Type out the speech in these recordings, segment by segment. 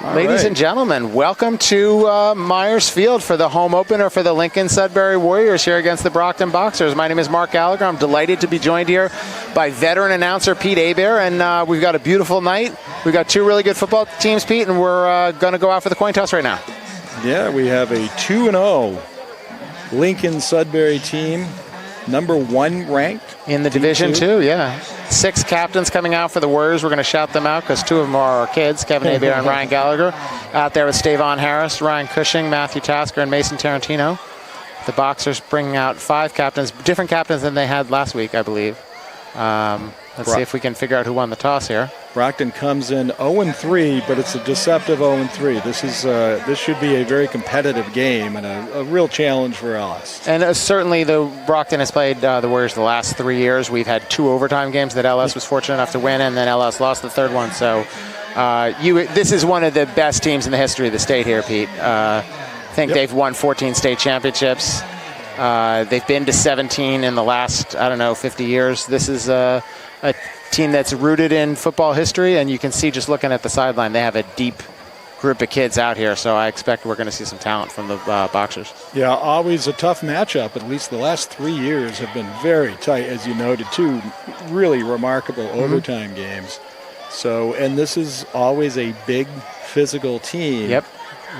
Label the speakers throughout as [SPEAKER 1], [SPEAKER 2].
[SPEAKER 1] Ladies and gentlemen, welcome to Myers Field for the home opener for the Lincoln-Sudbury Warriors here against the Brockton Boxers. My name is Mark Gallagher. I'm delighted to be joined here by veteran announcer Pete Hebert, and we've got a beautiful night. We've got two really good football teams, Pete, and we're going to go out for the coin toss right now.
[SPEAKER 2] Yeah, we have a 2-0 Lincoln-Sudbury team, number 1 ranked.
[SPEAKER 1] In the Division 2, yeah. 6 captains coming out for the Warriors. We're going to shout them out because 2 of them are our kids, Kevin Hebert and Ryan Gallagher. Out there with Stavon Harris, Ryan Cushing, Matthew Tasker, and Mason Tarantino. The Boxers bringing out 5 captains, different captains than they had last week, I believe. Let's see if we can figure out who won the toss here.
[SPEAKER 2] Brockton comes in 0-3, but it's a deceptive 0-3. This should be a very competitive game and a real challenge for LS.
[SPEAKER 1] And certainly the Brockton has played the Warriors the last 3 years. We've had 2 overtime games that LS was fortunate enough to win, and then LS lost the third one. So this is one of the best teams in the history of the state here, Pete. I think they've won 14 state championships. They've been to 17 in the last, 50 years. This is a team that's rooted in football history, and you can see just looking at the sideline, they have a deep group of kids out here, so I expect we're going to see some talent from the Boxers. Yeah,
[SPEAKER 2] always a tough matchup. At least the last 3 years have been very tight, as you noted, 2 really remarkable overtime games. So, and this is always a big physical team.
[SPEAKER 1] Yep.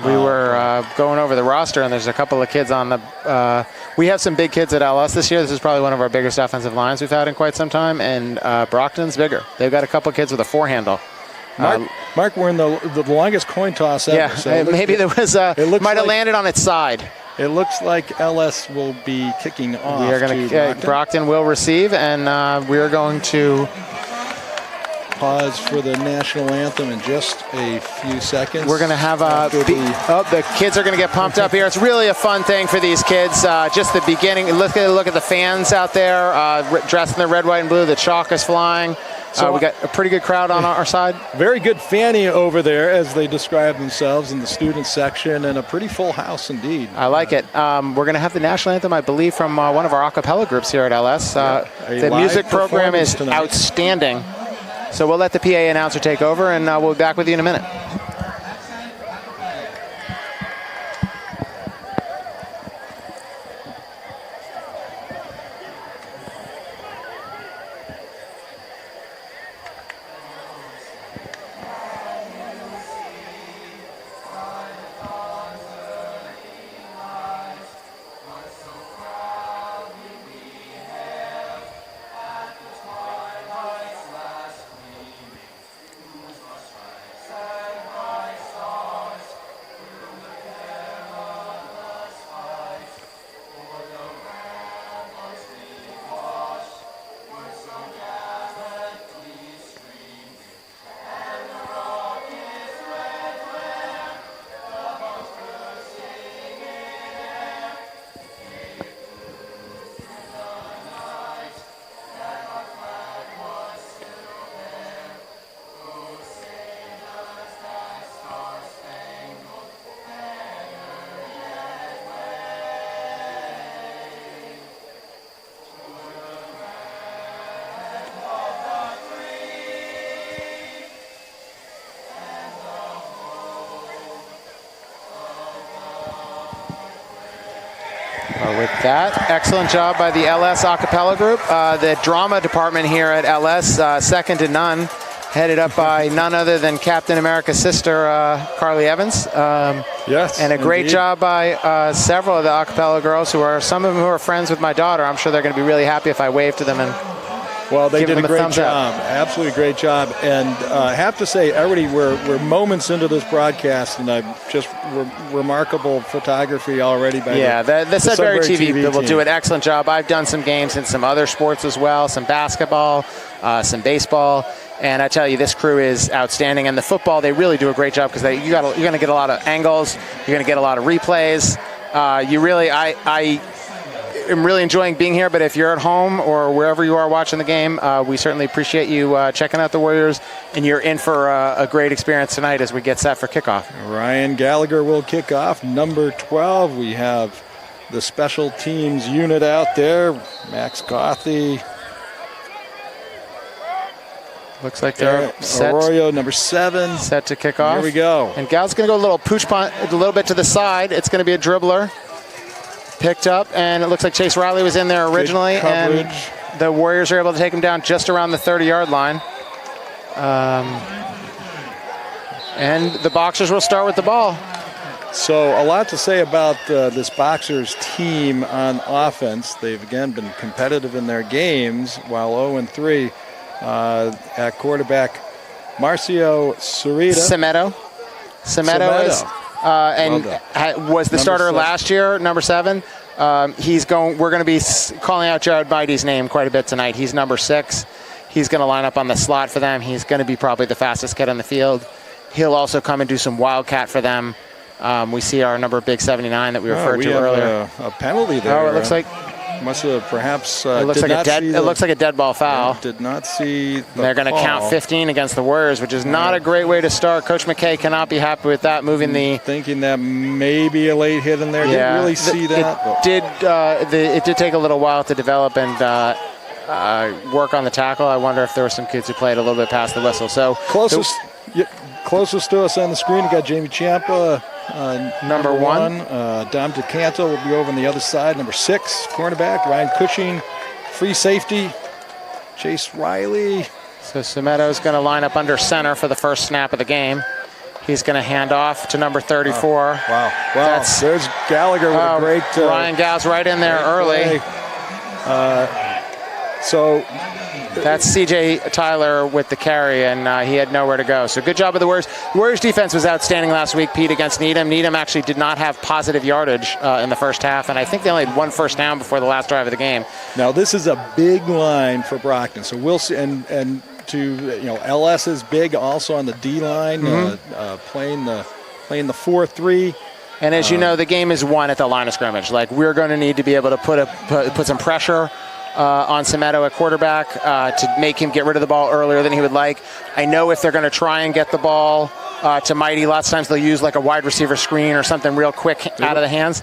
[SPEAKER 1] We were going over the roster, and there's a couple of kids on the we have some big kids at LS this year. This is probably one of our biggest offensive lines we've had in quite some time, and Brockton's bigger. They've got a couple of kids with a 4-handle.
[SPEAKER 2] Mark, we're in the longest coin toss ever.
[SPEAKER 1] Yeah, so maybe there was might have landed on its side.
[SPEAKER 2] It looks like LS will be kicking off.
[SPEAKER 1] We are going to Brockton will receive, and we are going to
[SPEAKER 2] pause for the national anthem in just a few seconds.
[SPEAKER 1] We're going to have the kids are going to get pumped up here. It's really a fun thing for these kids. Just the beginning. Look at the fans out there dressed in the red, white, and blue. The chalk is flying. So we got a pretty good crowd on our side.
[SPEAKER 2] Very good fanny over there, as they describe themselves in the student section, and a pretty full house indeed.
[SPEAKER 1] I like it. We're going to have the national anthem, I believe, from one of our a cappella groups here at LS. The music program is tonight. Outstanding. So we'll let the PA announcer take over, and we'll be back with you in a minute. With that, excellent job by the LS a cappella group. The drama department here at LS, second to none, headed up by none other than Captain America's sister, Carly Evans.
[SPEAKER 2] Yes,
[SPEAKER 1] and a great job by several of the a cappella girls, some of them who are friends with my daughter. I'm sure they're going to be really happy if I wave to them and
[SPEAKER 2] they did a great job.
[SPEAKER 1] Up.
[SPEAKER 2] Absolutely great job. And I have to say, everybody, we're moments into this broadcast, and just remarkable photography already by
[SPEAKER 1] the Sudbury TV
[SPEAKER 2] will
[SPEAKER 1] team. Do an excellent job. I've done some games in some other sports as well, some basketball, some baseball. And I tell you, this crew is outstanding. And the football, they really do a great job because you're going to get a lot of angles. You're going to get a lot of replays. I'm really enjoying being here, but if you're at home or wherever you are watching the game, we certainly appreciate you checking out the Warriors, and you're in for a great experience tonight as we get set for kickoff.
[SPEAKER 2] Ryan Gallagher will kick off. Number 12, we have the special teams unit out there. Max Gothy.
[SPEAKER 1] Looks like they're set.
[SPEAKER 2] Arroyo, number 7.
[SPEAKER 1] Set to kick off.
[SPEAKER 2] Here we go.
[SPEAKER 1] And Gal's going to go a little pooch punt, a little bit to the side. It's going to be a dribbler. Picked up, and it looks like Chase Riley was in there originally. And the Warriors are able to take him down just around the 30-yard line. And the Boxers will start with the ball.
[SPEAKER 2] So a lot to say about this Boxers team on offense. They've, again, been competitive in their games while 0-3. At quarterback, Marcio
[SPEAKER 1] Semedo is, was the starter last year, number 7. We're going to be calling out Jared Beatty's name quite a bit tonight. He's number 6. He's going to line up on the slot for them. He's going to be probably the fastest kid on the field. He'll also come and do some wildcat for them. We see our number big 79 that we referred to earlier.
[SPEAKER 2] A penalty there.
[SPEAKER 1] Oh, it looks like
[SPEAKER 2] must have perhaps.
[SPEAKER 1] It looks like a dead ball foul.
[SPEAKER 2] Did not see.
[SPEAKER 1] They're going to count 15 against the Warriors, which is not a great way to start. Coach McKay cannot be happy with that.
[SPEAKER 2] Thinking that maybe a late hit in there.
[SPEAKER 1] Yeah,
[SPEAKER 2] didn't really see that.
[SPEAKER 1] It did take a little while to develop and work on the tackle. I wonder if there were some kids who played a little bit past the whistle. So
[SPEAKER 2] closest to us on the screen, we got Jamie Ciampa.
[SPEAKER 1] Number 1.
[SPEAKER 2] Dom DeCanto will be over on the other side. Number 6, cornerback. Ryan Cushing, free safety. Chase Riley.
[SPEAKER 1] So Semedo's going to line up under center for the first snap of the game. He's going to hand off to number 34.
[SPEAKER 2] Wow. There's Gallagher with a great...
[SPEAKER 1] Ryan Gall's right in there early. That's C.J. Tyler with the carry, and he had nowhere to go. So good job of the Warriors. The Warriors' defense was outstanding last week, Pete, against Needham. Needham actually did not have positive yardage in the first half, and I think they only had 1 first down before the last drive of the game.
[SPEAKER 2] Now, this is a big line for Brockton. So we'll see, and LS is big also on the D-line, playing the 4-3.
[SPEAKER 1] And as you know, the game is won at the line of scrimmage. Like, we're going to need to be able to put some pressure on Semedo at quarterback to make him get rid of the ball earlier than he would like. I know if they're going to try and get the ball to Mighty, lots of times they'll use like a wide receiver screen or something real quick out of the hands.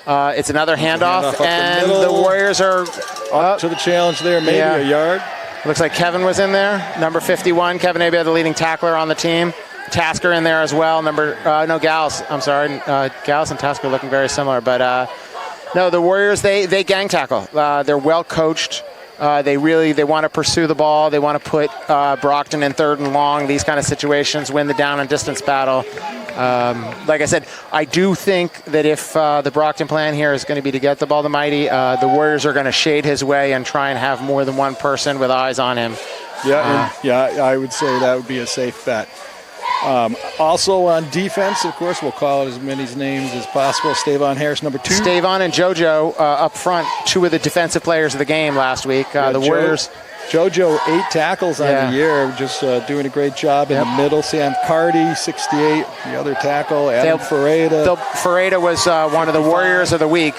[SPEAKER 1] It's another handoff, and the Warriors are
[SPEAKER 2] up to the challenge there, maybe a yard.
[SPEAKER 1] Looks like Kevin was in there, number 51. Kevin Abia, the leading tackler on the team. Tasker in there as well. Gals. I'm sorry. Gals and Tasker looking very similar, but no, the Warriors, they gang tackle. They're well coached. They want to pursue the ball. They want to put Brockton in 3rd and long, these kind of situations, win the down and distance battle. Like I said, I do think that if the Brockton plan here is going to be to get the ball to Mighty, the Warriors are going to shade his way and try and have more than one person with eyes on him.
[SPEAKER 2] I would say that would be a safe bet. Also on defense, of course, we'll call it as many names as possible. Stavon Harris, number 2.
[SPEAKER 1] Stavon and JoJo up front, 2 of the defensive players of the game last week. The Warriors.
[SPEAKER 2] JoJo, 8 tackles on the year, just doing a great job in the middle. Sam Carty, 68, the other tackle. Adam Ferreira.
[SPEAKER 1] Ferreira was one of the Warriors of the week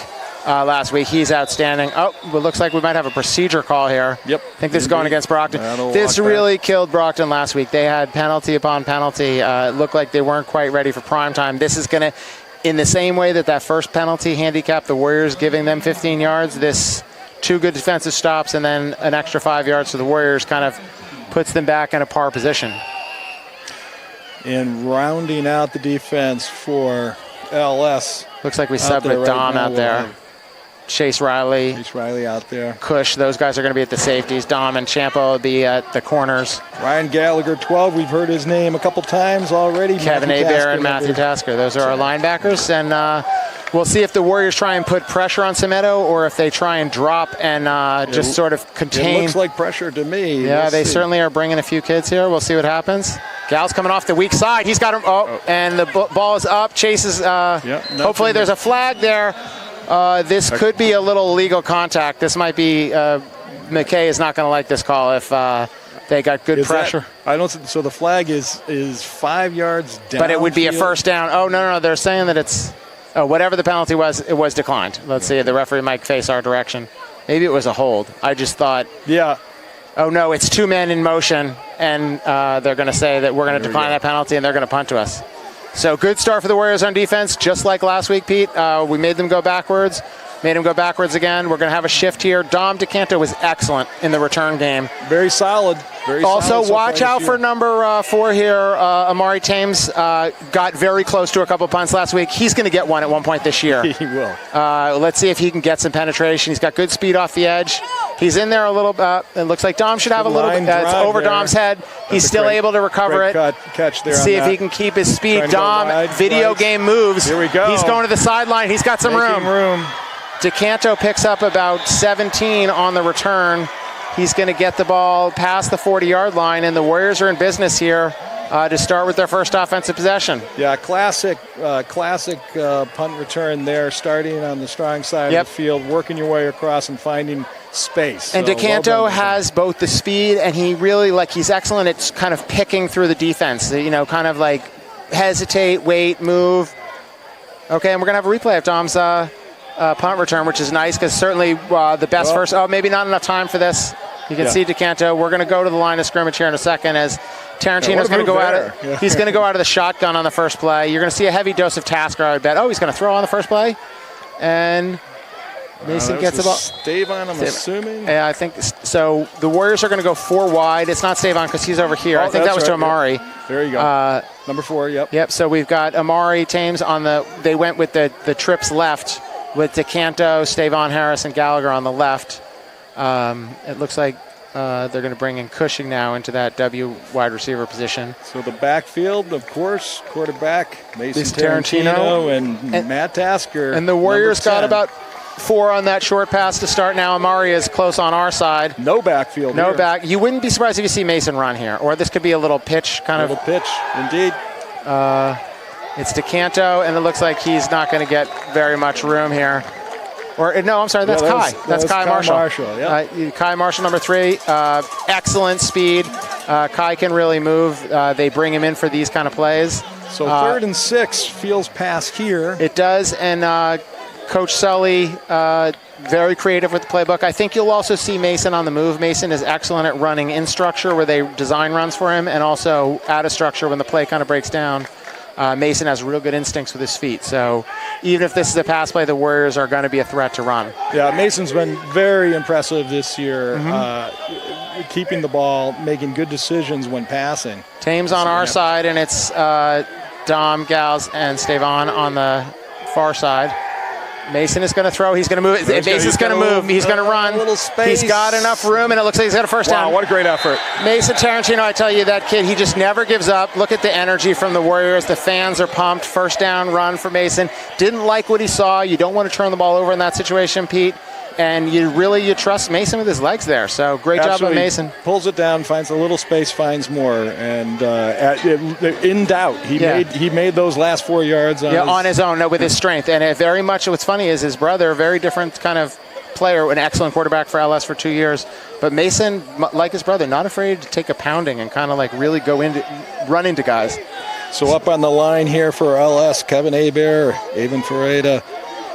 [SPEAKER 1] last week. He's outstanding. Oh, it looks like we might have a procedure call here.
[SPEAKER 2] Yep.
[SPEAKER 1] I think this is going against Brockton. This really killed Brockton last week. They had penalty upon penalty. It looked like they weren't quite ready for prime time. This is going to, in the same way that first penalty handicapped the Warriors, giving them 15 yards, this 2 good defensive stops and then an extra 5 yards to the Warriors kind of puts them back in a par position.
[SPEAKER 2] And rounding out the defense for LS.
[SPEAKER 1] Looks like we subbed with Dom out there. Chase Riley
[SPEAKER 2] out there.
[SPEAKER 1] Cush, those guys are going to be at the safeties. Dom and Ciampa will be at the corners.
[SPEAKER 2] Ryan Gallagher, 12. We've heard his name a couple times already.
[SPEAKER 1] Kevin Abair and Matthew Tasker. Those are our linebackers. And we'll see if the Warriors try and put pressure on Semedo or if they try and drop and just sort of contain.
[SPEAKER 2] It looks like pressure to me.
[SPEAKER 1] Yeah, they certainly are bringing a few kids here. We'll see what happens. Gal's coming off the weak side. He's got him. And the ball is up. Chases. Hopefully there's a flag there. This could be a little illegal contact. This might be McKay is not going to like this call if they got good pressure.
[SPEAKER 2] So the flag is 5 yards down.
[SPEAKER 1] But it would be a first down. Oh, no. They're saying that it's whatever the penalty was, it was declined. Let's see. The referee might face our direction. Maybe it was a hold. I just thought.
[SPEAKER 2] Yeah.
[SPEAKER 1] Oh, no, it's 2 men in motion, and they're going to say that we're going to decline that penalty, and they're going to punt to us. So good start for the Warriors on defense, just like last week, Pete. We made them go backwards, made them go backwards again. We're going to have a shift here. Dom DeCanto was excellent in the return game.
[SPEAKER 2] Very solid. Very
[SPEAKER 1] Also,
[SPEAKER 2] solid so
[SPEAKER 1] watch
[SPEAKER 2] far
[SPEAKER 1] out
[SPEAKER 2] this
[SPEAKER 1] for
[SPEAKER 2] year.
[SPEAKER 1] number 4 here. Amari Thames got very close to a couple punts last week. He's going to get one at one point this year.
[SPEAKER 2] He will.
[SPEAKER 1] Let's see if he can get some penetration. He's got good speed off the edge. He's in there a little bit. It looks like Dom should have a little bit. It's over
[SPEAKER 2] there.
[SPEAKER 1] Dom's head. He's
[SPEAKER 2] That's a
[SPEAKER 1] still
[SPEAKER 2] great-
[SPEAKER 1] able to recover it.
[SPEAKER 2] Catch there.
[SPEAKER 1] See
[SPEAKER 2] on
[SPEAKER 1] if
[SPEAKER 2] that.
[SPEAKER 1] he can keep his speed.
[SPEAKER 2] Trying to go
[SPEAKER 1] Dom,
[SPEAKER 2] wide,
[SPEAKER 1] video
[SPEAKER 2] right.
[SPEAKER 1] game moves.
[SPEAKER 2] Here we go.
[SPEAKER 1] He's going to the sideline. He's got some
[SPEAKER 2] Making room.
[SPEAKER 1] DeCanto picks up about 17 on the return. He's going to get the ball past the 40-yard line, and the Warriors are in business here to start with their first offensive possession.
[SPEAKER 2] Yeah, classic punt return there, starting on the strong side
[SPEAKER 1] Yep.
[SPEAKER 2] of the field, working your way across and finding space.
[SPEAKER 1] And
[SPEAKER 2] So,
[SPEAKER 1] DeCanto
[SPEAKER 2] well done.
[SPEAKER 1] has both the speed, and he really, he's excellent at kind of picking through the defense, kind of like hesitate, wait, move. Okay, and we're going to have a replay of Dom's punt return, which is nice because certainly the best first. Oh, maybe not enough time for this. You can see DeCanto. We're going to go to the line of scrimmage here in a second as Tarantino's going to go out. He's going to go out of the shotgun on the first play. You're going to see a heavy dose of Tasker, I would bet. Oh, he's going to throw on the first play, and Mason gets the ball.
[SPEAKER 2] Stavon, I'm assuming.
[SPEAKER 1] Yeah, I think so. The Warriors are going to go 4 wide. It's not Stavon because he's over here. I think that was to Amari.
[SPEAKER 2] Yeah. There you go. Number 4. Yep.
[SPEAKER 1] Yep. So we've got Amari Thames on the. They went with the trips left with DeCanto, Stavon Harris, and Gallagher on the left. It looks like they're going to bring in Cushing now into that W wide receiver position.
[SPEAKER 2] So the backfield, of course, quarterback Mason
[SPEAKER 1] This
[SPEAKER 2] Tarantino and Matt Tasker.
[SPEAKER 1] And the Warriors
[SPEAKER 2] number
[SPEAKER 1] got
[SPEAKER 2] 10.
[SPEAKER 1] about 4 on that short pass to start now. Amari is close on our side.
[SPEAKER 2] No backfield.
[SPEAKER 1] No
[SPEAKER 2] here.
[SPEAKER 1] back. You wouldn't be surprised if you see Mason run here, or this could be a little pitch kind
[SPEAKER 2] Little pitch, indeed.
[SPEAKER 1] It's DeCanto, and it looks like he's not going to get very much room here. Or no, I'm sorry, that's Kai. That's Kai Marshall.
[SPEAKER 2] Yeah.
[SPEAKER 1] Kai Marshall, number 3. Excellent speed. Kai can really move. They bring him in for these kind of plays.
[SPEAKER 2] So 3rd and 6 feels pass here.
[SPEAKER 1] It does, and Coach Sully, very creative with the playbook. I think you'll also see Mason on the move. Mason is excellent at running in structure where they design runs for him, and also out of structure when the play kind of breaks down. Mason has real good instincts with his feet. So even if this is a pass play, the Warriors are going to be a threat to run.
[SPEAKER 2] Yeah, Mason's been very impressive this year, keeping the ball, making good decisions when passing.
[SPEAKER 1] Thames on our side, and it's Dom, Gals, and Stavon on the far side. Mason is going to throw. He's going to move. Mason's going to move. He's going to run.
[SPEAKER 2] A little space.
[SPEAKER 1] He's got enough room, and it looks like he's got a first down.
[SPEAKER 2] Wow, what a great effort.
[SPEAKER 1] Mason Tarantino, I tell you, that kid, he just never gives up. Look at the energy from the Warriors. The fans are pumped. First down run for Mason. Didn't like what he saw. You don't want to turn the ball over in that situation, Pete. And you trust Mason with his legs there. So great job by Mason.
[SPEAKER 2] Pulls it down, finds a little space, finds more, and in doubt, he made those last 4 yards
[SPEAKER 1] on his own, with his strength. And it very much, what's funny is his brother, a very different kind of player, an excellent quarterback for LS for 2 years. But Mason, like his brother, not afraid to take a pounding and kind of really run into guys.
[SPEAKER 2] So up on the line here for LS, Kevin Hebert, Avon Ferreira,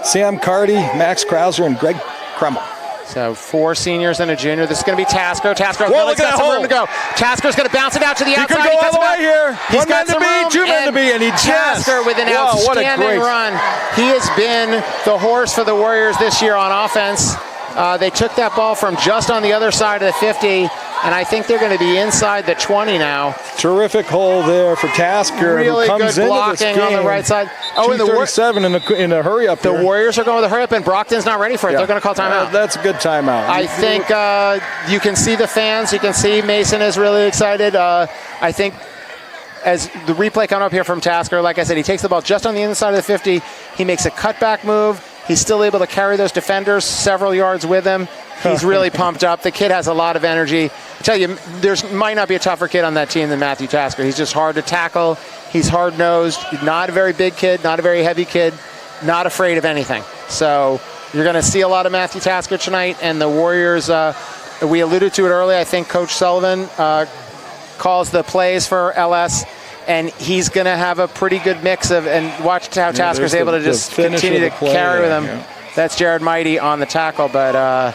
[SPEAKER 2] Sam Carty, Max Krauser, and Greg Kremel.
[SPEAKER 1] So 4 seniors and a junior. This is going to be Tasker. Tasker
[SPEAKER 2] look
[SPEAKER 1] got
[SPEAKER 2] at
[SPEAKER 1] some
[SPEAKER 2] that
[SPEAKER 1] room to go. Tasker's going to bounce it out to the outside.
[SPEAKER 2] He could go all the way here.
[SPEAKER 1] He's
[SPEAKER 2] One
[SPEAKER 1] got
[SPEAKER 2] man to
[SPEAKER 1] some room,
[SPEAKER 2] beat, 2 men to beat, and he just.
[SPEAKER 1] Tasker with an outstanding run. He has been the horse for the Warriors this year on offense. They took that ball from just on the other side of the 50, and I think they're going to be inside the 20 now.
[SPEAKER 2] Terrific hole there for Tasker.
[SPEAKER 1] Really
[SPEAKER 2] who comes
[SPEAKER 1] good
[SPEAKER 2] into this
[SPEAKER 1] blocking
[SPEAKER 2] game.
[SPEAKER 1] on the right side. Oh, and the
[SPEAKER 2] 2:37 in a hurry up.
[SPEAKER 1] The Warriors are going with a hurry up, and Brockton's not ready for it.
[SPEAKER 2] Yeah.
[SPEAKER 1] They're going to call timeout.
[SPEAKER 2] That's a good timeout.
[SPEAKER 1] I think you can see the fans. You can see Mason is really excited. I think as the replay coming up here from Tasker, like I said, he takes the ball just on the inside of the 50. He makes a cutback move. He's still able to carry those defenders several yards with him. He's really pumped up. The kid has a lot of energy. I tell you, might not be a tougher kid on that team than Matthew Tasker. He's just hard to tackle. He's hard-nosed. He's not a very big kid, not a very heavy kid, not afraid of anything. So you're going to see a lot of Matthew Tasker tonight. And the Warriors, we alluded to it earlier, I think Coach Sullivan calls the plays for LS. And he's going to have a pretty good mix of, and watch how Tasker's able to just continue to carry with him.
[SPEAKER 2] Yeah.
[SPEAKER 1] That's Jared Mighty on the tackle, but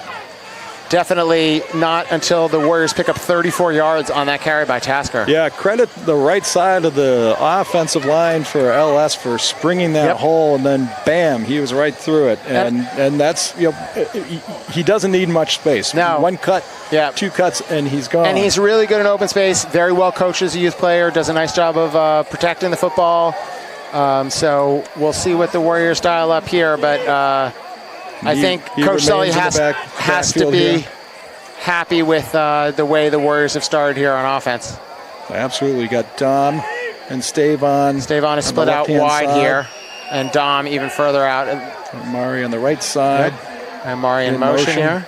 [SPEAKER 1] definitely not until the Warriors pick up 34 yards on that carry by Tasker.
[SPEAKER 2] Yeah, credit the right side of the offensive line for LS for springing that hole, and then bam, he was right through it. And that's, he doesn't need much space.
[SPEAKER 1] No.
[SPEAKER 2] One cut, two cuts, and he's gone.
[SPEAKER 1] And he's really good in open space, very well coached as a youth player, does a nice job of protecting the football. So we'll see what the Warriors style up here, but I think Coach Sully has to be happy with the way the Warriors have started here on offense.
[SPEAKER 2] Absolutely. You got Dom and Stavon.
[SPEAKER 1] Stavon is split out wide here, and Dom even further out.
[SPEAKER 2] Mari on the right side.
[SPEAKER 1] And Mari in motion here.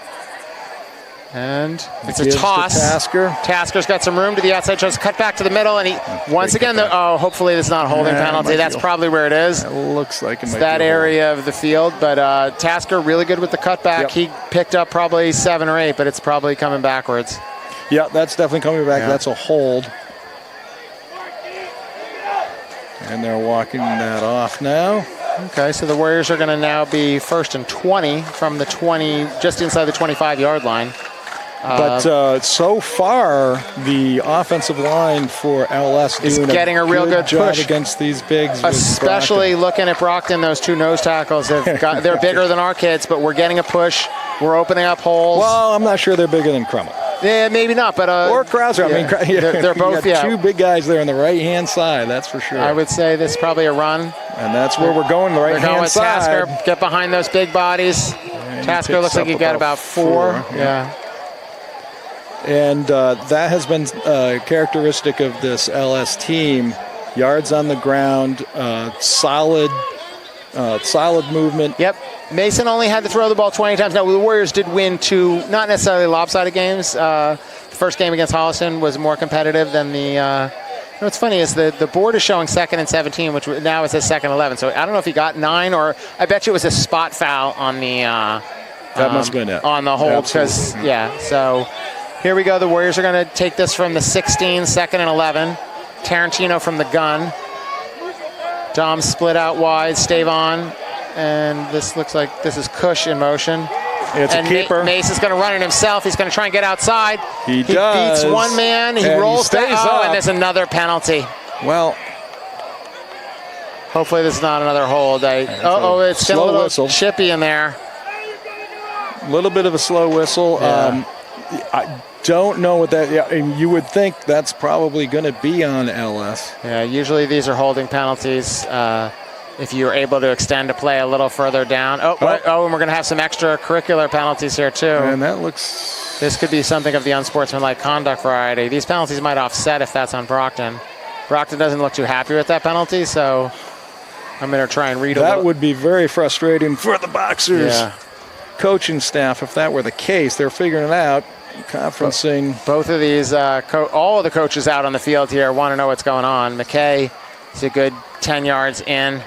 [SPEAKER 1] And it's a toss. Tasker's got some room to the outside. Tries to cut back to the middle, and he once again. Hopefully this is not a holding penalty. That's probably where it is.
[SPEAKER 2] It looks like it's
[SPEAKER 1] that area of the field. But Tasker really good with the cutback. He picked up probably 7 or 8, but it's probably coming backwards.
[SPEAKER 2] Yeah, that's definitely coming back. That's a hold. And they're walking that off now.
[SPEAKER 1] Okay, so the Warriors are going to now be 1st and 20 from the 20, just inside the 25-yard line.
[SPEAKER 2] But so far, the offensive line for LS
[SPEAKER 1] is getting a real good push
[SPEAKER 2] against these bigs.
[SPEAKER 1] Especially looking at Brockton, those 2 nose tackles. They're bigger than our kids, but we're getting a push. We're opening up holes.
[SPEAKER 2] Well, I'm not sure they're bigger than Crummell.
[SPEAKER 1] Yeah, maybe not, but
[SPEAKER 2] or Krauser. I mean,
[SPEAKER 1] they're both.
[SPEAKER 2] You got 2 big guys there on the right-hand side. That's for sure.
[SPEAKER 1] I would say this is probably a run,
[SPEAKER 2] and that's where we're going. The right-hand side.
[SPEAKER 1] Tasker, get behind those big bodies. And Tasker looks like he got about 4. Yeah.
[SPEAKER 2] And that has been characteristic of this LS team. Yards on the ground, solid movement.
[SPEAKER 1] Yep. Mason only had to throw the ball 20 times. Now, the Warriors did win 2, not necessarily lopsided games. The first game against Holliston was more competitive than the... what's funny is the board is showing 2nd and 17, which now it says 2nd and 11. So I don't know if he got 9, or I bet you it was a spot foul on the...
[SPEAKER 2] that must have been it.
[SPEAKER 1] On the hold, because, so... Here we go. The Warriors are going to take this from the 16, 2nd and 11. Tarantino from the gun. Dom split out wide. Stavon. And this looks like this is Cush in motion.
[SPEAKER 2] It's a keeper.
[SPEAKER 1] Mace is going to run it himself. He's going to try and get outside.
[SPEAKER 2] He does.
[SPEAKER 1] Beats one man. He rolls down. Oh, and there's another penalty.
[SPEAKER 2] Well,
[SPEAKER 1] hopefully this is not another hold. It's still a little whistle. Chippy in there.
[SPEAKER 2] A little bit of a slow whistle.
[SPEAKER 1] Yeah.
[SPEAKER 2] I don't know what that. You would think that's probably going to be on LS.
[SPEAKER 1] Yeah, usually these are holding penalties. If you're able to extend a play a little further down. And we're going to have some extracurricular penalties here too.
[SPEAKER 2] And that looks.
[SPEAKER 1] This could be something of the unsportsmanlike conduct variety. These penalties might offset if that's on Brockton. Brockton doesn't look too happy with that penalty, so I'm going to try and read a little.
[SPEAKER 2] That would be very frustrating for the Boxers coaching staff if that were the case. They're figuring it out. Conferencing.
[SPEAKER 1] Both of these, all of the coaches out on the field here want to know what's going on. McKay is a good 10 yards in,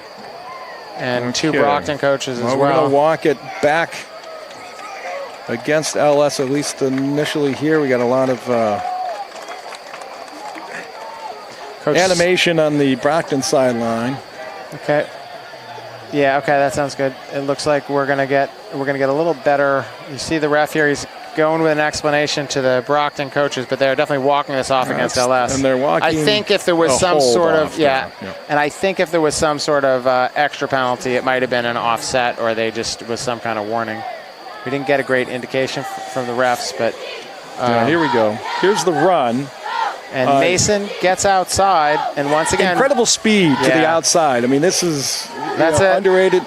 [SPEAKER 1] and 2 Brockton coaches as well.
[SPEAKER 2] We're going to walk it back against LS, at least initially here. We got a lot of animation on the Brockton sideline.
[SPEAKER 1] Okay. Yeah, okay, that sounds good. It looks like we're gonna get a little better. You see the ref here, he's going with an explanation to the Brockton coaches, but they're definitely walking this off against LS.
[SPEAKER 2] And they're walking.
[SPEAKER 1] I think if there was some sort of and I think if there was some sort of extra penalty, it might have been an offset, or they just was some kind of warning. We didn't get a great indication from the refs, but
[SPEAKER 2] here we go. Here's the run.
[SPEAKER 1] And Mason gets outside, and once again,
[SPEAKER 2] incredible speed to the outside. I mean, this is underrated.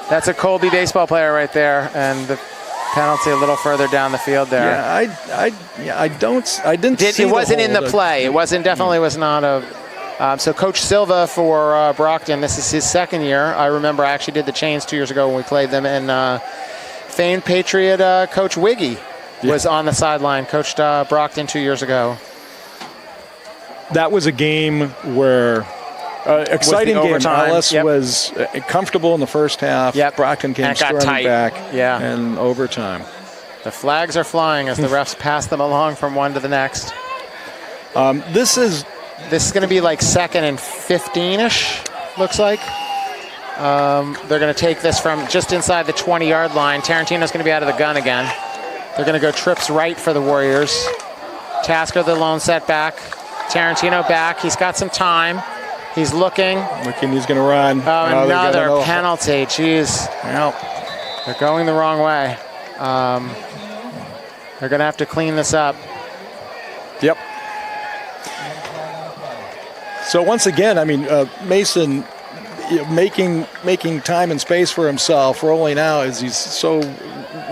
[SPEAKER 1] That's a Colby baseball player right there, and the penalty a little further down the field there.
[SPEAKER 2] Yeah, I didn't see
[SPEAKER 1] it wasn't
[SPEAKER 2] the
[SPEAKER 1] in the play. It wasn't was not a. So Coach Silva for Brockton, this is his 2nd year. I remember I actually did the Chains 2 years ago when we played them, and famed Patriot Coach Wiggy was on the sideline, coached Brockton 2 years ago.
[SPEAKER 2] That was a game where exciting game. LS was comfortable in the first half. Brockton came storming back. And overtime.
[SPEAKER 1] The flags are flying as the refs pass them along from one to the next.
[SPEAKER 2] This is
[SPEAKER 1] going to be like 2nd and 15-ish. Looks like. They're going to take this from just inside the 20-yard line. Tarantino's going to be out of the gun again. They're going to go trips right for the Warriors. Tasker, the lone setback. Tarantino back. He's got some time. He's looking.
[SPEAKER 2] He's going to run.
[SPEAKER 1] Oh, another penalty. Jeez.
[SPEAKER 2] Yep.
[SPEAKER 1] They're going the wrong way. They're going to have to clean this up.
[SPEAKER 2] Yep. So once again, I mean, Mason making time and space for himself, rolling out as he's so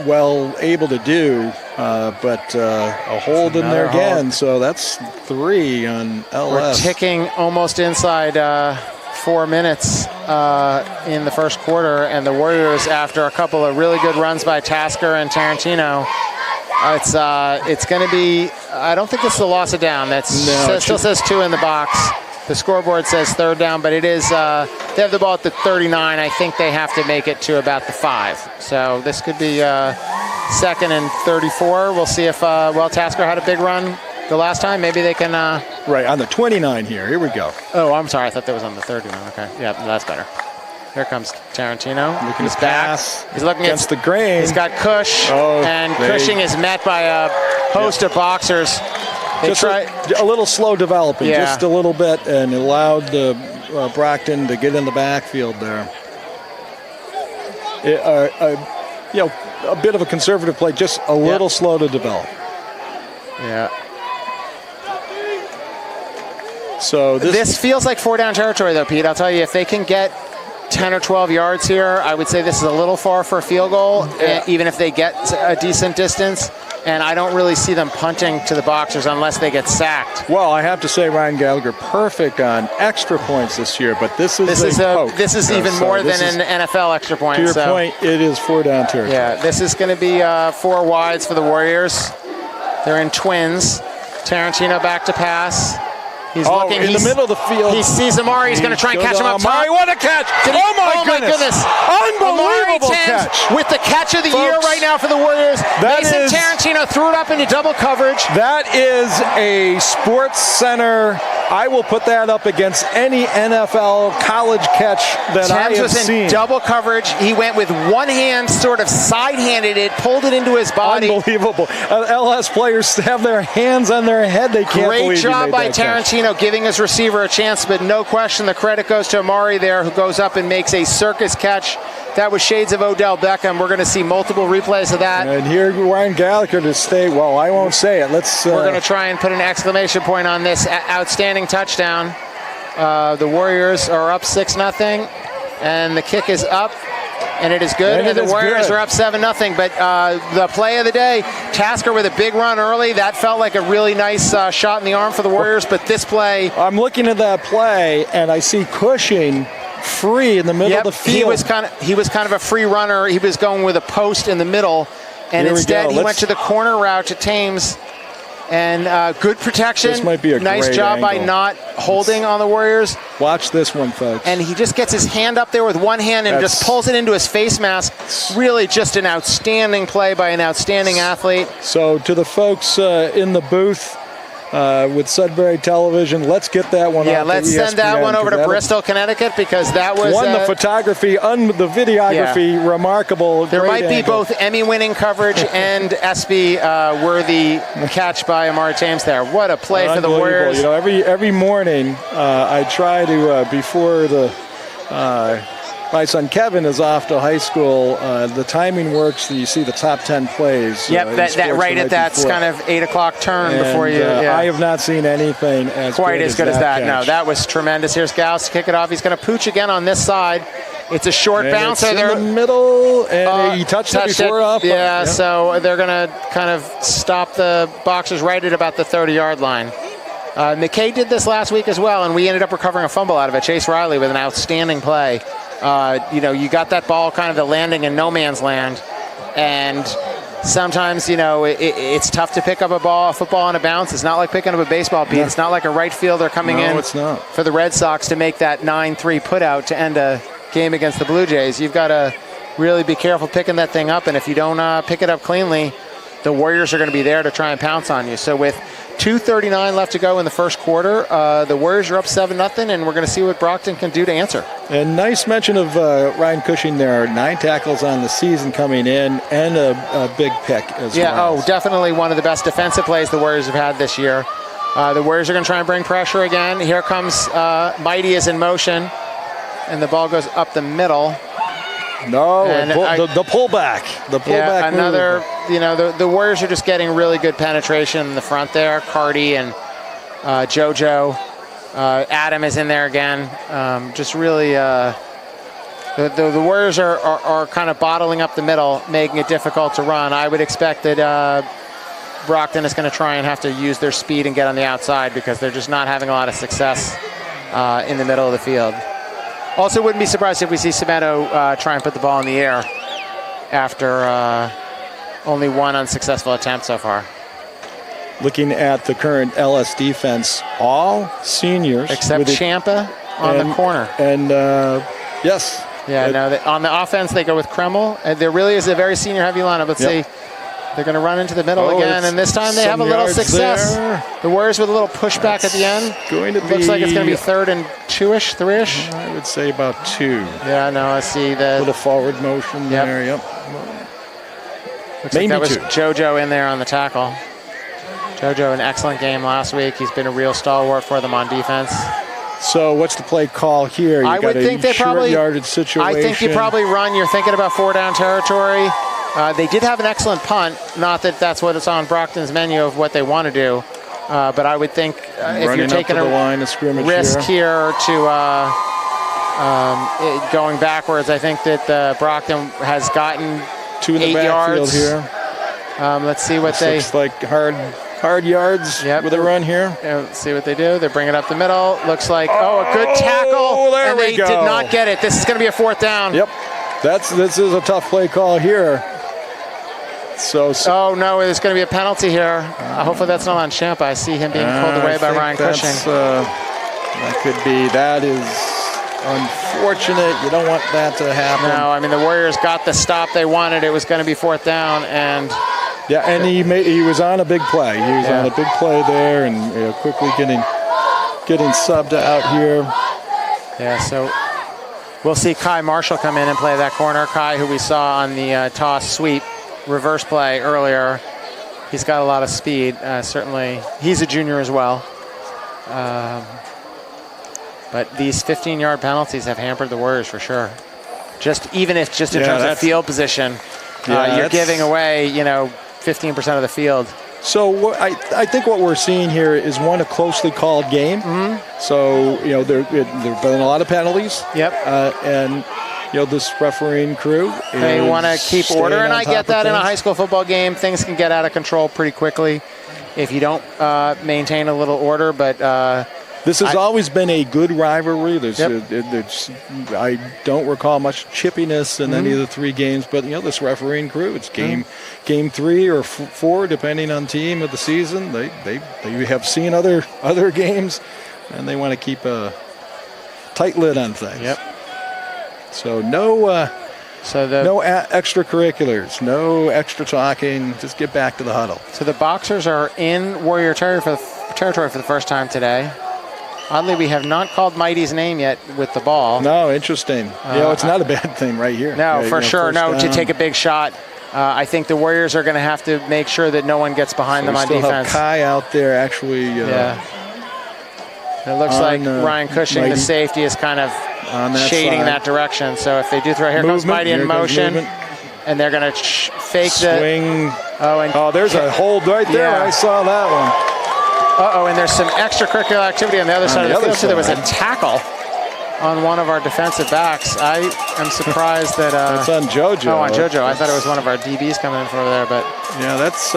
[SPEAKER 2] well able to do, but a hold in there again. So that's 3 on LS.
[SPEAKER 1] We're ticking almost inside 4 minutes in the first quarter, and the Warriors, after a couple of really good runs by Tasker and Tarantino, it's going to be, I don't think it's the loss of down. It still says 2 in the box. The scoreboard says 3rd down, but it is, they have the ball at the 39. I think they have to make it to about the 5. So this could be 2nd and 34. We'll see if, Tasker had a big run the last time. Maybe they can...
[SPEAKER 2] Right, on the 29 here. Here we go.
[SPEAKER 1] Oh, I'm sorry. I thought that was on the 39. Okay. Yeah, that's better. Here comes Tarantino.
[SPEAKER 2] Looking
[SPEAKER 1] He's
[SPEAKER 2] to
[SPEAKER 1] back.
[SPEAKER 2] pass.
[SPEAKER 1] He's looking
[SPEAKER 2] against the grain.
[SPEAKER 1] He's got Cush, and Cushing is met by a host of boxers.
[SPEAKER 2] Just a little slow developing, just a little bit, and allowed Brockton to get in the backfield there. A bit of a conservative play, just a little slow to develop.
[SPEAKER 1] Yeah.
[SPEAKER 2] So
[SPEAKER 1] this feels like 4-down territory, though, Pete. I'll tell you, if they can get 10 or 12 yards here, I would say this is a little far for a field goal, even if they get a decent distance. And I don't really see them punting to the boxers unless they get sacked.
[SPEAKER 2] Well, I have to say Ryan Gallagher perfect on extra points this year, but this is
[SPEAKER 1] even more than an NFL extra point.
[SPEAKER 2] To your point, it is 4-down territory.
[SPEAKER 1] Yeah, this is going to be 4 wides for the Warriors. They're in twins. Tarantino back to pass. He's looking
[SPEAKER 2] in the middle of the field.
[SPEAKER 1] He sees Amari. He's going to try and catch him up top.
[SPEAKER 2] Amari, what a catch! Oh my goodness! Unbelievable catch!
[SPEAKER 1] With the catch of the year right now for the Warriors. Mason Tarantino threw it up into double coverage.
[SPEAKER 2] That is a Sports Center. I will put that up against any NFL college catch that I have
[SPEAKER 1] was
[SPEAKER 2] seen.
[SPEAKER 1] In double coverage. He went with one hand, sort of side-handed it, pulled it into his body.
[SPEAKER 2] Unbelievable. LS players have their hands on their head. They can't believe
[SPEAKER 1] Great job by
[SPEAKER 2] Tarantino.
[SPEAKER 1] Giving his receiver a chance, but no question the credit goes to Amari there, who goes up and makes a circus catch. That was shades of Odell Beckham. We're going to see multiple replays of that.
[SPEAKER 2] And here Ryan Gallagher to stay. Well, I won't say it.
[SPEAKER 1] We're going to try and put an exclamation point on this outstanding touchdown. The Warriors are up 6-0, and the kick is up. And it is good, and the Warriors are up 7-0. But the play of the day, Tasker with a big run early. That felt like a really nice shot in the arm for the Warriors. But this play...
[SPEAKER 2] I'm looking at that play, and I see Cushing free in the middle of the field.
[SPEAKER 1] He was kind of a free runner. He was going with a post in the middle. And instead, he went to the corner route to Thames. And good protection.
[SPEAKER 2] This might be a
[SPEAKER 1] nice
[SPEAKER 2] great
[SPEAKER 1] job
[SPEAKER 2] angle.
[SPEAKER 1] by not holding on the Warriors.
[SPEAKER 2] Watch this one, folks.
[SPEAKER 1] And he just gets his hand up there with one hand and just pulls it into his face mask. Really just an outstanding play by an outstanding athlete.
[SPEAKER 2] So to the folks in the booth with Sudbury Television, let's get that one
[SPEAKER 1] Yeah,
[SPEAKER 2] out
[SPEAKER 1] let's
[SPEAKER 2] to ESPN,
[SPEAKER 1] send that one over to Bristol, Connecticut, because that was...
[SPEAKER 2] the photography, the videography, remarkable.
[SPEAKER 1] There might be
[SPEAKER 2] angle.
[SPEAKER 1] both Emmy-winning coverage and ESPY-worthy catch by Amari Thames there. What a play for the Warriors.
[SPEAKER 2] You know, every morning I try to, before my son Kevin is off to high school, the timing works, and you see the top 10 plays.
[SPEAKER 1] Yep, that right at that kind of 8 o'clock turn before you...
[SPEAKER 2] I have not seen anything
[SPEAKER 1] quite as good as that.
[SPEAKER 2] catch.
[SPEAKER 1] No, that was tremendous. Here's Gauss to kick it off. He's going to pooch again on this side. It's a short bouncer there.
[SPEAKER 2] In the middle, and he touched it before up.
[SPEAKER 1] Yeah, so they're going to kind of stop the boxers right at about the 30-yard line. McKay did this last week as well, and we ended up recovering a fumble out of it. Chase Riley with an outstanding play. You got that ball kind of the landing in no man's land, and sometimes, it's tough to pick up a football on a bounce. It's not like picking up a baseball, Pete. It's not like a right fielder coming in for the Red Sox to make that 9-3 putout to end a game against the Blue Jays. You've got to really be careful picking that thing up, and if you don't pick it up cleanly, the Warriors are going to be there to try and pounce on you. So with 2:39 left to go in the first quarter. The Warriors are up 7-0, and we're going to see what Brockton can do to answer.
[SPEAKER 2] And nice mention of Ryan Cushing there. 9 tackles on the season coming in, and a big pick as well.
[SPEAKER 1] Yeah, definitely one of the best defensive plays the Warriors have had this year. The Warriors are going to try and bring pressure again. Here comes Mighty is in motion, and the ball goes up the middle.
[SPEAKER 2] No, the pullback. The pullback.
[SPEAKER 1] Yeah, another. Move. The Warriors are just getting really good penetration in the front there. Cardi and JoJo. Adam is in there again. Just really, the Warriors are kind of bottling up the middle, making it difficult to run. I would expect that Brockton is going to try and have to use their speed and get on the outside because they're just not having a lot of success in the middle of the field. Also, wouldn't be surprised if we see Semedo try and put the ball in the air after only one unsuccessful attempt so far.
[SPEAKER 2] Looking at the current LS defense, all seniors.
[SPEAKER 1] Except Champa on the corner.
[SPEAKER 2] And, yes.
[SPEAKER 1] Yeah, no, on the offense, they go with Kreml. There really is a very senior-heavy lineup. Let's see. They're going to run into the middle again, and this time they have a little success. There. The Warriors with a little pushback at the end. Looks like it's going to be 3rd and 2-ish, 3-ish.
[SPEAKER 2] I would say about 2.
[SPEAKER 1] Yeah, no, I see the
[SPEAKER 2] little forward motion there. Yep.
[SPEAKER 1] Looks like that was JoJo in there on the tackle. JoJo, an excellent game last week. He's been a real stalwart for them on defense.
[SPEAKER 2] So what's the play call here?
[SPEAKER 1] I would think they probably
[SPEAKER 2] yardage situation.
[SPEAKER 1] I think you probably run. You're thinking about 4-down territory. They did have an excellent punt. Not that that's what it's on Brockton's menu of what they want to do. But I would think if you're taking a line of scrimmage risk here to going backwards, I think that Brockton has gotten
[SPEAKER 2] 2 in the
[SPEAKER 1] 8 yards
[SPEAKER 2] here.
[SPEAKER 1] Let's see what they
[SPEAKER 2] looks like hard yards with a run here.
[SPEAKER 1] Yeah, let's see what they do. They're bringing up the middle. Looks like a good tackle, and they did not get it. This is going to be a 4th down.
[SPEAKER 2] Yep, this is a tough play call here. So
[SPEAKER 1] oh no, there's going to be a penalty here. Hopefully that's not on Champa. I see him being pulled away by Ryan Cushing.
[SPEAKER 2] That could be. That is unfortunate. You don't want that to happen.
[SPEAKER 1] No, I mean the Warriors got the stop they wanted. It was going to be 4th down, and
[SPEAKER 2] and he was on a big play. He was on a big play there, and quickly getting subbed out here.
[SPEAKER 1] Yeah, so we'll see Kai Marshall come in and play that corner. Kai, who we saw on the toss sweep reverse play earlier. He's got a lot of speed. Certainly, he's a junior as well. But these 15-yard penalties have hampered the Warriors for sure. Even in terms of field position, you're giving away 15% of the field.
[SPEAKER 2] So I think what we're seeing here is a closely called game. Mm-hmm. So there've been a lot of penalties.
[SPEAKER 1] Yep.
[SPEAKER 2] And this refereeing crew.
[SPEAKER 1] They want to keep order, and I get that in a high school football game. Things can get out of control pretty quickly if you don't maintain a little order. But
[SPEAKER 2] this has always been a good rivalry. I don't recall much chippiness in any of the 3 games, but this refereeing crew, it's game 3 or 4, depending on team of the season. They have seen other games, and they want to keep a tight lid on things.
[SPEAKER 1] Yep.
[SPEAKER 2] So no extracurriculars, no extra talking. Just get back to the huddle.
[SPEAKER 1] So the Boxers are in Warrior territory for the first time today. Oddly, we have not called Mighty's name yet with the ball.
[SPEAKER 2] No, interesting. It's not a bad thing right here.
[SPEAKER 1] No, for sure. No, to take a big shot. I think the Warriors are going to have to make sure that no one gets behind them on defense.
[SPEAKER 2] Have Kai out there actually.
[SPEAKER 1] It looks like Ryan Cushing, the safety, is kind of shading that direction. So if they do throw, here comes Mighty in motion, and they're going to fake the
[SPEAKER 2] swing. There's a hold right there. I saw that one.
[SPEAKER 1] And there's some extracurricular activity on the other side of the field. So there was a tackle on one of our defensive backs. I am surprised that
[SPEAKER 2] it's on JoJo.
[SPEAKER 1] Oh, on JoJo. I thought it was one of our DBs coming in from over there, but
[SPEAKER 2] that's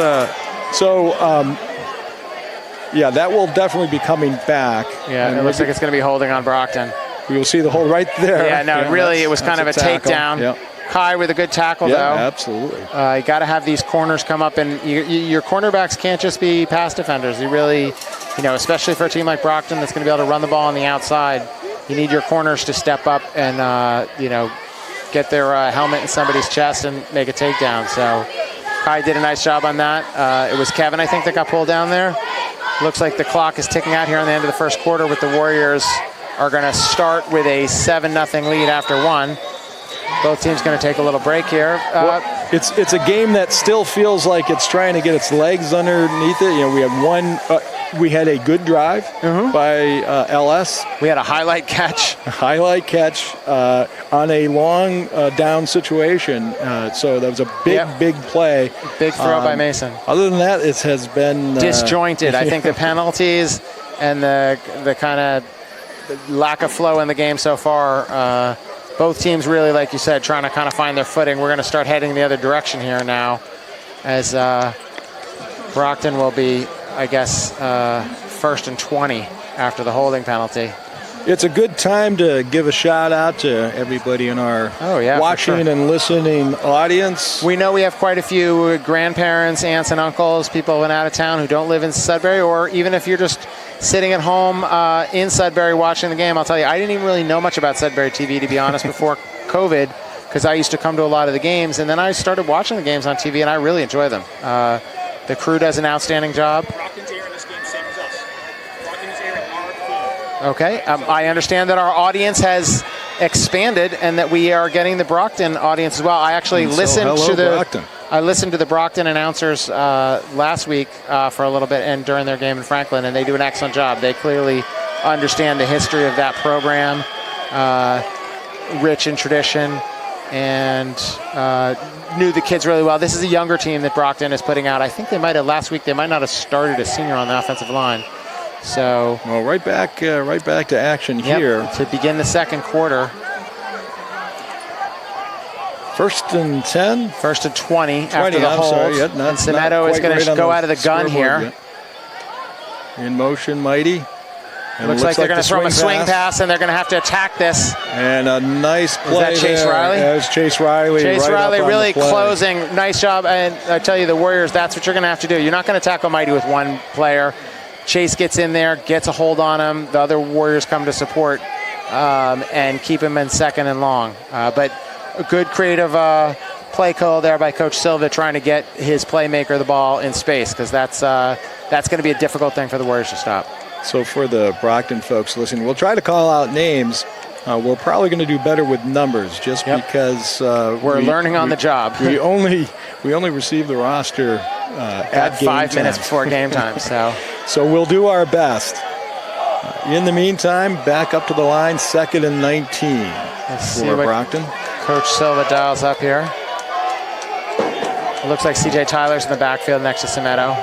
[SPEAKER 2] that will definitely be coming back.
[SPEAKER 1] Yeah, it looks like it's going to be holding on Brockton.
[SPEAKER 2] We will see the hold right there.
[SPEAKER 1] Yeah, no, really, it was kind of a takedown. Yep. Kai with a good tackle, though.
[SPEAKER 2] Yeah, absolutely.
[SPEAKER 1] You got to have these corners come up, and your cornerbacks can't just be pass defenders. You really, especially for a team like Brockton that's going to be able to run the ball on the outside, you need your corners to step up and, get their helmet in somebody's chest and make a takedown. So Kai did a nice job on that. It was Kevin, I think, that got pulled down there. Looks like the clock is ticking out here on the end of the first quarter, with the Warriors are going to start with a 7-0 lead after one. Both teams going to take a little break here.
[SPEAKER 2] It's a game that still feels like it's trying to get its legs underneath it. You know, we had one. We had a good drive by LS.
[SPEAKER 1] We had a highlight catch.
[SPEAKER 2] On a long down situation. So that was a big play.
[SPEAKER 1] Big throw by Mason.
[SPEAKER 2] Other than that, it has been
[SPEAKER 1] disjointed. I think the penalties and the kind of lack of flow in the game so far. Both teams really, like you said, trying to kind of find their footing. We're going to start heading the other direction here now, as Brockton will be, I guess, 1st and 20 after the holding penalty.
[SPEAKER 2] It's a good time to give a shout out to everybody in our watching and listening audience.
[SPEAKER 1] We know we have quite a few grandparents, aunts and uncles, people out of town who don't live in Sudbury, or even if you're just sitting at home in Sudbury watching the game. I'll tell you, I didn't even really know much about Sudbury TV, to be honest, before COVID, because I used to come to a lot of the games, and then I started watching the games on TV, and I really enjoy them. The crew does an outstanding job.
[SPEAKER 3] Brockton's airing this game, same as us. Brockton is airing our feed.
[SPEAKER 1] Okay, I understand that our audience has expanded and that we are getting the Brockton audience as well. I actually listened to the Brockton announcers last week for a little bit and during their game in Franklin, and they do an excellent job. They clearly understand the history of that program, rich in tradition, and knew the kids really well. This is a younger team that Brockton is putting out. I think last week they might not have started a senior on the offensive line. So
[SPEAKER 2] right back to action here
[SPEAKER 1] to begin the second quarter.
[SPEAKER 2] 1st and 10?
[SPEAKER 1] 1st and 20 after the hold. And Semedo is going to go out of the gun here.
[SPEAKER 2] Yet. In motion, Mighty.
[SPEAKER 1] Looks like they're going to throw him a swing pass, and they're going to have to attack this.
[SPEAKER 2] And a nice play.
[SPEAKER 1] Is that Chase Riley?
[SPEAKER 2] Yeah, it's Chase Riley.
[SPEAKER 1] Chase
[SPEAKER 2] right
[SPEAKER 1] Riley
[SPEAKER 2] up on
[SPEAKER 1] really
[SPEAKER 2] the play.
[SPEAKER 1] closing. Nice job. And I tell you, the Warriors, that's what you're going to have to do. You're not going to tackle Mighty with one player. Chase gets in there, gets a hold on him. The other Warriors come to support and keep him in second and long. But a good creative play call there by Coach Silva, trying to get his playmaker the ball in space, because that's going to be a difficult thing for the Warriors to stop.
[SPEAKER 2] So for the Brockton folks listening, we'll try to call out names. We're probably going to do better with numbers, just because
[SPEAKER 1] we're learning on the job.
[SPEAKER 2] we only received the roster at
[SPEAKER 1] 5 minutes before game time.
[SPEAKER 2] So we'll do our best. In the meantime, back up to the line, 2nd and 19 for Brockton.
[SPEAKER 1] Coach Silva dials up here. It looks like C.J. Tyler's in the backfield next to Semedo.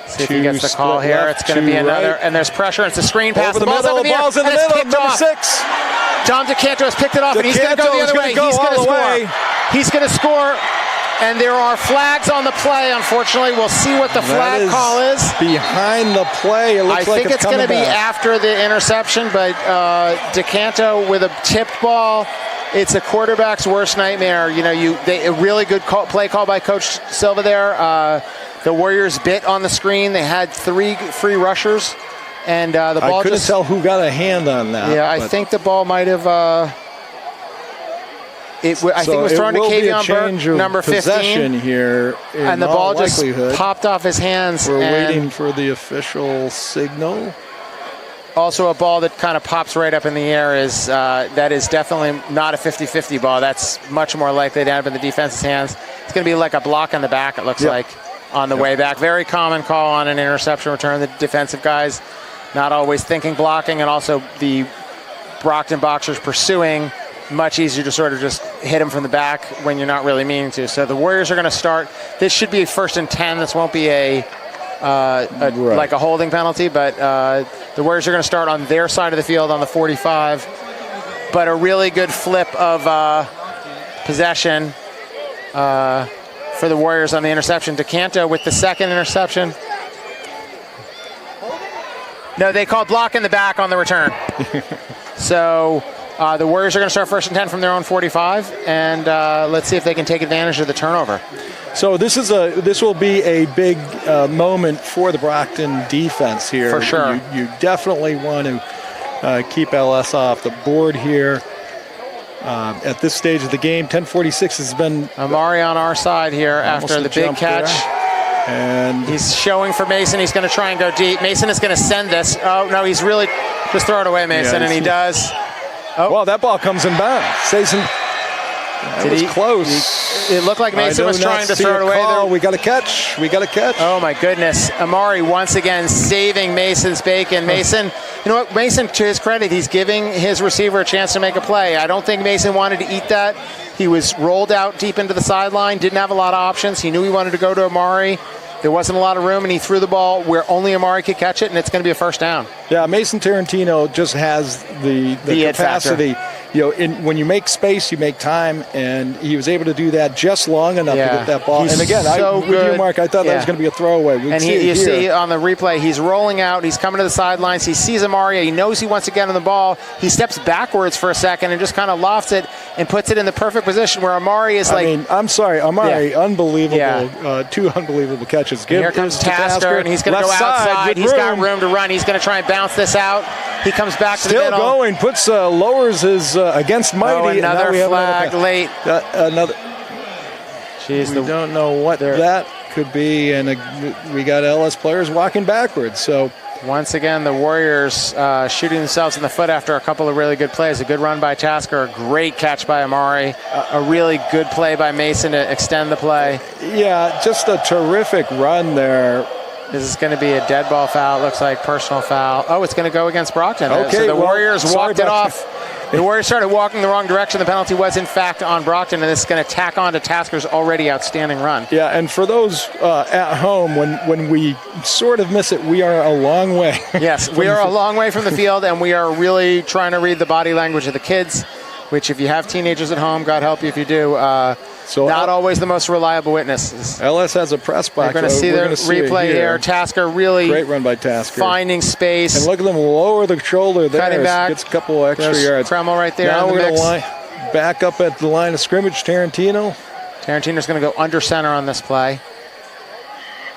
[SPEAKER 1] See if he gets the call here. It's going to be another, and there's pressure. It's a screen pass.
[SPEAKER 2] Over the ball's
[SPEAKER 1] middle,
[SPEAKER 2] in the middle, number 6.
[SPEAKER 1] John DeCanto has picked it off, and he's going to go the other way. He's going to score. He's going to score, and there are flags on the play, unfortunately. We'll see what the flag call is.
[SPEAKER 2] Behind the play, it looks like it's
[SPEAKER 1] going to be after the interception, but DeCanto with a tipped ball. It's a quarterback's worst nightmare. You know, a really good play call by Coach Silva there. The Warriors bit on the screen. They had 3 free rushers, and the ball
[SPEAKER 2] I couldn't tell who got a hand on that.
[SPEAKER 1] Yeah, I think the ball might have. I think it was thrown to Kavion Burke, number 15
[SPEAKER 2] here,
[SPEAKER 1] and the ball just popped off his hands.
[SPEAKER 2] We're waiting for the official signal.
[SPEAKER 1] Also, a ball that kind of pops right up in the air that is definitely not a 50-50 ball. That's much more likely to end up in the defense's hands. It's going to be like a block on the back, it looks like, on the way back. Very common call on an interception return. The defensive guys not always thinking blocking, and also the Brockton boxers pursuing. Much easier to sort of just hit them from the back when you're not really meaning to. So the Warriors are going to start. This should be a 1st and 10. This won't be like a holding penalty, but the Warriors are going to start on their side of the field on the 45. But a really good flip of possession for the Warriors on the interception. DeCanto with the second interception. No, they called block in the back on the return. So the Warriors are going to start 1st and 10 from their own 45, and let's see if they can take advantage of the turnover.
[SPEAKER 2] So this will be a big moment for the Brockton defense here.
[SPEAKER 1] For sure.
[SPEAKER 2] You definitely want to keep LS off the board here. at this stage of the game. 10:46 has been
[SPEAKER 1] Amari on our side here after the big catch.
[SPEAKER 2] There. And
[SPEAKER 1] he's showing for Mason. He's going to try and go deep. Mason is going to send this. Oh, no, he's really just throw it away, Mason, and he does.
[SPEAKER 2] Oh. Well, that ball comes in bounds. That was close.
[SPEAKER 1] It looked like Mason was trying to throw it away.
[SPEAKER 2] We got a catch.
[SPEAKER 1] Oh, my goodness. Amari once again saving Mason's bacon. Mason, you know what? Mason, to his credit, he's giving his receiver a chance to make a play. I don't think Mason wanted to eat that. He was rolled out deep into the sideline, didn't have a lot of options. He knew he wanted to go to Amari. There wasn't a lot of room, and he threw the ball where only Amari could catch it, and it's going to be a first down.
[SPEAKER 2] Yeah, Mason Tarantino just has the capacity. When you make space, you make time, and he was able to do that just long enough to get that ball.
[SPEAKER 1] He's
[SPEAKER 2] and again, with you, Mark, I thought that was going to be a throwaway.
[SPEAKER 1] And you see on the replay, he's rolling out. He's coming to the sidelines. He sees Amari. He knows he wants to get on the ball. He steps backwards for a second and just kind of lofts it and puts it in the perfect position where Amari is
[SPEAKER 2] I'm sorry, Amari, unbelievable, 2 unbelievable catches.
[SPEAKER 1] Here comes Tasker, and he's going to go outside. He's got room to run. He's going to try and bounce this out. He comes back to the middle.
[SPEAKER 2] Still going, lowers his against Mighty.
[SPEAKER 1] Another flag late.
[SPEAKER 2] We don't know what that could be, and we got LS players walking backwards. So
[SPEAKER 1] once again, the Warriors shooting themselves in the foot after a couple of really good plays. A good run by Tasker, a great catch by Amari, a really good play by Mason to extend the play.
[SPEAKER 2] Yeah, just a terrific run there.
[SPEAKER 1] This is going to be a dead ball foul. It looks like personal foul. Oh, it's going to go against Brockton.
[SPEAKER 2] Okay,
[SPEAKER 1] so the Warriors walked it off. The Warriors started walking the wrong direction. The penalty was, in fact, on Brockton, and this is going to tack on to Tasker's already outstanding run.
[SPEAKER 2] Yeah, and for those at home, when we sort of miss it, we are a long way.
[SPEAKER 1] Yes, we are a long way from the field, and we are really trying to read the body language of the kids, which if you have teenagers at home, God help you if you do, not always the most reliable witnesses.
[SPEAKER 2] LS has a press box.
[SPEAKER 1] We're going to see the replay here. Tasker really
[SPEAKER 2] great run by Tasker,
[SPEAKER 1] finding space.
[SPEAKER 2] And look at them lower the shoulder there.
[SPEAKER 1] Cutting back.
[SPEAKER 2] Gets a couple extra yards.
[SPEAKER 1] Kreml right there.
[SPEAKER 2] Now
[SPEAKER 1] in the
[SPEAKER 2] we're
[SPEAKER 1] mix.
[SPEAKER 2] going to back up at the line of scrimmage. Tarantino's
[SPEAKER 1] going to go under center on this play.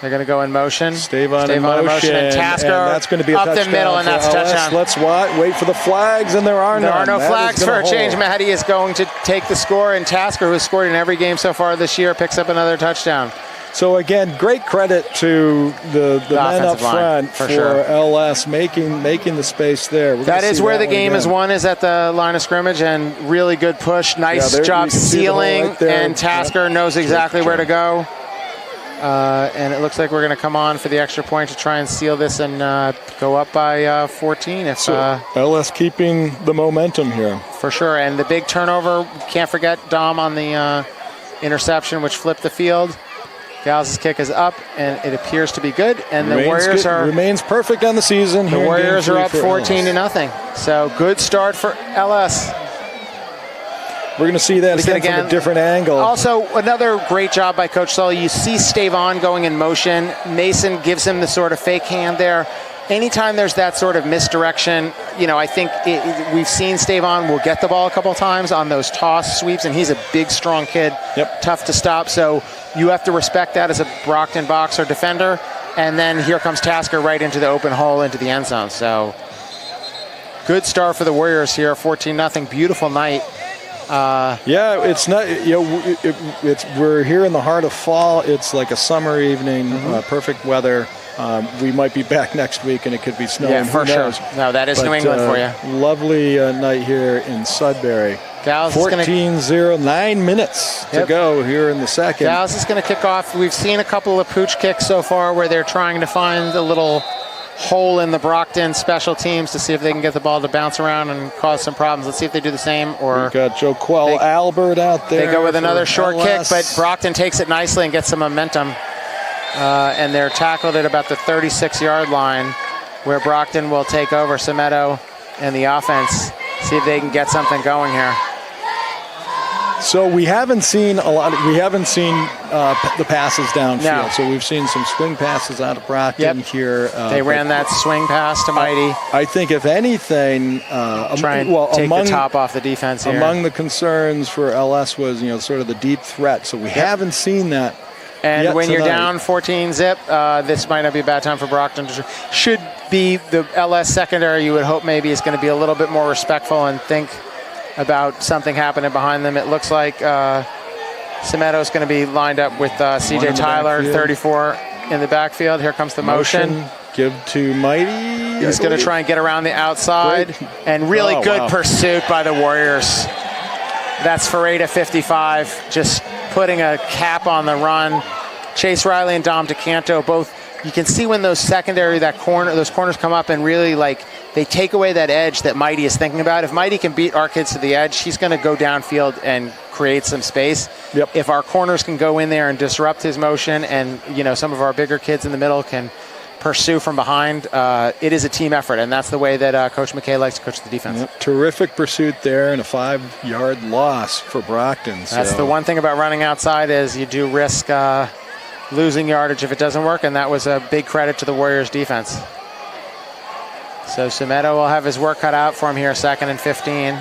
[SPEAKER 1] They're going to go in motion.
[SPEAKER 2] Stavon in motion.
[SPEAKER 1] And Tasker
[SPEAKER 2] and that's going to be a
[SPEAKER 1] up
[SPEAKER 2] touchdown
[SPEAKER 1] the middle, and that's a touchdown.
[SPEAKER 2] Let's wait for the flags, and there are none.
[SPEAKER 1] There are no flags for a change. Maddie is going to take the score, and Tasker, who has scored in every game so far this year, picks up another touchdown.
[SPEAKER 2] So again, great credit to the men up front
[SPEAKER 1] for sure.
[SPEAKER 2] LS making the space there.
[SPEAKER 1] That is where the game is won, is at the line of scrimmage, and really good push. Nice job sealing, right, and Tasker knows exactly where to go. And it looks like we're going to come on for the extra point to try and seal this and go up by 14.
[SPEAKER 2] LS keeping the momentum here.
[SPEAKER 1] For sure. And the big turnover, can't forget Dom on the interception, which flipped the field. Gals' kick is up, and it appears to be good. And the Warriors
[SPEAKER 2] remains perfect on the season.
[SPEAKER 1] The Warriors are up 14-0. So good start for LS.
[SPEAKER 2] We're going to see that again from a different angle.
[SPEAKER 1] Also, another great job by Coach Sully. You see Stavon going in motion. Mason gives him the sort of fake hand there. Anytime there's that sort of misdirection, I think we've seen Stavon will get the ball a couple times on those toss sweeps, and he's a big, strong kid, tough to stop. So you have to respect that as a Brockton boxer defender. And then here comes Tasker right into the open hole into the end zone. So good start for the Warriors here, 14-0. Beautiful night.
[SPEAKER 2] It's not. We're here in the heart of fall. It's like a summer evening, perfect weather. We might be back next week, and it could be snowing.
[SPEAKER 1] Yeah, for sure. No, that is New England for you.
[SPEAKER 2] Lovely night here in Sudbury. 14-0, 9 minutes to go here in the second.
[SPEAKER 1] Gals is going to kick off. We've seen a couple of pooch kicks so far where they're trying to find a little hole in the Brockton special teams to see if they can get the ball to bounce around and cause some problems. Let's see if they do the same. Or
[SPEAKER 2] we've got Joquel Albert out there.
[SPEAKER 1] They go with another short kick, but Brockton takes it nicely and gets some momentum. And they're tackled at about the 36-yard line, where Brockton will take over Semedo and the offense, see if they can get something going here.
[SPEAKER 2] So we haven't seen the passes downfield. No. So we've seen some swing passes out of Brockton here.
[SPEAKER 1] They ran that swing pass to Mighty.
[SPEAKER 2] I think if anything,
[SPEAKER 1] take the top off the defense here.
[SPEAKER 2] Among the concerns for LS was sort of the deep threat. So we haven't seen that.
[SPEAKER 1] And when you're down 14-zip, this might not be a bad time for Brockton. Should be the LS secondary. You would hope maybe is going to be a little bit more respectful and think about something happening behind them. It looks like Semeto's going to be lined up with C.J. Tyler, 34 in the backfield. Here comes the motion.
[SPEAKER 2] Give to Mighty.
[SPEAKER 1] He's going to try and get around the outside.
[SPEAKER 2] Great.
[SPEAKER 1] And really good pursuit by the Warriors. That's Ferreira, 55, just putting a cap on the run. Chase Riley and Dom DeCanto both. You can see when those those corners come up and really they take away that edge that Mighty is thinking about. If Mighty can beat our kids to the edge, he's going to go downfield and create some space.
[SPEAKER 2] Yep.
[SPEAKER 1] If our corners can go in there and disrupt his motion, and some of our bigger kids in the middle can pursue from behind, it is a team effort, and that's the way that Coach McKay likes to coach the defense.
[SPEAKER 2] Yep. Terrific pursuit there and a 5-yard loss for Brockton.
[SPEAKER 1] That's the one thing about running outside is you do risk losing yardage if it doesn't work, and that was a big credit to the Warriors defense. So Semedo will have his work cut out for him here, 2nd and 15.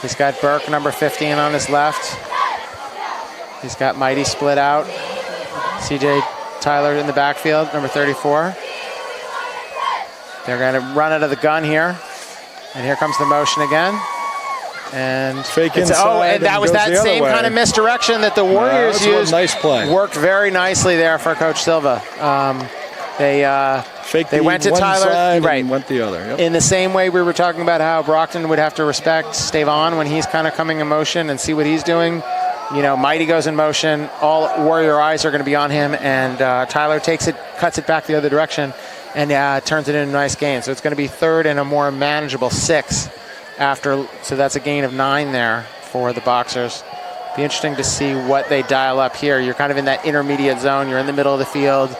[SPEAKER 1] He's got Burke, number 15, on his left. He's got Mighty split out. C.J. Tyler in the backfield, number 34. They're going to run out of the gun here. And here comes the motion again. And
[SPEAKER 2] fake inside,
[SPEAKER 1] and that was that same kind of misdirection that the Warriors used.
[SPEAKER 2] Nice play.
[SPEAKER 1] Worked very nicely there for Coach Silva. They went to Tyler,
[SPEAKER 2] and went the other. Yep.
[SPEAKER 1] In the same way we were talking about how Brockton would have to respect Stavon when he's kind of coming in motion and see what he's doing. Mighty goes in motion. All Warrior eyes are going to be on him, and Tyler takes it, cuts it back the other direction, and turns it into a nice gain. So it's going to be 3rd and a more manageable 6 so that's a gain of 9 there for the Boxers. Be interesting to see what they dial up here. You're kind of in that intermediate zone. You're in the middle of the field.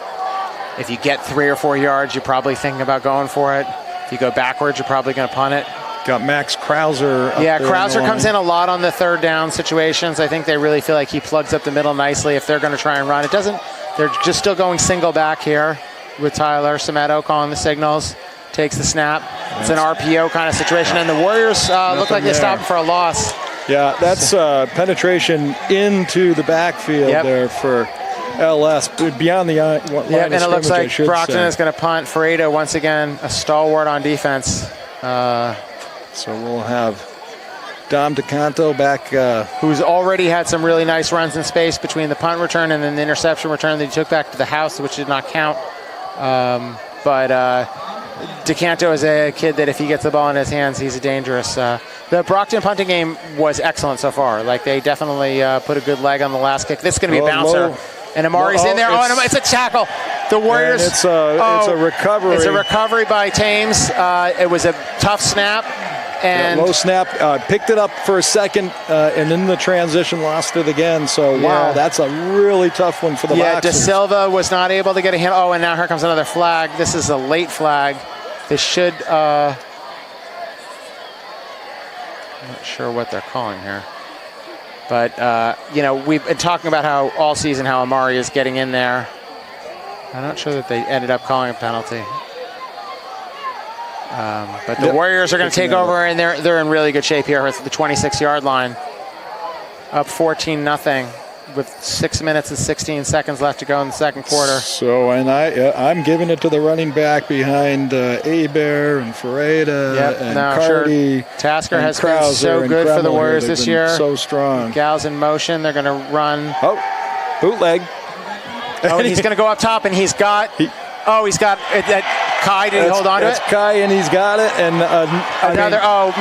[SPEAKER 1] If you get 3 or 4 yards, you're probably thinking about going for it. If you go backwards, you're probably going to punt it.
[SPEAKER 2] Got Max Krauser.
[SPEAKER 1] Krauser comes in a lot on the 3rd down situations. I think they really feel like he plugs up the middle nicely if they're going to try and run. They're just still going single back here with Tyler. Semedo calling the signals. Takes the snap. It's an RPO kind of situation, and the Warriors look like they stopped for a loss.
[SPEAKER 2] Yeah, that's penetration into the backfield there for LS, beyond the line of scrimmage,
[SPEAKER 1] and it looks like Brockton is
[SPEAKER 2] say.
[SPEAKER 1] going to punt. Ferreira, once again, a stalwart on defense.
[SPEAKER 2] So we'll have Dom DeCanto back.
[SPEAKER 1] Who's already had some really nice runs in space between the punt return and then the interception return that he took back to the house, which did not count. But DeCanto is a kid that if he gets the ball in his hands, he's dangerous. The Brockton punting game was excellent so far. They definitely put a good leg on the last kick. This is going to be a bouncer. And Amari's in there. And it's a tackle. The Warriors.
[SPEAKER 2] It's a recovery.
[SPEAKER 1] It's a recovery by Thames. It was a tough snap. And
[SPEAKER 2] low snap, picked it up for a second, and in the transition lost it again. So, wow, that's a really tough one for the Boxers.
[SPEAKER 1] De Silva was not able to get a hand. Oh, and now here comes another flag. This is a late flag. This should, I'm not sure what they're calling here. But, we've been talking about how all season how Amari is getting in there. I'm not sure that they ended up calling a penalty. But the Warriors are going to take over, and they're in really good shape here at the 26-yard line. Up 14-0 with 6 minutes and 16 seconds left to go in the second quarter.
[SPEAKER 2] So, and I'm giving it to the running back behind Hebert and Ferreira and Cardi.
[SPEAKER 1] Tasker
[SPEAKER 2] and
[SPEAKER 1] has
[SPEAKER 2] Krauser
[SPEAKER 1] been so good for the Warriors this year.
[SPEAKER 2] So strong.
[SPEAKER 1] Gal's in motion. They're going to run.
[SPEAKER 2] Oh, bootleg.
[SPEAKER 1] And he's going to go up top, and he's got that. Kai, did he hold on to it?
[SPEAKER 2] That's Kai, and he's got it. And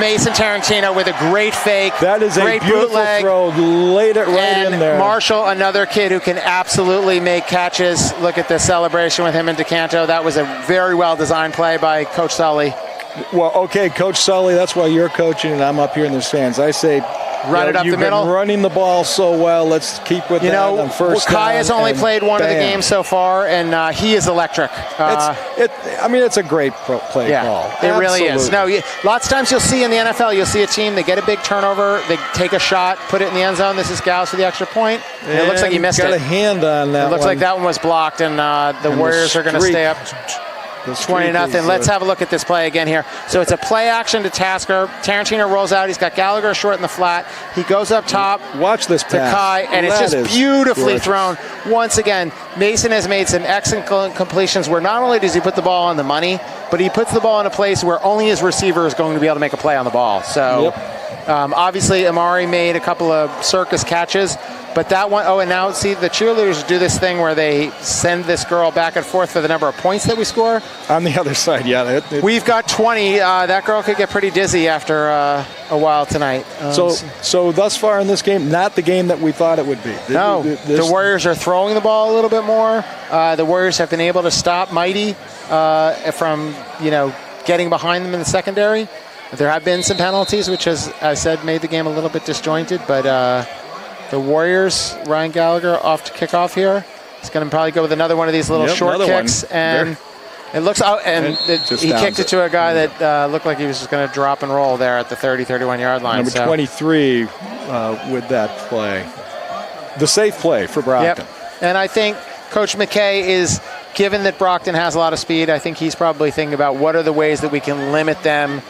[SPEAKER 1] Mason Tarantino with a great fake.
[SPEAKER 2] That is
[SPEAKER 1] great
[SPEAKER 2] a beautiful
[SPEAKER 1] bootleg.
[SPEAKER 2] throw. Laid it right in there.
[SPEAKER 1] Marshall, another kid who can absolutely make catches. Look at the celebration with him and DeCanto. That was a very well-designed play by Coach Sully.
[SPEAKER 2] Well, okay, Coach Sully, that's why you're coaching, and I'm up here in the stands. I say,
[SPEAKER 1] run it up the middle.
[SPEAKER 2] You've been running the ball so well. Let's keep with that on first down.
[SPEAKER 1] Kai has only played one of the games so far, and he is electric.
[SPEAKER 2] It's a great play call.
[SPEAKER 1] It really is. No, lots of times you'll see in the NFL, you'll see a team, they get a big turnover, they take a shot, put it in the end zone. This is Gauss for the extra point. And it looks like he missed it.
[SPEAKER 2] Got a hand on that one.
[SPEAKER 1] It looks like that one was blocked, and the Warriors are going to stay up. 20-0. Let's have a look at this play again here. So it's a play action to Tasker. Tarantino rolls out. He's got Gallagher short in the flat. He goes up top.
[SPEAKER 2] Watch this
[SPEAKER 1] to
[SPEAKER 2] pass.
[SPEAKER 1] Kai, and it's
[SPEAKER 2] That
[SPEAKER 1] just
[SPEAKER 2] is
[SPEAKER 1] beautifully
[SPEAKER 2] gorgeous.
[SPEAKER 1] thrown. Once again, Mason has made some excellent completions where not only does he put the ball on the money, but he puts the ball in a place where only his receiver is going to be able to make a play on the ball. So obviously Amari made a couple of circus catches, but that one, and now see the cheerleaders do this thing where they send this girl back and forth for the number of points that we score.
[SPEAKER 2] On the other side, yeah.
[SPEAKER 1] We've got 20. That girl could get pretty dizzy after a while tonight.
[SPEAKER 2] So thus far in this game, not the game that we thought it would be.
[SPEAKER 1] No, the Warriors are throwing the ball a little bit more. The Warriors have been able to stop Mighty from, getting behind them in the secondary. There have been some penalties, which, as I said, made the game a little bit disjointed. But the Warriors, Ryan Gallagher, off to kick off here. He's going to probably go with another one of these little short kicks. And it looks out, and he kicked it to a guy that looked like he was just going to drop and roll there at the 30, 31-yard line.
[SPEAKER 2] Number 23 with that play. The safe play for Brockton.
[SPEAKER 1] Yep. And I think Coach McKay is, given that Brockton has a lot of speed, I think he's probably thinking about what are the ways that we can limit them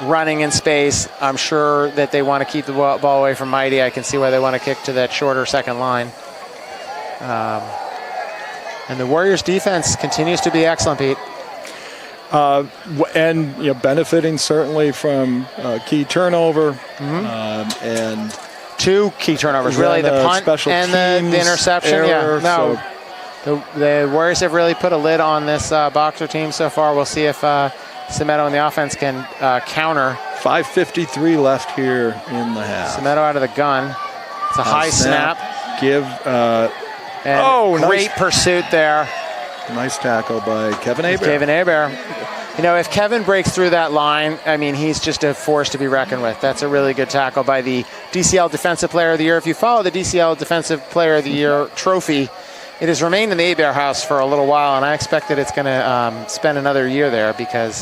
[SPEAKER 1] running in space. I'm sure that they want to keep the ball away from Mighty. I can see why they want to kick to that shorter second line. And the Warriors' defense continues to be excellent, Pete.
[SPEAKER 2] And benefiting certainly from key turnover and
[SPEAKER 1] 2 key turnovers, really, the punt and the interception.
[SPEAKER 2] Error,
[SPEAKER 1] the Warriors have really put a lid on this Boxer team so far. We'll see if Semedo and the offense can counter.
[SPEAKER 2] 5:53 left here in the half.
[SPEAKER 1] Semedo out of the gun. It's a high snap. Great pursuit there.
[SPEAKER 2] Nice tackle by Kevin Hebert.
[SPEAKER 1] If Kevin breaks through that line, I mean, he's just a force to be reckoned with. That's a really good tackle by the DCL Defensive Player of the Year. If you follow the DCL Defensive Player of the Year trophy, it has remained in the Hebert house for a little while, and I expect that it's going to spend another year there because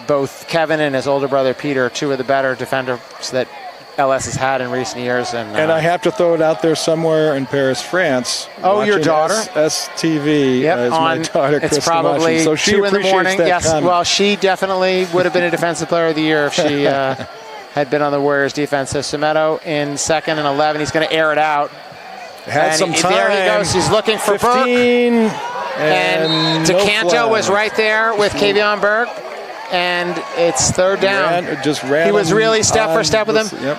[SPEAKER 1] both Kevin and his older brother Peter are 2 of the better defenders that LS has had in recent years. And I
[SPEAKER 2] have to throw it out there somewhere in Paris, France.
[SPEAKER 1] Your daughter?
[SPEAKER 2] STV is my daughter, Chris.
[SPEAKER 1] It's probably
[SPEAKER 2] so she
[SPEAKER 1] 2 in the morning.
[SPEAKER 2] Yes,
[SPEAKER 1] comment. Well, she definitely would have been a Defensive Player of the Year if she had been on the Warriors defense. So Semedo in 2nd and 11. He's going to air it out.
[SPEAKER 2] Had some time.
[SPEAKER 1] There he goes. He's looking for
[SPEAKER 2] 15,
[SPEAKER 1] Burke. And DeCanto was right there with Kavion Burke. And it's 3rd down.
[SPEAKER 2] He
[SPEAKER 1] was really step for step with him.
[SPEAKER 2] Yep.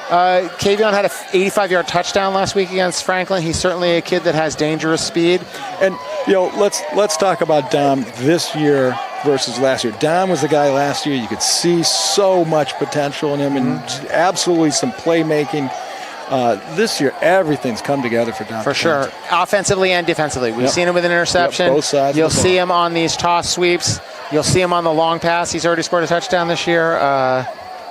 [SPEAKER 1] Kavion had an 85-yard touchdown last week against Franklin. He's certainly a kid that has dangerous speed.
[SPEAKER 2] And let's talk about Dom this year versus last year. Dom was the guy last year. You could see so much potential in him and absolutely some playmaking. This year, everything's come together for Dom.
[SPEAKER 1] For sure, offensively and defensively. We've seen him with an interception.
[SPEAKER 2] Both sides.
[SPEAKER 1] You'll see him on these toss sweeps. You'll see him on the long pass. He's already scored a touchdown this year.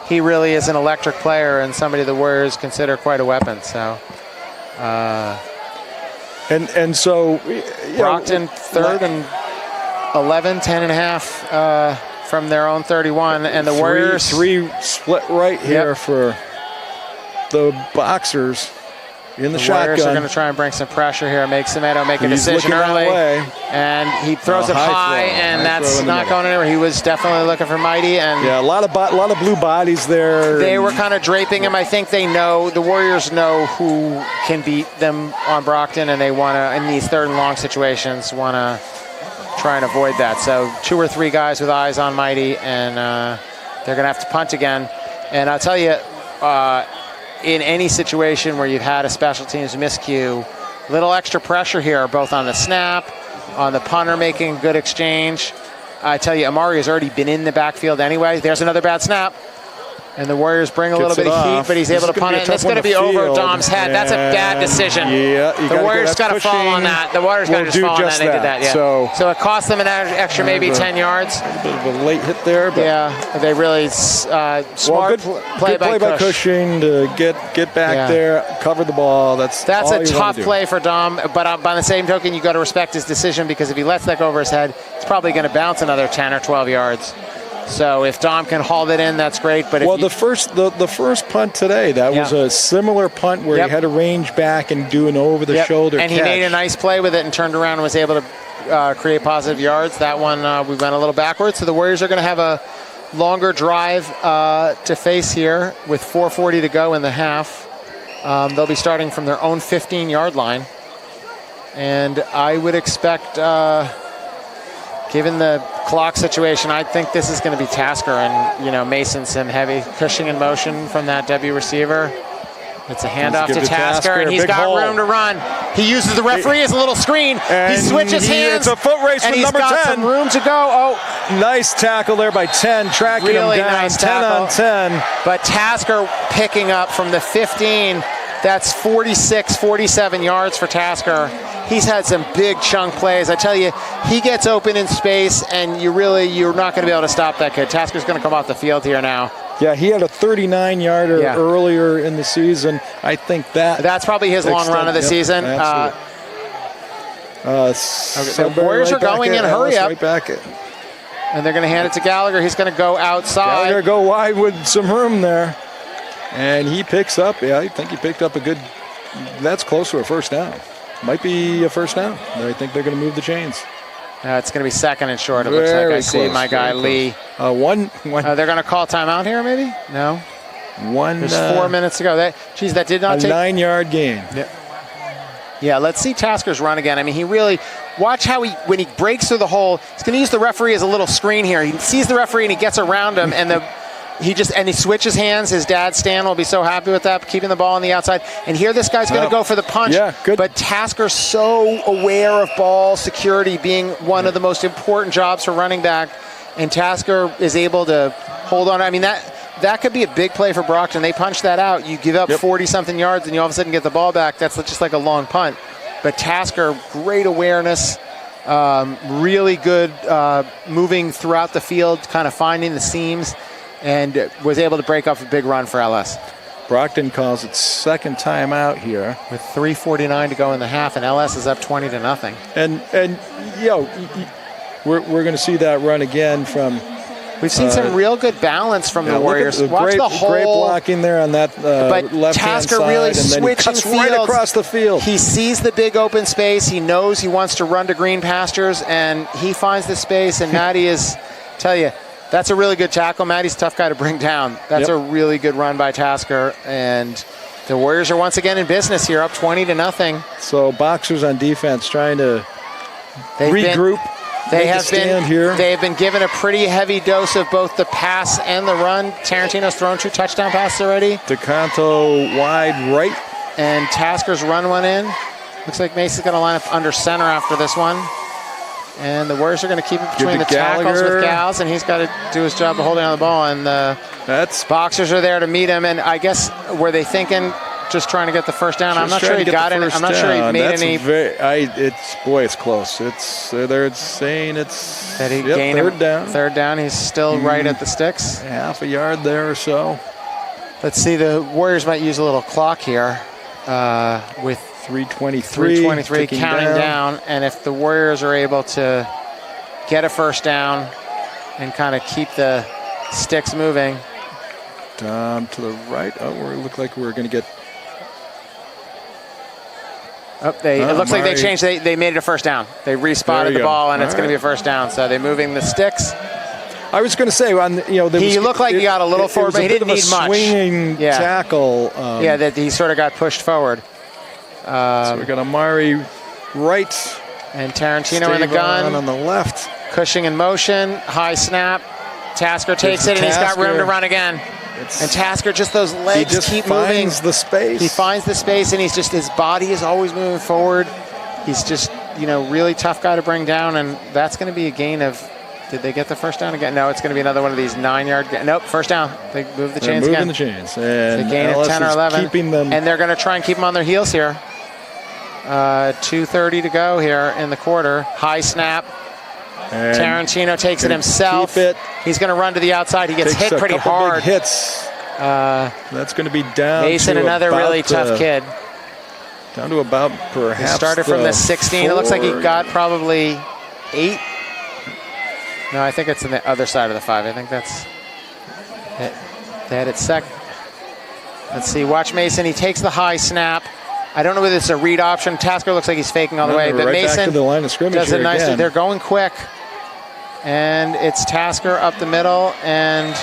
[SPEAKER 1] He really is an electric player and somebody the Warriors consider quite a weapon. So,
[SPEAKER 2] so
[SPEAKER 1] Brockton 3rd and 11, 10.5 from their own 31, and the Warriors
[SPEAKER 2] 3 split right here for the Boxers in the shotgun.
[SPEAKER 1] Warriors are going to try and bring some pressure here, make Semedo make a decision early. And he throws it high, and that's not going anywhere. He was definitely looking for Mighty. And
[SPEAKER 2] a lot of blue bodies there.
[SPEAKER 1] They were kind of draping him. I think the Warriors know who can beat them on Brockton, and they want to, in these 3rd and long situations, want to try and avoid that. So 2 or 3 guys with eyes on Mighty, and they're going to have to punt again. And I'll tell you, in any situation where you've had a special teams miscue, little extra pressure here, both on the snap, on the punter making a good exchange. I tell you, Amari has already been in the backfield anyway. There's another bad snap. And the Warriors bring a little bit of heat, but he's able to punt it. And it's going to be over Dom's head. That's a bad decision.
[SPEAKER 2] The
[SPEAKER 1] Warriors got to fall on that. The Warriors got to just fall on that. They did that.
[SPEAKER 2] So
[SPEAKER 1] it cost them an extra maybe 10 yards.
[SPEAKER 2] A bit of a late hit there. But
[SPEAKER 1] they really smart play by
[SPEAKER 2] Cushing to get back there, cover the ball. That's
[SPEAKER 1] a tough play for Dom. But by the same token, you got to respect his decision, because if he lets that go over his head, it's probably going to bounce another 10 or 12 yards. So if Dom can haul it in, that's great. But
[SPEAKER 2] the first punt today, that was a similar punt where he had to range back and do an over the shoulder
[SPEAKER 1] and
[SPEAKER 2] catch.
[SPEAKER 1] He made a nice play with it and turned around and was able to create positive yards. That one, we went a little backwards. So the Warriors are going to have a longer drive to face here with 4:40 to go in the half. They'll be starting from their own 15-yard line. And I would expect, given the clock situation, I think this is going to be Tasker and, Mason some heavy Cushing in motion from that W receiver. It's a handoff to Tasker, and he's got room to run. He uses the referee as a little screen. He switches hands.
[SPEAKER 2] It's a foot race with number 10.
[SPEAKER 1] And he's got some room to go. Oh,
[SPEAKER 2] nice tackle there by 10, tracking
[SPEAKER 1] really
[SPEAKER 2] him down.
[SPEAKER 1] Nice
[SPEAKER 2] 10
[SPEAKER 1] tackle.
[SPEAKER 2] on 10.
[SPEAKER 1] But Tasker picking up from the 15. That's 46, 47 yards for Tasker. He's had some big chunk plays. I tell you, he gets open in space, and you're not going to be able to stop that kid. Tasker's going to come off the field here now.
[SPEAKER 2] Yeah, he had a 39-yarder earlier in the season. I think that's
[SPEAKER 1] probably his long run of the season. The Warriors are going in. Hurry up.
[SPEAKER 2] Right back at.
[SPEAKER 1] And they're going to hand it to Gallagher. He's going to go outside.
[SPEAKER 2] Gallagher go wide with some room there. And he picks up, I think he picked up a good, that's close to a first down. Might be a first down. I think they're going to move the chains.
[SPEAKER 1] It's going to be second and short. It looks like I see my guy Lee.
[SPEAKER 2] One.
[SPEAKER 1] They're going to call timeout here, maybe? No. There's 4 minutes to go. That did not take.
[SPEAKER 2] A 9-yard gain.
[SPEAKER 1] Yeah, let's see Tasker's run again. I mean, he really, watch how when he breaks through the hole, he's going to use the referee as a little screen here. He sees the referee and he gets around him, and he switches hands. His dad, Stan, will be so happy with that, keeping the ball on the outside. And here this guy's going to go for the punch.
[SPEAKER 2] Yeah, good.
[SPEAKER 1] But Tasker's so aware of ball security being one of the most important jobs for running back. And Tasker is able to hold on. I mean, that could be a big play for Brockton. They punch that out. You give up 40-something yards, and you all of a sudden get the ball back. That's just like a long punt. But Tasker, great awareness. Really good moving throughout the field, kind of finding the seams. And was able to break off a big run for LS.
[SPEAKER 2] Brockton calls its second timeout here.
[SPEAKER 1] With 3:49 to go in the half, and LS is up 20-0.
[SPEAKER 2] And we're going to see that run again from.
[SPEAKER 1] We've seen some real good balance from the Warriors.
[SPEAKER 2] Watch
[SPEAKER 1] the whole.
[SPEAKER 2] Great blocking there on that left-hand
[SPEAKER 1] Tasker
[SPEAKER 2] side,
[SPEAKER 1] really
[SPEAKER 2] and then he cuts
[SPEAKER 1] switching
[SPEAKER 2] right
[SPEAKER 1] fields.
[SPEAKER 2] across the field.
[SPEAKER 1] He sees the big open space. He knows he wants to run to green pastures, and he finds the space. And Matty tell you. That's a really good tackle. Matty's a tough guy to bring down. That's a really good run by Tasker. And the Warriors are once again in business here, up 20-0.
[SPEAKER 2] So Boxers on defense trying to regroup.
[SPEAKER 1] They have been given a pretty heavy dose of both the pass and the run. Tarantino's thrown 2 touchdown passes already.
[SPEAKER 2] DeCanto wide right.
[SPEAKER 1] And Tasker's run one in. Looks like Mason's going to line up under center after this one. And the Warriors are going to keep it between the tackles with Gals, and he's got to do his job of holding on the ball. And the Boxers are there to meet him. And I guess, were they thinking just trying to get the first down? I'm not sure he got it. I'm not sure he made any.
[SPEAKER 2] It's close. They're saying it's
[SPEAKER 1] that he gained
[SPEAKER 2] third down.
[SPEAKER 1] Third down. He's still right at the sticks.
[SPEAKER 2] Half a yard there or so.
[SPEAKER 1] Let's see. The Warriors might use a little clock here with
[SPEAKER 2] 3:23
[SPEAKER 1] counting down. And if the Warriors are able to get a first down and kind of keep the sticks moving.
[SPEAKER 2] To the right. We look like we're going to get.
[SPEAKER 1] It looks like they changed. They made it a first down. They respotted the ball, and it's going to be a first down. So they're moving the sticks.
[SPEAKER 2] I was going to say,
[SPEAKER 1] he looked like he got a little forward, but he didn't need much.
[SPEAKER 2] Swinging tackle.
[SPEAKER 1] That he sort of got pushed forward.
[SPEAKER 2] So we got Amari right.
[SPEAKER 1] And Tarantino in the gun.
[SPEAKER 2] On the left.
[SPEAKER 1] Cushing in motion. High snap. Tasker takes it, and he's got room to run again. And Tasker, just those legs keep moving.
[SPEAKER 2] He finds the space.
[SPEAKER 1] He finds the space, and his body is always moving forward. He's just, really tough guy to bring down, and that's going to be a gain of. Did they get the first down again? No, it's going to be another one of these 9-yard. Nope, first down. They move the chains again.
[SPEAKER 2] Moving the chains. And
[SPEAKER 1] it's a gain of 10 or 11.
[SPEAKER 2] Keeping them.
[SPEAKER 1] And they're going to try and keep them on their heels here. 2:30 to go here in the quarter. High snap. And Tarantino takes it himself. He's going to run to the outside. He gets hit pretty hard.
[SPEAKER 2] Big hits. That's going to be down.
[SPEAKER 1] Mason, another really tough kid.
[SPEAKER 2] Down to about perhaps.
[SPEAKER 1] He started from the 16. It looks like he got probably 8. No, I think it's on the other side of the 5. I think that's it. They had it second. Let's see. Watch Mason. He takes the high snap. I don't know whether it's a read option. Tasker looks like he's faking all the way, but
[SPEAKER 2] right
[SPEAKER 1] Mason
[SPEAKER 2] back to the line of scrimmage
[SPEAKER 1] does it
[SPEAKER 2] here
[SPEAKER 1] nicely.
[SPEAKER 2] again.
[SPEAKER 1] They're going quick, and it's Tasker up the middle, and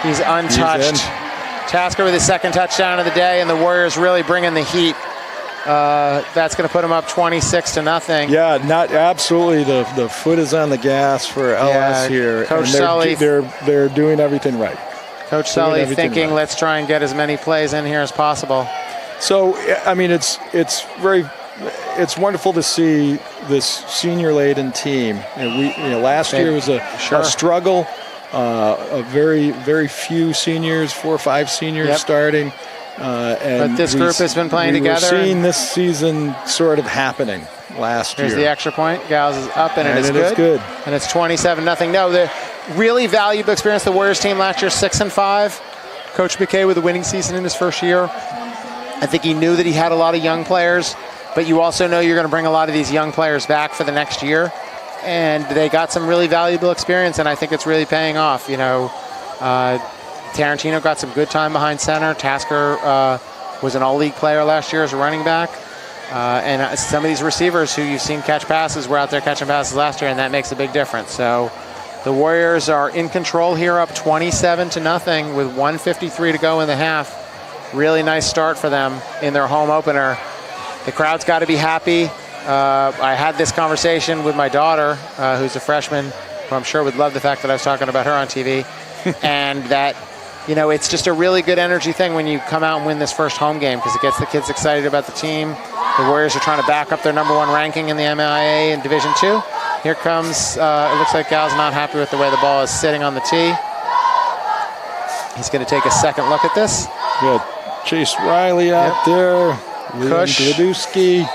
[SPEAKER 1] he's untouched. Tasker with his second touchdown of the day, and the Warriors really bringing the heat. That's going to put them up 26-0.
[SPEAKER 2] Yeah, not absolutely. The foot is on the gas for LS here.
[SPEAKER 1] Coach
[SPEAKER 2] and
[SPEAKER 1] Sully,
[SPEAKER 2] they're doing everything right.
[SPEAKER 1] Coach Sully thinking, let's try and get as many plays in here as possible.
[SPEAKER 2] So, I mean, it's wonderful to see this senior-laden team. And last year was a struggle. A very few seniors, 4 or 5 seniors starting. And
[SPEAKER 1] but this group has been playing together.
[SPEAKER 2] We're seeing this season sort of happening last year.
[SPEAKER 1] Here's the extra point. Gals is up, and it is
[SPEAKER 2] good.
[SPEAKER 1] And it's 27-0. No, the really valuable experience. The Warriors team last year, 6-5. Coach McKay with a winning season in his first year. I think he knew that he had a lot of young players, but you also know you're going to bring a lot of these young players back for the next year. And they got some really valuable experience, and I think it's really paying off. Tarantino got some good time behind center. Tasker was an all-league player last year as a running back. And some of these receivers who you've seen catch passes were out there catching passes last year, and that makes a big difference. So the Warriors are in control here, up 27-0 with 1:53 to go in the half. Really nice start for them in their home opener. The crowd's got to be happy. I had this conversation with my daughter, who's a freshman, who I'm sure would love the fact that I was talking about her on TV, and that, it's just a really good energy thing when you come out and win this first home game, because it gets the kids excited about the team. The Warriors are trying to back up their #1 ranking in the MIA in Division II. Here comes, it looks like Gal's not happy with the way the ball is sitting on the tee. He's going to take a second look at this.
[SPEAKER 2] Good. Chase Riley out there.
[SPEAKER 1] Kush.
[SPEAKER 2] Gladowski.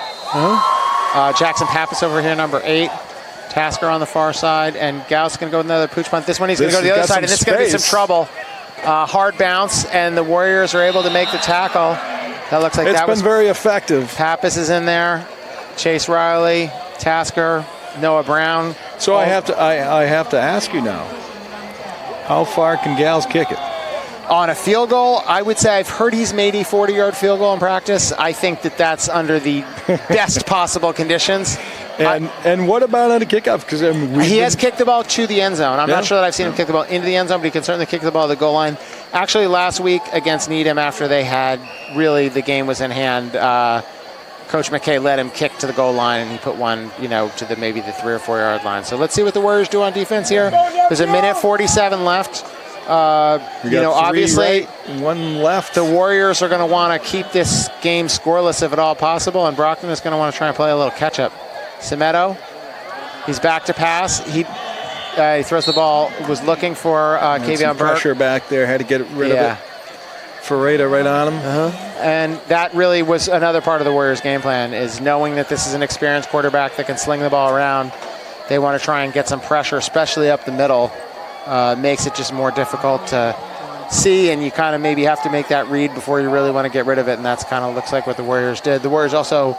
[SPEAKER 1] Jackson Pappas over here, #8. Tasker on the far side, and Gal's going to go with another pooch punt. This one he's going to go to the other side, and this is going to be some trouble. Hard bounce, and the Warriors are able to make the tackle. That looks like
[SPEAKER 2] it's been very effective.
[SPEAKER 1] Pappas is in there. Chase Riley, Tasker, Noah Brown.
[SPEAKER 2] So I have to ask you now, how far can Gals kick it?
[SPEAKER 1] On a field goal, I would say I've heard he's made a 40-yard field goal in practice. I think that's under the best possible conditions.
[SPEAKER 2] And what about on a kickoff? Because
[SPEAKER 1] he has kicked the ball to the end zone. I'm not sure that I've seen him kick the ball into the end zone, but he can certainly kick the ball to the goal line. Actually, last week against Needham, after they had really the game was in hand, Coach McKay let him kick to the goal line, and he put one, to maybe the 3 or 4 yard line. So let's see what the Warriors do on defense here. There's 1:47 left. Obviously,
[SPEAKER 2] right, 1 left.
[SPEAKER 1] The Warriors are going to want to keep this game scoreless if at all possible, and Brockton is going to want to try and play a little catch-up. Semedo, he's back to pass. He throws the ball, was looking for Kavion Burke.
[SPEAKER 2] Pressure back there, had to get rid of it. Ferreira right on him.
[SPEAKER 1] And that really was another part of the Warriors' game plan, is knowing that this is an experienced quarterback that can sling the ball around. They want to try and get some pressure, especially up the middle. Makes it just more difficult to see, and you kind of maybe have to make that read before you really want to get rid of it, and that's kind of looks like what the Warriors did. The Warriors also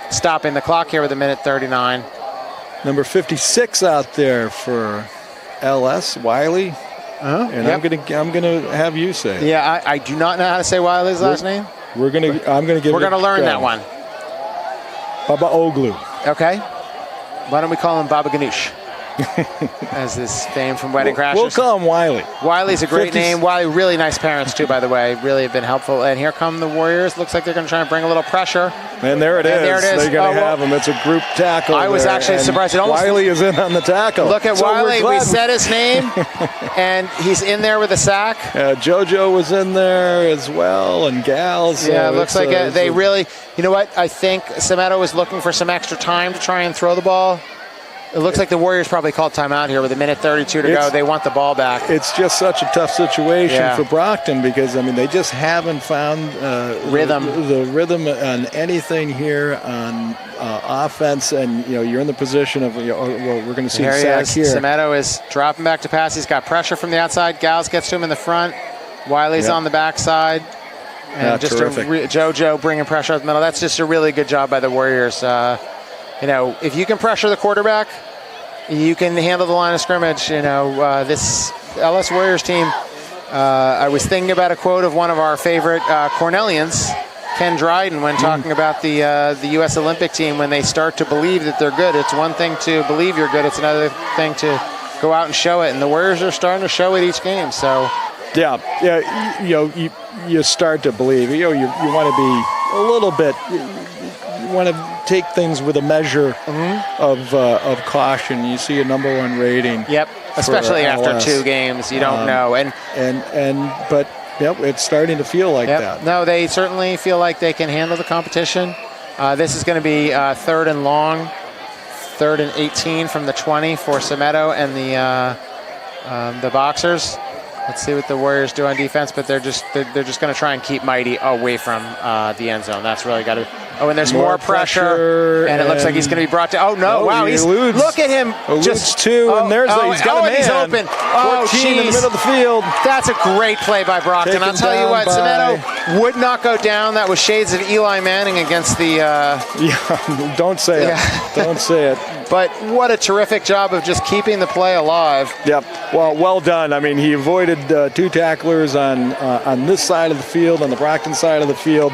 [SPEAKER 1] stopping the clock here with 1:39.
[SPEAKER 2] Number 56 out there for LS, Wiley. And I'm gonna have you say it.
[SPEAKER 1] Yeah, I do not know how to say Wiley's last name.
[SPEAKER 2] We're gonna
[SPEAKER 1] learn that one.
[SPEAKER 2] Baba Oglu.
[SPEAKER 1] Okay. Why don't we call him Baba Ganoush? As this fame from Wedding Crashers.
[SPEAKER 2] We'll call him Wiley.
[SPEAKER 1] Wiley's a great name. Wiley, really nice parents too, by the way. Really have been helpful. And here come the Warriors. Looks like they're going to try and bring a little pressure.
[SPEAKER 2] And there it is. They're going to have him. It's a group tackle.
[SPEAKER 1] I was actually surprised.
[SPEAKER 2] Wiley is in on the tackle.
[SPEAKER 1] Look at Wiley. We said his name, and he's in there with a sack.
[SPEAKER 2] JoJo was in there as well, and Gals.
[SPEAKER 1] Yeah, looks like they really. You know what? I think Semedo was looking for some extra time to try and throw the ball. It looks like the Warriors probably called timeout here with 1:32 to go. They want the ball back.
[SPEAKER 2] It's just such a tough situation for Brockton because, they just haven't found
[SPEAKER 1] rhythm.
[SPEAKER 2] The rhythm on anything here on offense. And, you're in the position of, we're going to see a sack here.
[SPEAKER 1] Semedo is dropping back to pass. He's got pressure from the outside. Gals gets to him in the front. Wiley's on the backside. And just JoJo bringing pressure up the middle. That's just a really good job by the Warriors. If you can pressure the quarterback, you can handle the line of scrimmage. This LS Warriors team, I was thinking about a quote of one of our favorite Cornellians, Ken Dryden when talking about the U.S. Olympic team. When they start to believe that they're good, it's one thing to believe you're good. It's another thing to go out and show it. And the Warriors are starting to show it each game. So,
[SPEAKER 2] yeah. You start to believe. You want to be a little bit. You want to take things with a measure of caution. You see a #1 rating.
[SPEAKER 1] Yep. Especially after 2 games, you don't know.
[SPEAKER 2] But it's starting to feel like that.
[SPEAKER 1] No, they certainly feel like they can handle the competition. This is going to be 3rd and long, 3rd and 18 from the 20 for Semedo and the Boxers. Let's see what the Warriors do on defense, but they're just going to try and keep Mighty away from the end zone. That's really got to. Oh, and there's more pressure, and it looks like he's going to be brought to. Oh no! Wow,
[SPEAKER 2] he eludes.
[SPEAKER 1] Look at him.
[SPEAKER 2] Just 2, and there's he's got a man.
[SPEAKER 1] He's open.
[SPEAKER 2] 14 in the middle of the field.
[SPEAKER 1] That's a great play by Brockton. I'll tell you what, Semedo would not go down. That was shades of Eli Manning against the.
[SPEAKER 2] Yeah, don't say it. Don't say it.
[SPEAKER 1] But what a terrific job of just keeping the play alive.
[SPEAKER 2] Yep. Well done. I mean, he avoided 2 tacklers on this side of the field, on the Brockton side of the field,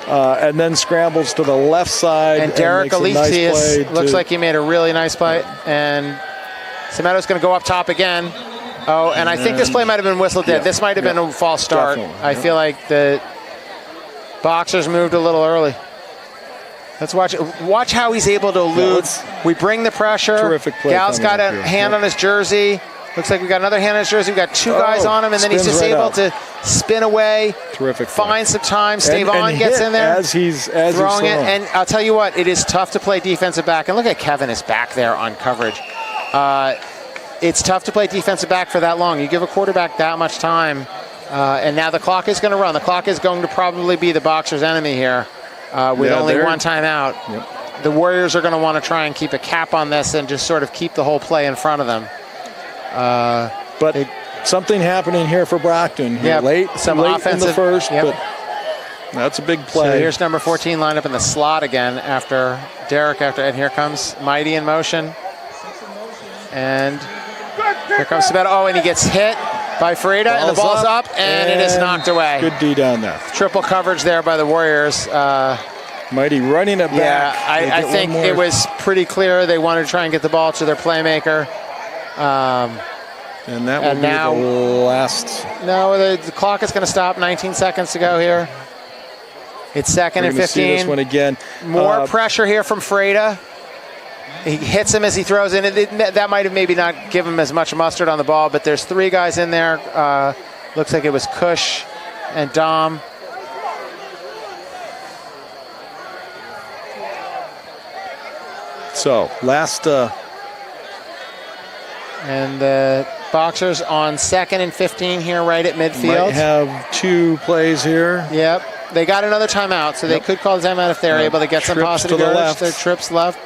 [SPEAKER 2] and then scrambles to the left side.
[SPEAKER 1] And Derek Alicius looks like he made a really nice play. And Semedo's going to go up top again. Oh, and I think this play might have been whistled dead. This might have been a false start.
[SPEAKER 2] Definitely.
[SPEAKER 1] I feel like the Boxers moved a little early. Let's watch how he's able to elude. We bring the pressure.
[SPEAKER 2] Terrific play.
[SPEAKER 1] Gal's got a hand on his jersey. Looks like we got another hand on his jersey. We got 2 guys on him, and then he's just able to spin away.
[SPEAKER 2] Terrific.
[SPEAKER 1] Find some time. Stavon gets in there.
[SPEAKER 2] As he's
[SPEAKER 1] throwing it. And I'll tell you what, it is tough to play defensive back. And look at Kevin is back there on coverage. It's tough to play defensive back for that long. You give a quarterback that much time, and now the clock is going to run. The clock is going to probably be the Boxers' enemy here. With only 1 timeout. Yep. The Warriors are going to want to try and keep a cap on this and just sort of keep the whole play in front of them.
[SPEAKER 2] But something happening here for Brockton. Late offensive in the first, but that's a big play.
[SPEAKER 1] So here's number 14 lined up in the slot again after Derek. And here comes Mighty in motion. And here comes Sept. Oh, and he gets hit by Freda, and the ball's up, and it is knocked away.
[SPEAKER 2] Good D down there.
[SPEAKER 1] Triple coverage there by the Warriors.
[SPEAKER 2] Mighty running it back.
[SPEAKER 1] Yeah, I think it was pretty clear they wanted to try and get the ball to their playmaker.
[SPEAKER 2] And that will be the last.
[SPEAKER 1] No, the clock is going to stop. 19 seconds to go here. It's 2nd and 15.
[SPEAKER 2] See this one again.
[SPEAKER 1] More pressure here from Freda. He hits him as he throws in. That might have maybe not given him as much mustard on the ball, but there's 3 guys in there. Looks like it was Kush and Dom.
[SPEAKER 2] So, last...
[SPEAKER 1] And the Boxers on 2nd and 15 here right at midfield.
[SPEAKER 2] Might have 2 plays here.
[SPEAKER 1] Yep. They got another timeout, so they could call the timeout if they're able to get some positive yards. Their trips left.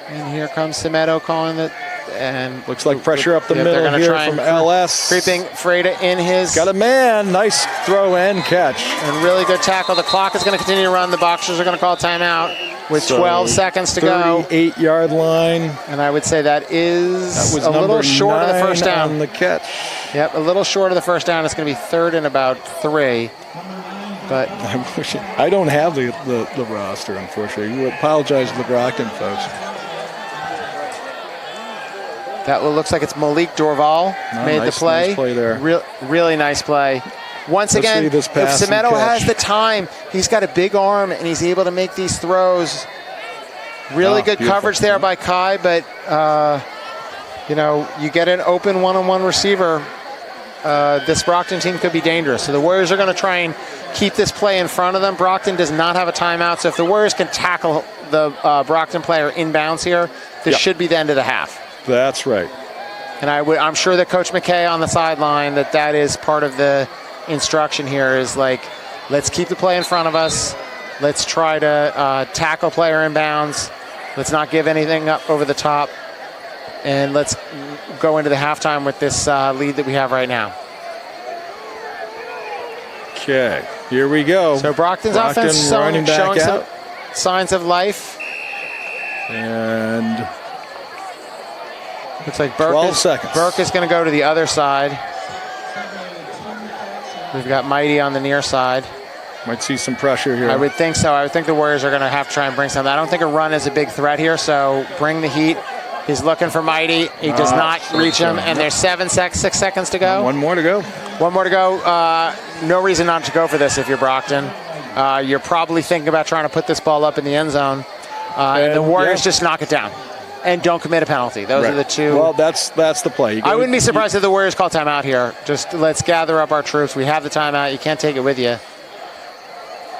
[SPEAKER 1] And here comes Semedo calling it. And
[SPEAKER 2] looks like pressure up the middle here from LS.
[SPEAKER 1] Creeping Freda in his.
[SPEAKER 2] Got a man. Nice throw and catch.
[SPEAKER 1] And really good tackle. The clock is going to continue to run. The Boxers are going to call timeout with 12 seconds to go.
[SPEAKER 2] 38-yard line.
[SPEAKER 1] And I would say that was a little short of the first down.
[SPEAKER 2] On the catch.
[SPEAKER 1] Yep, a little short of the first down. It's going to be 3rd and about 3. But
[SPEAKER 2] I don't have the roster, unfortunately. We apologize to the Brockton folks.
[SPEAKER 1] That looks like it's Malik Dorval made the play.
[SPEAKER 2] Nice play there.
[SPEAKER 1] Really nice play. Once again, if Semedo has the time, he's got a big arm and he's able to make these throws. Really good coverage there by Kai, but you get an open one-on-one receiver. This Brockton team could be dangerous. So the Warriors are going to try and keep this play in front of them. Brockton does not have a timeout, so if the Warriors can tackle the Brockton player inbounds here, this should be the end of the half.
[SPEAKER 2] That's right.
[SPEAKER 1] And I'm sure that Coach McKay on the sideline, that is part of the instruction here is like, let's keep the play in front of us. Let's try to tackle player inbounds. Let's not give anything up over the top. And let's go into the halftime with this lead that we have right now.
[SPEAKER 2] Okay, here we go.
[SPEAKER 1] So Brockton's offense showing some signs of life.
[SPEAKER 2] And
[SPEAKER 1] looks like Burke is going to go to the other side. We've got Mighty on the near side.
[SPEAKER 2] Might see some pressure here.
[SPEAKER 1] I would think so. I would think the Warriors are going to have to try and bring something. I don't think a run is a big threat here, so bring the heat. He's looking for Mighty. He does not reach him, and there's 6 seconds to go.
[SPEAKER 2] One more to go.
[SPEAKER 1] One more to go. No reason not to go for this if you're Brockton. You're probably thinking about trying to put this ball up in the end zone. And the Warriors just knock it down. And don't commit a penalty. Those are the two.
[SPEAKER 2] Well, that's the play.
[SPEAKER 1] I wouldn't be surprised if the Warriors call timeout here. Just let's gather up our troops. We have the timeout. You can't take it with you.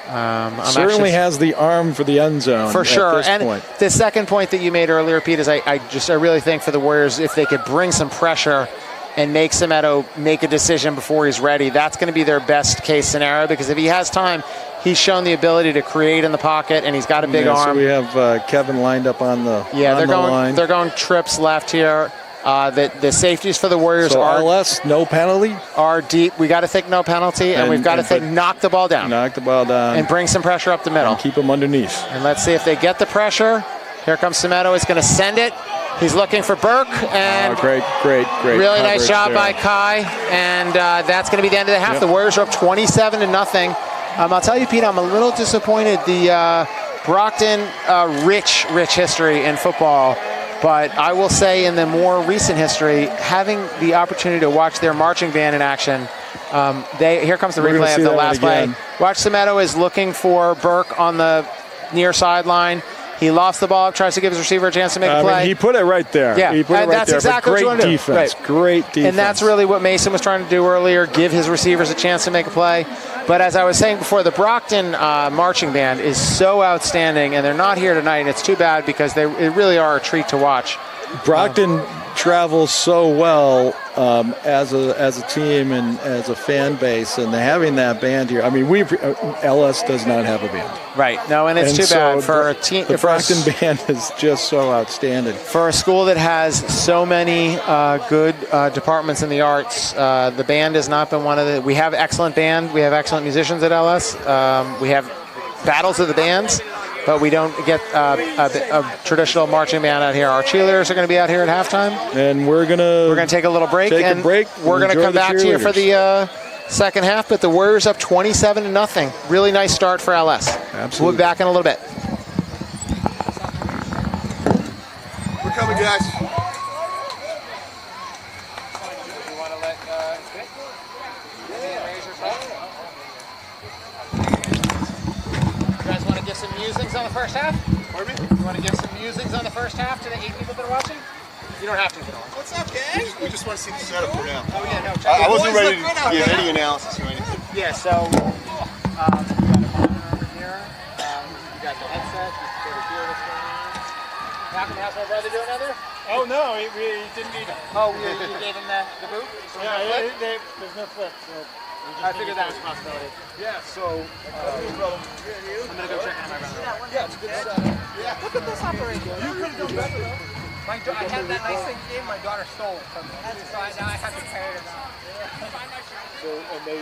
[SPEAKER 2] Certainly has the arm for the end zone
[SPEAKER 1] for sure.
[SPEAKER 2] At this
[SPEAKER 1] and
[SPEAKER 2] point.
[SPEAKER 1] The second point that you made earlier, Pete, is I really think for the Warriors, if they could bring some pressure and make Semedo make a decision before he's ready, that's going to be their best case scenario, because if he has time, he's shown the ability to create in the pocket, and he's got a big arm.
[SPEAKER 2] So we have Kevin lined up on the line.
[SPEAKER 1] They're going trips left here. The safeties for the Warriors
[SPEAKER 2] so LS, no penalty?
[SPEAKER 1] Are deep. We got to think no penalty, and we've got to think knock the ball down.
[SPEAKER 2] Knock the ball down.
[SPEAKER 1] And bring some pressure up the middle.
[SPEAKER 2] And keep them underneath.
[SPEAKER 1] And let's see if they get the pressure. Here comes Semedo. He's going to send it. He's looking for Burke. And
[SPEAKER 2] great.
[SPEAKER 1] Really nice job by Kai. And that's going to be the end of the half. Yep. The Warriors are up 27-0. I'll tell you, Pete, I'm a little disappointed. The Brockton, rich history in football. But I will say, in the more recent history, having the opportunity to watch their marching band in action, here comes the replay of the last play. Watch Semedo is looking for Burke on the near sideline. He lost the ball, tries to give his receiver a chance to make a play.
[SPEAKER 2] He put it right there.
[SPEAKER 1] Yeah,
[SPEAKER 2] he put it right
[SPEAKER 1] that's
[SPEAKER 2] there.
[SPEAKER 1] exactly what you want to do.
[SPEAKER 2] Defense.
[SPEAKER 1] Right.
[SPEAKER 2] Great defense.
[SPEAKER 1] And that's really what Mason was trying to do earlier, give his receivers a chance to make a play. But as I was saying before, the Brockton marching band is so outstanding, and they're not here tonight, and it's too bad because they really are a treat to watch.
[SPEAKER 2] Brockton travels so well as a team and as a fan base, and having that band here. I mean, LS does not have a band.
[SPEAKER 1] Right. No, and it's too bad for a team.
[SPEAKER 2] The Brockton band is just so outstanding.
[SPEAKER 1] For a school that has so many good departments in the arts, the band has not been one of the. We have excellent band. We have excellent musicians at LS. We have battles of the bands. But we don't get a traditional marching band out here. Our cheerleaders are going to be out here at halftime,
[SPEAKER 2] and we're gonna
[SPEAKER 1] take a little break.
[SPEAKER 2] We're
[SPEAKER 1] going to come back to you for the second half. But the Warriors up 27-0. Really nice start for LS.
[SPEAKER 2] Absolutely.
[SPEAKER 1] We'll be back in a little bit.
[SPEAKER 4] We're coming, guys.
[SPEAKER 1] Give some musings on the first half?
[SPEAKER 4] Pardon me?
[SPEAKER 1] You want to give some musings on the first half to the 8 people that are watching? You don't have to.
[SPEAKER 4] What's up, gang? We just want to see the setup for now.
[SPEAKER 1] Oh, yeah, no.
[SPEAKER 4] I wasn't ready to give any analysis or anything.
[SPEAKER 1] Yeah, so you got a monitor over here. You got the headset. You can over here what's going on. Malcolm, how's my brother doing out there?
[SPEAKER 3] Oh, no, he didn't need it.
[SPEAKER 1] Oh, you gave him the boot? So
[SPEAKER 3] Yeah, there's no flip. So
[SPEAKER 1] I figured that was a possibility.
[SPEAKER 3] yeah, so
[SPEAKER 1] I'm going to go check on my brother.
[SPEAKER 3] yeah, it's a good setup. Yeah.
[SPEAKER 5] Look at this operation.
[SPEAKER 3] You could do better.
[SPEAKER 5] I had that nice thing in, my daughter stole it from me. So now I have to carry it around.
[SPEAKER 3] So, and they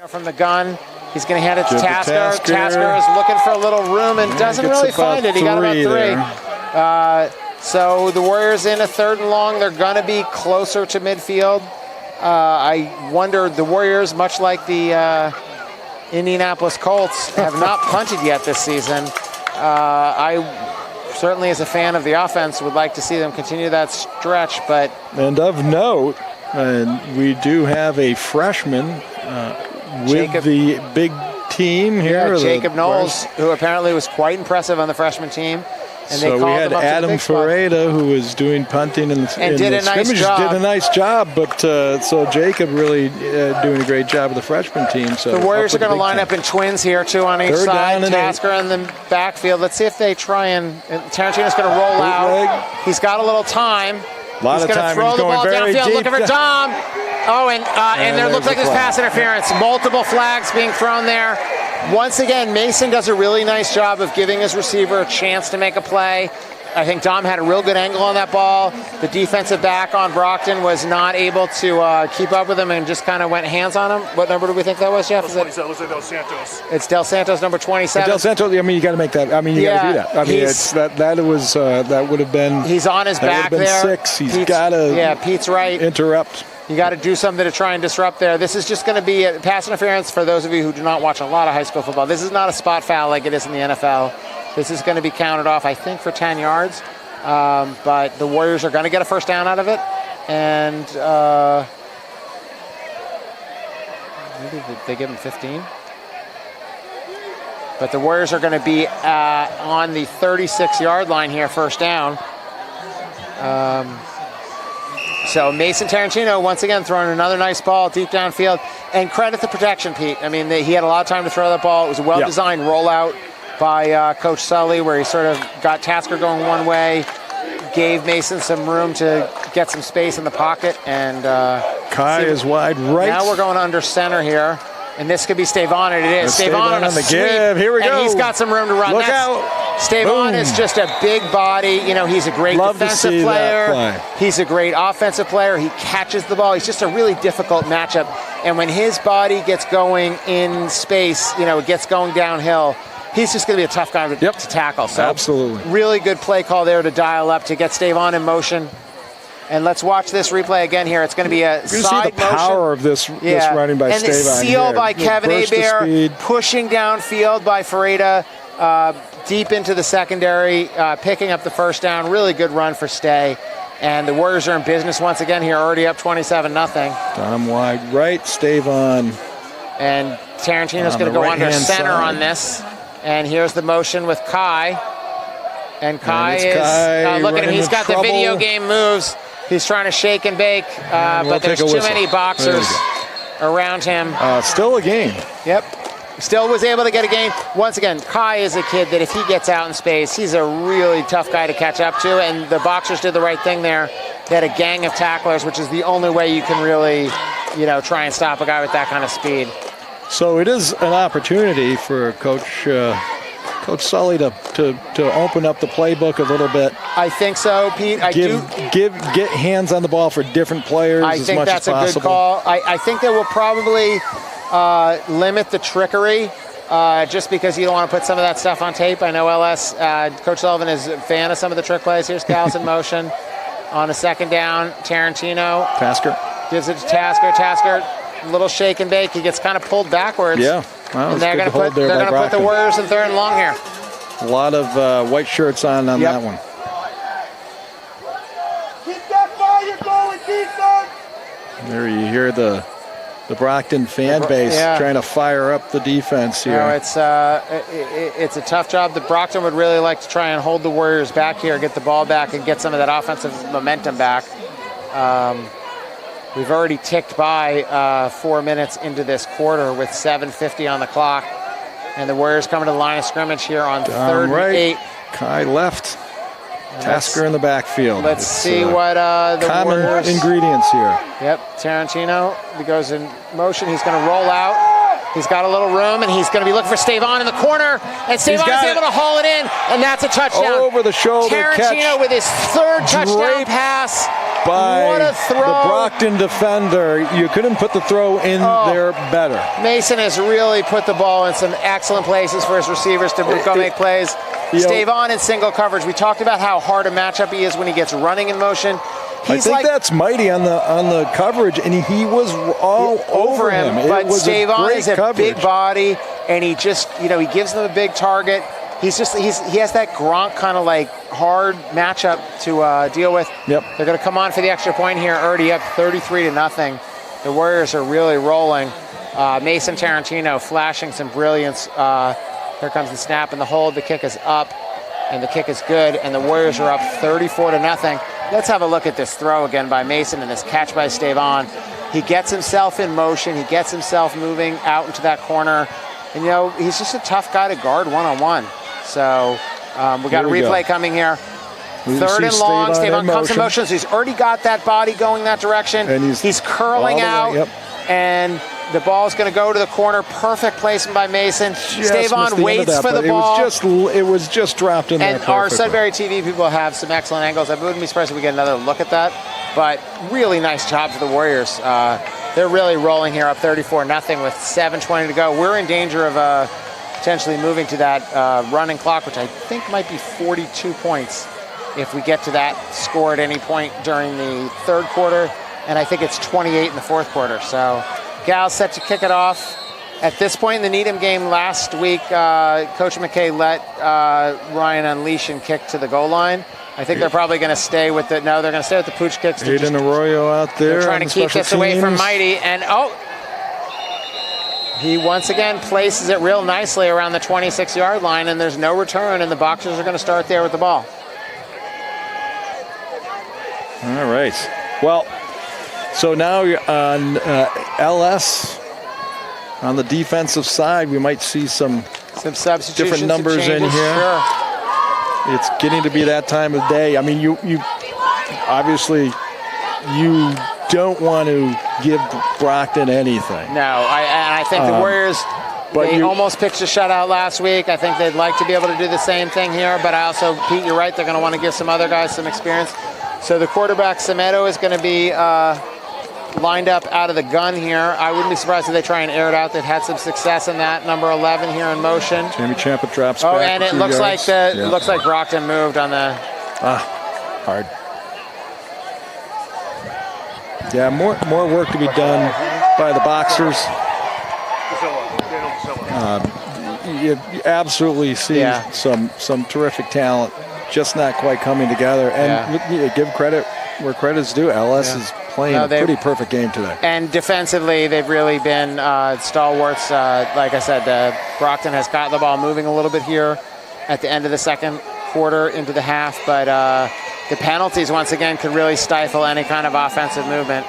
[SPEAKER 1] From the gun, he's going to hand it to
[SPEAKER 2] Give to
[SPEAKER 1] Tasker.
[SPEAKER 2] Tasker.
[SPEAKER 1] Tasker is looking for a little room and doesn't
[SPEAKER 2] Gets
[SPEAKER 1] really
[SPEAKER 2] about
[SPEAKER 1] find it. He got about 3. So the Warriors in a 3rd and long. They're going to be closer to midfield. I wonder, the Warriors, much like the Indianapolis Colts, have not punted yet this season. I certainly, as a fan of the offense, would like to see them continue that stretch. But
[SPEAKER 2] And of note, we do have a freshman with
[SPEAKER 1] Jacob-
[SPEAKER 2] the big team here.
[SPEAKER 1] Jacob Knowles, who apparently was quite impressive on the freshman team. And they
[SPEAKER 2] So we
[SPEAKER 1] called
[SPEAKER 2] had
[SPEAKER 1] him up to the
[SPEAKER 2] Adam
[SPEAKER 1] big spot.
[SPEAKER 2] Ferreira, who was doing punting in the
[SPEAKER 1] And did a nice
[SPEAKER 2] scrimmages,
[SPEAKER 1] job.
[SPEAKER 2] did a nice job. But so Jacob really doing a great job of the freshman team. So
[SPEAKER 1] The Warriors are
[SPEAKER 2] up with
[SPEAKER 1] going to
[SPEAKER 2] big
[SPEAKER 1] line
[SPEAKER 2] team.
[SPEAKER 1] up in twins here, 2 on each
[SPEAKER 2] 3rd
[SPEAKER 1] side.
[SPEAKER 2] down and
[SPEAKER 1] Tasker in the backfield. Let's see if they try and Tarantino's going to roll
[SPEAKER 2] Bootleg.
[SPEAKER 1] out. He's got a little time.
[SPEAKER 2] A lot
[SPEAKER 1] He's
[SPEAKER 2] of
[SPEAKER 1] going to
[SPEAKER 2] time.
[SPEAKER 1] throw
[SPEAKER 2] He's
[SPEAKER 1] the
[SPEAKER 2] going
[SPEAKER 1] ball
[SPEAKER 2] very
[SPEAKER 1] downfield,
[SPEAKER 2] deep.
[SPEAKER 1] looking for Dom. Oh, and there
[SPEAKER 2] there's
[SPEAKER 1] looks like
[SPEAKER 2] the
[SPEAKER 1] there's
[SPEAKER 2] flag.
[SPEAKER 1] pass interference. Multiple flags being thrown there. Once again, Mason does a really nice job of giving his receiver a chance to make a play. I think Dom had a real good angle on that ball. The defensive back on Brockton was not able to keep up with him and just kind of went hands on him. What number do we think that was, Jeff? Is it,
[SPEAKER 3] So it looks like Dos Santos.
[SPEAKER 1] it's Del Santos, number 27.
[SPEAKER 2] Del Santos, I mean, you got to make that. I mean, you got to do that. I mean,
[SPEAKER 1] he's-
[SPEAKER 2] it's that would have been.
[SPEAKER 1] He's on his
[SPEAKER 2] that would
[SPEAKER 1] back
[SPEAKER 2] have been
[SPEAKER 1] there.
[SPEAKER 2] 6. He's
[SPEAKER 1] Pete's-
[SPEAKER 2] got to.
[SPEAKER 1] Yeah, Pete's right.
[SPEAKER 2] Interrupt.
[SPEAKER 1] You got to do something to try and disrupt there. This is just going to be a pass interference for those of you who do not watch a lot of high school football. This is not a spot foul like it is in the NFL. This is going to be counted off, I think, for 10 yards. But the Warriors are going to get a first down out of it. And maybe they give them 15. But the Warriors are going to be on the 36-yard line here, first down. So Mason Tarantino, once again, throwing another nice ball deep downfield. And credit the protection, Pete. I mean, he had a lot of time to throw that ball. It was a well-designed rollout by Coach Sully, where he sort of got Tasker going one way, gave Mason some room to get some space in the pocket. And
[SPEAKER 2] Kai is wide right.
[SPEAKER 1] now we're going under center here. And this could be Stavon, and it is.
[SPEAKER 2] Stavon
[SPEAKER 1] on a
[SPEAKER 2] on the
[SPEAKER 1] sweep,
[SPEAKER 2] give. Here we
[SPEAKER 1] and
[SPEAKER 2] go.
[SPEAKER 1] he's got some room to run.
[SPEAKER 2] Look out.
[SPEAKER 1] Stavon
[SPEAKER 2] Boom.
[SPEAKER 1] is just a big body. You know, he's a great
[SPEAKER 2] Love to
[SPEAKER 1] defensive
[SPEAKER 2] see that
[SPEAKER 1] player.
[SPEAKER 2] play.
[SPEAKER 1] He's a great offensive player. He catches the ball. He's just a really difficult matchup. And when his body gets going in space, you know, it gets going downhill, he's just going to be a tough guy to tackle. So
[SPEAKER 2] Absolutely.
[SPEAKER 1] really good play call there to dial up to get Stavon in motion. And let's watch this replay again here. It's going to be a
[SPEAKER 2] You see
[SPEAKER 1] side
[SPEAKER 2] the power of this running by
[SPEAKER 1] and the
[SPEAKER 2] Stavon
[SPEAKER 1] seal
[SPEAKER 2] here.
[SPEAKER 1] by Kevin
[SPEAKER 2] Burst of
[SPEAKER 1] Hebert,
[SPEAKER 2] speed.
[SPEAKER 1] pushing downfield by Ferreira, deep into the secondary, picking up the first down. Really good run for Stay. And the Warriors are in business once again here, already up 27-0.
[SPEAKER 2] Dom wide right, Stavon.
[SPEAKER 1] And Tarantino's
[SPEAKER 2] On
[SPEAKER 1] going to
[SPEAKER 2] the
[SPEAKER 1] go under
[SPEAKER 2] right-hand
[SPEAKER 1] center
[SPEAKER 2] side.
[SPEAKER 1] on this. And here's the motion with Kai. And Kai
[SPEAKER 2] it's
[SPEAKER 1] is,
[SPEAKER 2] Kai
[SPEAKER 1] look at him,
[SPEAKER 2] running
[SPEAKER 1] he's
[SPEAKER 2] in
[SPEAKER 1] got
[SPEAKER 2] trouble.
[SPEAKER 1] the video game moves. He's trying to shake and bake,
[SPEAKER 2] we'll
[SPEAKER 1] but there's
[SPEAKER 2] take a
[SPEAKER 1] too
[SPEAKER 2] whistle.
[SPEAKER 1] many
[SPEAKER 2] There
[SPEAKER 1] boxers
[SPEAKER 2] we
[SPEAKER 1] around him.
[SPEAKER 2] Still a game.
[SPEAKER 1] Yep. Still was able to get a game. Once again, Kai is a kid that if he gets out in space, he's a really tough guy to catch up to, and the boxers did the right thing there. They had a gang of tacklers, which is the only way you can really, you know, try and stop a guy with that kind of speed.
[SPEAKER 2] So it is an opportunity for Coach Sully to open up the playbook a little bit.
[SPEAKER 1] I think so, Pete.
[SPEAKER 2] Get hands on the ball for different players
[SPEAKER 1] I
[SPEAKER 2] as
[SPEAKER 1] think
[SPEAKER 2] much
[SPEAKER 1] that's
[SPEAKER 2] as
[SPEAKER 1] a
[SPEAKER 2] possible.
[SPEAKER 1] good call. I think they will probably limit the trickery just because you don't want to put some of that stuff on tape. I know LS, Coach Sullivan is a fan of some of the trick plays. Here's Callis in motion on a second down. Tarantino
[SPEAKER 2] Tasker.
[SPEAKER 1] gives it to Tasker. Tasker, little shake and bake. He gets kind of pulled backwards.
[SPEAKER 2] Yeah. Wow,
[SPEAKER 1] And they're
[SPEAKER 2] good
[SPEAKER 1] going to
[SPEAKER 2] hold there by
[SPEAKER 1] put the
[SPEAKER 2] Brockton.
[SPEAKER 1] Warriors in 3rd and long here.
[SPEAKER 2] A lot of white shirts on
[SPEAKER 1] Yep.
[SPEAKER 2] that one.
[SPEAKER 5] Keep that fire going, defense!
[SPEAKER 2] There you hear the Brockton fan base
[SPEAKER 1] Yeah.
[SPEAKER 2] trying to fire up the defense here.
[SPEAKER 1] No, it's a tough job. The Brockton would really like to try and hold the Warriors back here, get the ball back, and get some of that offensive momentum back. We've already ticked by 4 minutes into this quarter with 7:50 on the clock, and the Warriors coming to the line of scrimmage here on 3rd and
[SPEAKER 2] right.
[SPEAKER 1] 8.
[SPEAKER 2] Kai left. Tasker in the backfield.
[SPEAKER 1] Let's
[SPEAKER 2] It's,
[SPEAKER 1] see what the
[SPEAKER 2] common
[SPEAKER 1] Warriors.
[SPEAKER 2] ingredients here.
[SPEAKER 1] Yep, Tarantino. He goes in motion. He's going to roll out. He's got a little room, and he's going to be looking for Stavon in the corner. And Stavon
[SPEAKER 2] got
[SPEAKER 1] is able to haul it in, and that's a touchdown.
[SPEAKER 2] Over the shoulder
[SPEAKER 1] Tarantino
[SPEAKER 2] catch.
[SPEAKER 1] with his 3rd touchdown
[SPEAKER 2] Draped.
[SPEAKER 1] pass.
[SPEAKER 2] by
[SPEAKER 1] What a throw.
[SPEAKER 2] the Brockton defender. You couldn't put the throw in there better.
[SPEAKER 1] Mason has really put the ball in some excellent places for his receivers to go make plays.
[SPEAKER 2] You know-
[SPEAKER 1] Stavon in single coverage. We talked about how hard a matchup he is when he gets running in motion.
[SPEAKER 2] I think that's Mighty on the coverage, and he was all over him.
[SPEAKER 1] But
[SPEAKER 2] It was
[SPEAKER 1] Stavon is a
[SPEAKER 2] coverage.
[SPEAKER 1] big body, and he just, he gives them a big target. He has that Gronk kind of like hard matchup to deal with.
[SPEAKER 2] Yep.
[SPEAKER 1] They're going to come on for the extra point here. Already up 33-0. The Warriors are really rolling. Mason Tarantino flashing some brilliance. Here comes the snap and the hold. The kick is up, and the kick is good, and the Warriors are up 34-0. Let's have a look at this throw again by Mason and this catch by Stavon. He gets himself in motion. He gets himself moving out into that corner. And, he's just a tough guy to guard one-on-one. So we got a replay coming here. Third and long. Stavon comes in motion. So he's already got that body going that direction.
[SPEAKER 2] And he's
[SPEAKER 1] curling out.
[SPEAKER 2] Yep.
[SPEAKER 1] And the ball's going to go to the corner. Perfect placement by Mason. Stavon waits for the ball.
[SPEAKER 2] It was just dropped in there.
[SPEAKER 1] And our Sudbury TV people have some excellent angles. I wouldn't be surprised if we get another look at that. But really nice job for the Warriors. They're really rolling here, up 34-0 with 7:20 to go. We're in danger of potentially moving to that running clock, which I think might be 42 points if we get to that score at any point during the third quarter. And I think it's 28 in the fourth quarter. So Gal's set to kick it off. At this point in the Needham game last week, Coach McKay let Ryan unleash and kick to the goal line. I think they're probably going to stay with it. No, they're going to stay with the pooch kicks.
[SPEAKER 2] Aiden Arroyo out there.
[SPEAKER 1] They're trying to keep this away from Mighty. And, he once again places it real nicely around the 26-yard line, and there's no return, and the Boxers are going to start there with the ball.
[SPEAKER 2] All right. Well, so now you're on LS. On the defensive side, we might see some
[SPEAKER 1] substitutions,
[SPEAKER 2] different numbers
[SPEAKER 1] some
[SPEAKER 2] in here.
[SPEAKER 1] Sure.
[SPEAKER 2] It's getting to be that time of day. I mean, you obviously you don't want to give Brockton anything.
[SPEAKER 1] No, I think the Warriors, they almost pitched a shutout last week. I think they'd like to be able to do the same thing here, but I also, Pete, you're right, they're going to want to give some other guys some experience. So the quarterback, Semedo, is going to be lined up out of the gun here. I wouldn't be surprised if they try and air it out. They've had some success in that. Number 11 here in motion.
[SPEAKER 2] Jamie Champa drops back.
[SPEAKER 1] Oh, and it looks like it looks like Brockton moved on the.
[SPEAKER 2] Hard. Yeah, more work to be done by the Boxers. You absolutely see some terrific talent, just not quite coming together. And give credit where credit's due. LS is playing a pretty perfect game today.
[SPEAKER 1] And defensively, they've really been stalwarts. Like I said, Brockton has got the ball moving a little bit here at the end of the second quarter into the half, but the penalties, once again, could really stifle any kind of offensive movement.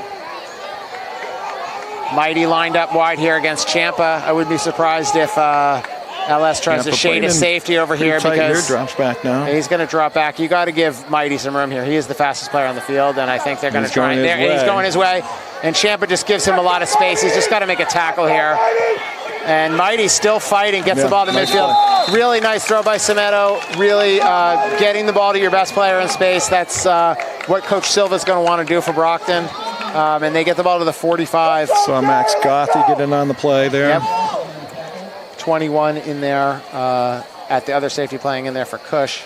[SPEAKER 1] Mighty lined up wide here against Champa. I wouldn't be surprised if LS tries to shade a safety over here because
[SPEAKER 2] drops back now.
[SPEAKER 1] He's going to drop back. You got to give Mighty some room here. He is the fastest player on the field, and I think they're going to try. He's going his way, and Champa just gives him a lot of space. He's just got to make a tackle here. And Mighty's still fighting, gets the ball to midfield. Really nice throw by Semedo. Really getting the ball to your best player in space. That's what Coach Silva's going to want to do for Brockton. And they get the ball to the 45.
[SPEAKER 2] Saw Max Gothy get in on the play there.
[SPEAKER 1] Yep. 21 in there at the other safety playing in there for Cush.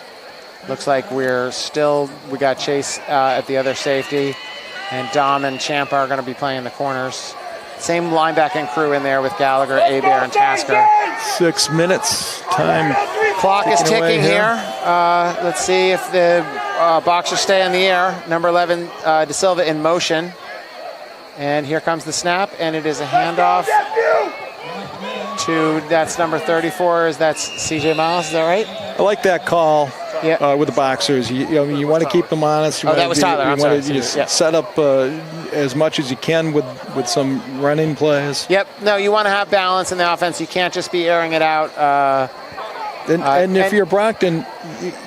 [SPEAKER 1] Looks like we got Chase at the other safety. And Dom and Champa are going to be playing the corners. Same linebacking crew in there with Gallagher, Abear, and Tasker.
[SPEAKER 2] 6 minutes. Time.
[SPEAKER 1] Clock is ticking here. Let's see if the Boxers stay in the air. Number 11, De Silva in motion. And here comes the snap, and it is a handoff to, that's number 34. That's CJ Miles, is that right?
[SPEAKER 2] I like that call with the Boxers. You want to keep them honest.
[SPEAKER 1] That was Tyler. I'm sorry.
[SPEAKER 2] Set up as much as you can with some running plays.
[SPEAKER 1] Yep. No, you want to have balance in the offense. You can't just be airing it out.
[SPEAKER 2] And if you're Brockton,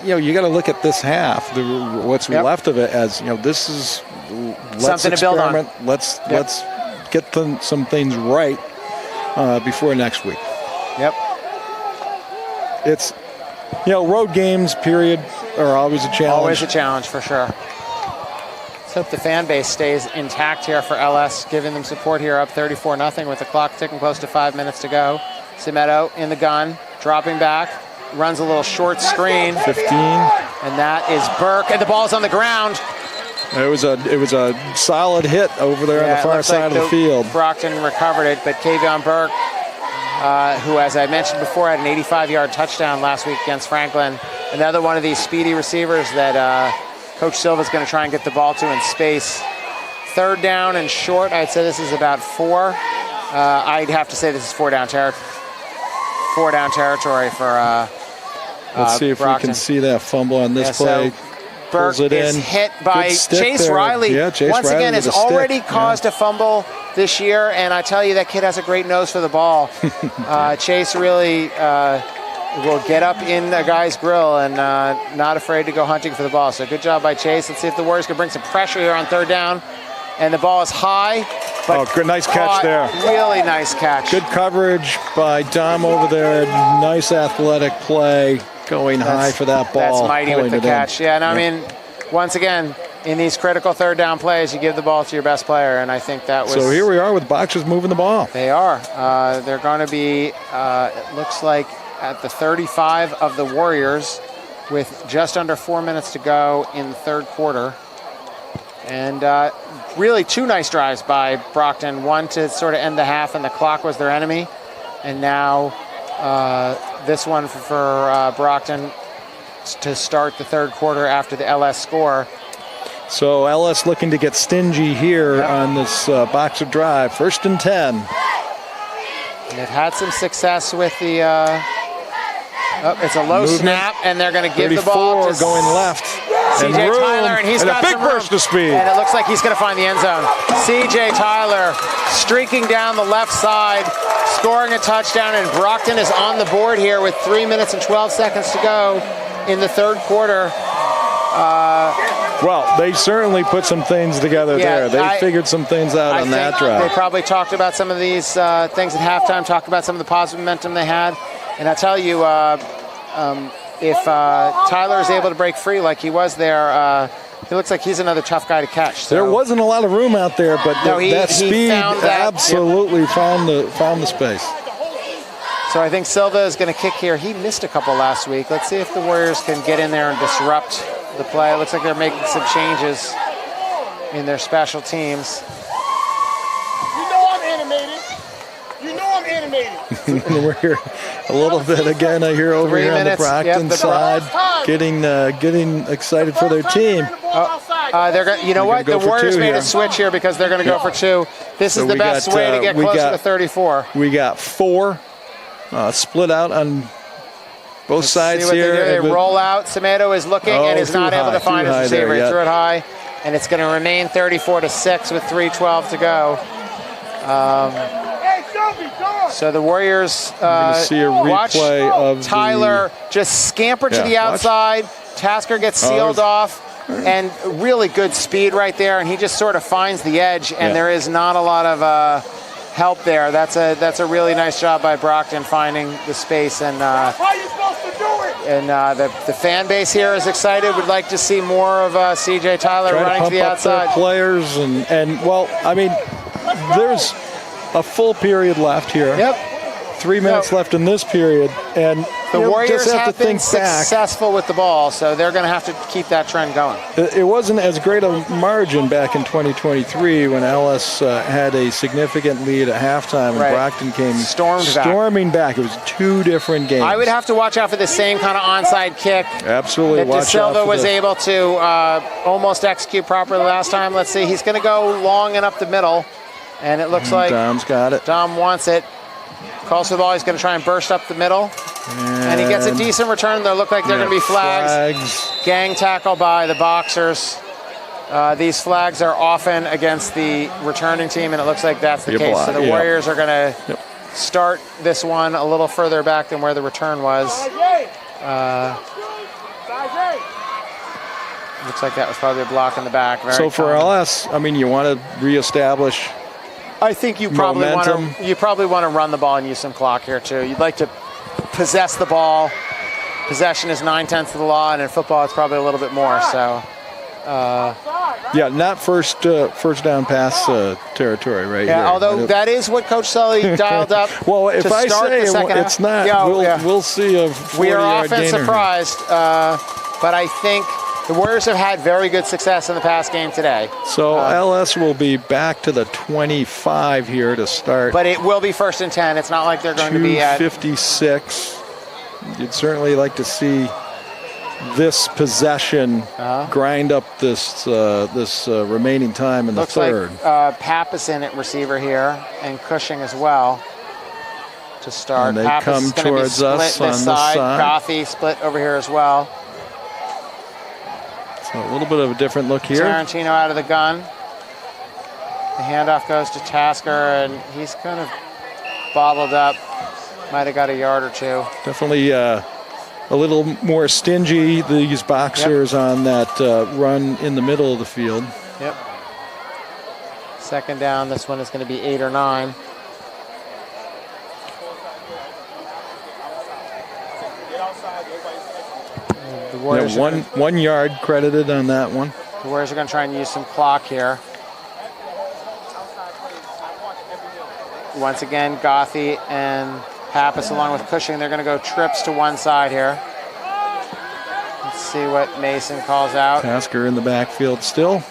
[SPEAKER 2] you got to look at this half, what's left of it, as this is
[SPEAKER 1] something to build on.
[SPEAKER 2] Let's get some things right before next week.
[SPEAKER 1] Yep.
[SPEAKER 2] It's road games, period, are always a challenge.
[SPEAKER 1] Always a challenge for sure. hope the fan base stays intact here for LS, giving them support here, up 34-0 with the clock ticking close to 5 minutes to go. Semedo in the gun, dropping back, runs a little short screen.
[SPEAKER 2] 15.
[SPEAKER 1] And that is Burke, and the ball's on the ground.
[SPEAKER 2] It was a solid hit over there on the far side of the field.
[SPEAKER 1] Brockton recovered it, but Kavion Burke, who, as I mentioned before, had an 85-yard touchdown last week against Franklin. Another one of these speedy receivers that Coach Silva's going to try and get the ball to in space. 3rd down and short. I'd say this is about 4. I'd have to say this is 4 down territory for
[SPEAKER 2] Let's see if
[SPEAKER 1] Brockton.
[SPEAKER 2] we can see that fumble on this play.
[SPEAKER 1] So Burke is hit by Chase
[SPEAKER 2] there.
[SPEAKER 1] Riley.
[SPEAKER 2] Yeah, Chase
[SPEAKER 1] Once
[SPEAKER 2] Riley
[SPEAKER 1] again,
[SPEAKER 2] with
[SPEAKER 1] has
[SPEAKER 2] a stick.
[SPEAKER 1] already caused a fumble this year, and I tell you, that kid has a great nose for the ball. Chase really will get up in a guy's grill and not afraid to go hunting for the ball. So good job by Chase. Let's see if the Warriors can bring some pressure here on 3rd down. And the ball is high. But
[SPEAKER 2] good, nice catch there.
[SPEAKER 1] Really nice catch.
[SPEAKER 2] Good coverage by Dom over there. Nice athletic play, going high for that ball.
[SPEAKER 1] That's mighty with the catch. Yeah, and I mean, once again, in these critical 3rd down plays, you give the ball to your best player, and I think that was...
[SPEAKER 2] So here we are with Boxers moving the ball.
[SPEAKER 1] They are. They're going to be, it looks like, at the 35 of the Warriors with just under 4 minutes to go in the 3rd quarter. And really 2 nice drives by Brockton. One to sort of end the half, and the clock was their enemy. And now this one for Brockton to start the 3rd quarter after the LS score.
[SPEAKER 2] So LS looking to get stingy here on this Boxer drive. 1st and 10.
[SPEAKER 1] And they've had some success with the... it's a low snap, and they're going to give the ball to
[SPEAKER 2] going left.
[SPEAKER 1] CJ Tyler, and he's got
[SPEAKER 2] a big
[SPEAKER 1] some room.
[SPEAKER 2] burst of speed.
[SPEAKER 1] And it looks like he's going to find the end zone. CJ Tyler streaking down the left side, scoring a touchdown, and Brockton is on the board here with 3 minutes and 12 seconds to go in the 3rd quarter.
[SPEAKER 2] Well, they certainly put some things together there. They figured some things out on that drive.
[SPEAKER 1] They probably talked about some of these things at halftime, talked about some of the positive momentum they had. And I tell you, if Tyler is able to break free like he was there, he looks like he's another tough guy to catch. So.
[SPEAKER 2] There wasn't a lot of room out there, but that speed absolutely found the space.
[SPEAKER 1] So I think Silva is going to kick here. He missed a couple last week. Let's see if the Warriors can get in there and disrupt the play. It looks like they're making some changes in their special teams.
[SPEAKER 3] You know I'm animated. You know I'm animated.
[SPEAKER 2] And we're here a little bit again. I hear over here on the Brockton side, getting excited for their team.
[SPEAKER 1] They're going. You know what? The Warriors made a switch here because they're going to go for 2. This is the best way to get closer to 34.
[SPEAKER 2] We got 4 split out on both sides here.
[SPEAKER 1] They roll out. Semedo is looking and is not able to find his receiver. He threw it high, and it's going to remain 34-6 with 3:12 to go. So the Warriors
[SPEAKER 2] see a replay of
[SPEAKER 1] Tyler just scamper to the outside. Tasker gets sealed off, and really good speed right there, and he just sort of finds the edge, and there is not a lot of help there. That's a really nice job by Brockton finding the space, and the fan base here is excited. Would like to see more of CJ Tyler running to the outside.
[SPEAKER 2] Players and well, I mean, there's a full period left here. 3 minutes left in this period, and
[SPEAKER 1] the Warriors
[SPEAKER 2] just have to
[SPEAKER 1] been
[SPEAKER 2] think back.
[SPEAKER 1] successful with the ball, so they're going to have to keep that trend going.
[SPEAKER 2] It wasn't as great a margin back in 2023 when LS had a significant lead at halftime, and Brockton came storming back. It was 2 different games.
[SPEAKER 1] I would have to watch out for the same kind of onside kick.
[SPEAKER 2] Absolutely,
[SPEAKER 1] that De Silva was able to almost execute properly last time. Let's see, he's going to go long and up the middle, and it looks like
[SPEAKER 2] Dom's got it.
[SPEAKER 1] Dom wants it. Calls for the ball. He's going to try and burst up the middle. And he gets a decent return. They look like they're going to be flags. Gang tackle by the Boxers. These flags are often against the returning team, and it looks like that's the case. So the Warriors are going to start this one a little further back than where the return was. Looks like that was probably a block in the back.
[SPEAKER 2] So for LS, I mean, you want to reestablish.
[SPEAKER 1] I think you probably want to run the ball and use some clock here too. You'd like to possess the ball. Possession is 9/10 of the law, and in football it's probably a little bit more. So
[SPEAKER 2] Yeah, not first down pass territory right here.
[SPEAKER 1] Yeah, although that is what Coach Sully dialed up.
[SPEAKER 2] Well, if
[SPEAKER 1] to
[SPEAKER 2] I
[SPEAKER 1] start
[SPEAKER 2] say
[SPEAKER 1] the second
[SPEAKER 2] it's
[SPEAKER 1] half.
[SPEAKER 2] not, we'll see a 40-yard
[SPEAKER 1] We are often
[SPEAKER 2] gainer.
[SPEAKER 1] surprised, but I think the Warriors have had very good success in the past game today.
[SPEAKER 2] So LS will be back to the 25 here to start.
[SPEAKER 1] But it will be 1st and 10. It's not like they're going to be at
[SPEAKER 2] 2:56. You'd certainly like to see this possession grind up this remaining time in the third.
[SPEAKER 1] Like Pappas in at receiver here, and Cushing as well to start.
[SPEAKER 2] And they
[SPEAKER 1] Pappas
[SPEAKER 2] come
[SPEAKER 1] is going to be
[SPEAKER 2] towards
[SPEAKER 1] split
[SPEAKER 2] us
[SPEAKER 1] this
[SPEAKER 2] on this
[SPEAKER 1] side.
[SPEAKER 2] side.
[SPEAKER 1] Gothy split over here as well.
[SPEAKER 2] So a little bit of a different look here.
[SPEAKER 1] Tarantino out of the gun. The handoff goes to Tasker, and he's kind of bottled up. Might have got a yard or two.
[SPEAKER 2] Definitely a little more stingy, these boxers on that run in the middle of the field.
[SPEAKER 1] Yep. Second down, this one is going to be 8 or 9. The Warriors,
[SPEAKER 2] Yeah, one yard credited on that one.
[SPEAKER 1] the Warriors are going to try and use some clock here. Once again, Gothy and Pappas along with Cushing, they're going to go trips to one side here. Let's see what Mason calls out.
[SPEAKER 2] Tasker in the backfield still.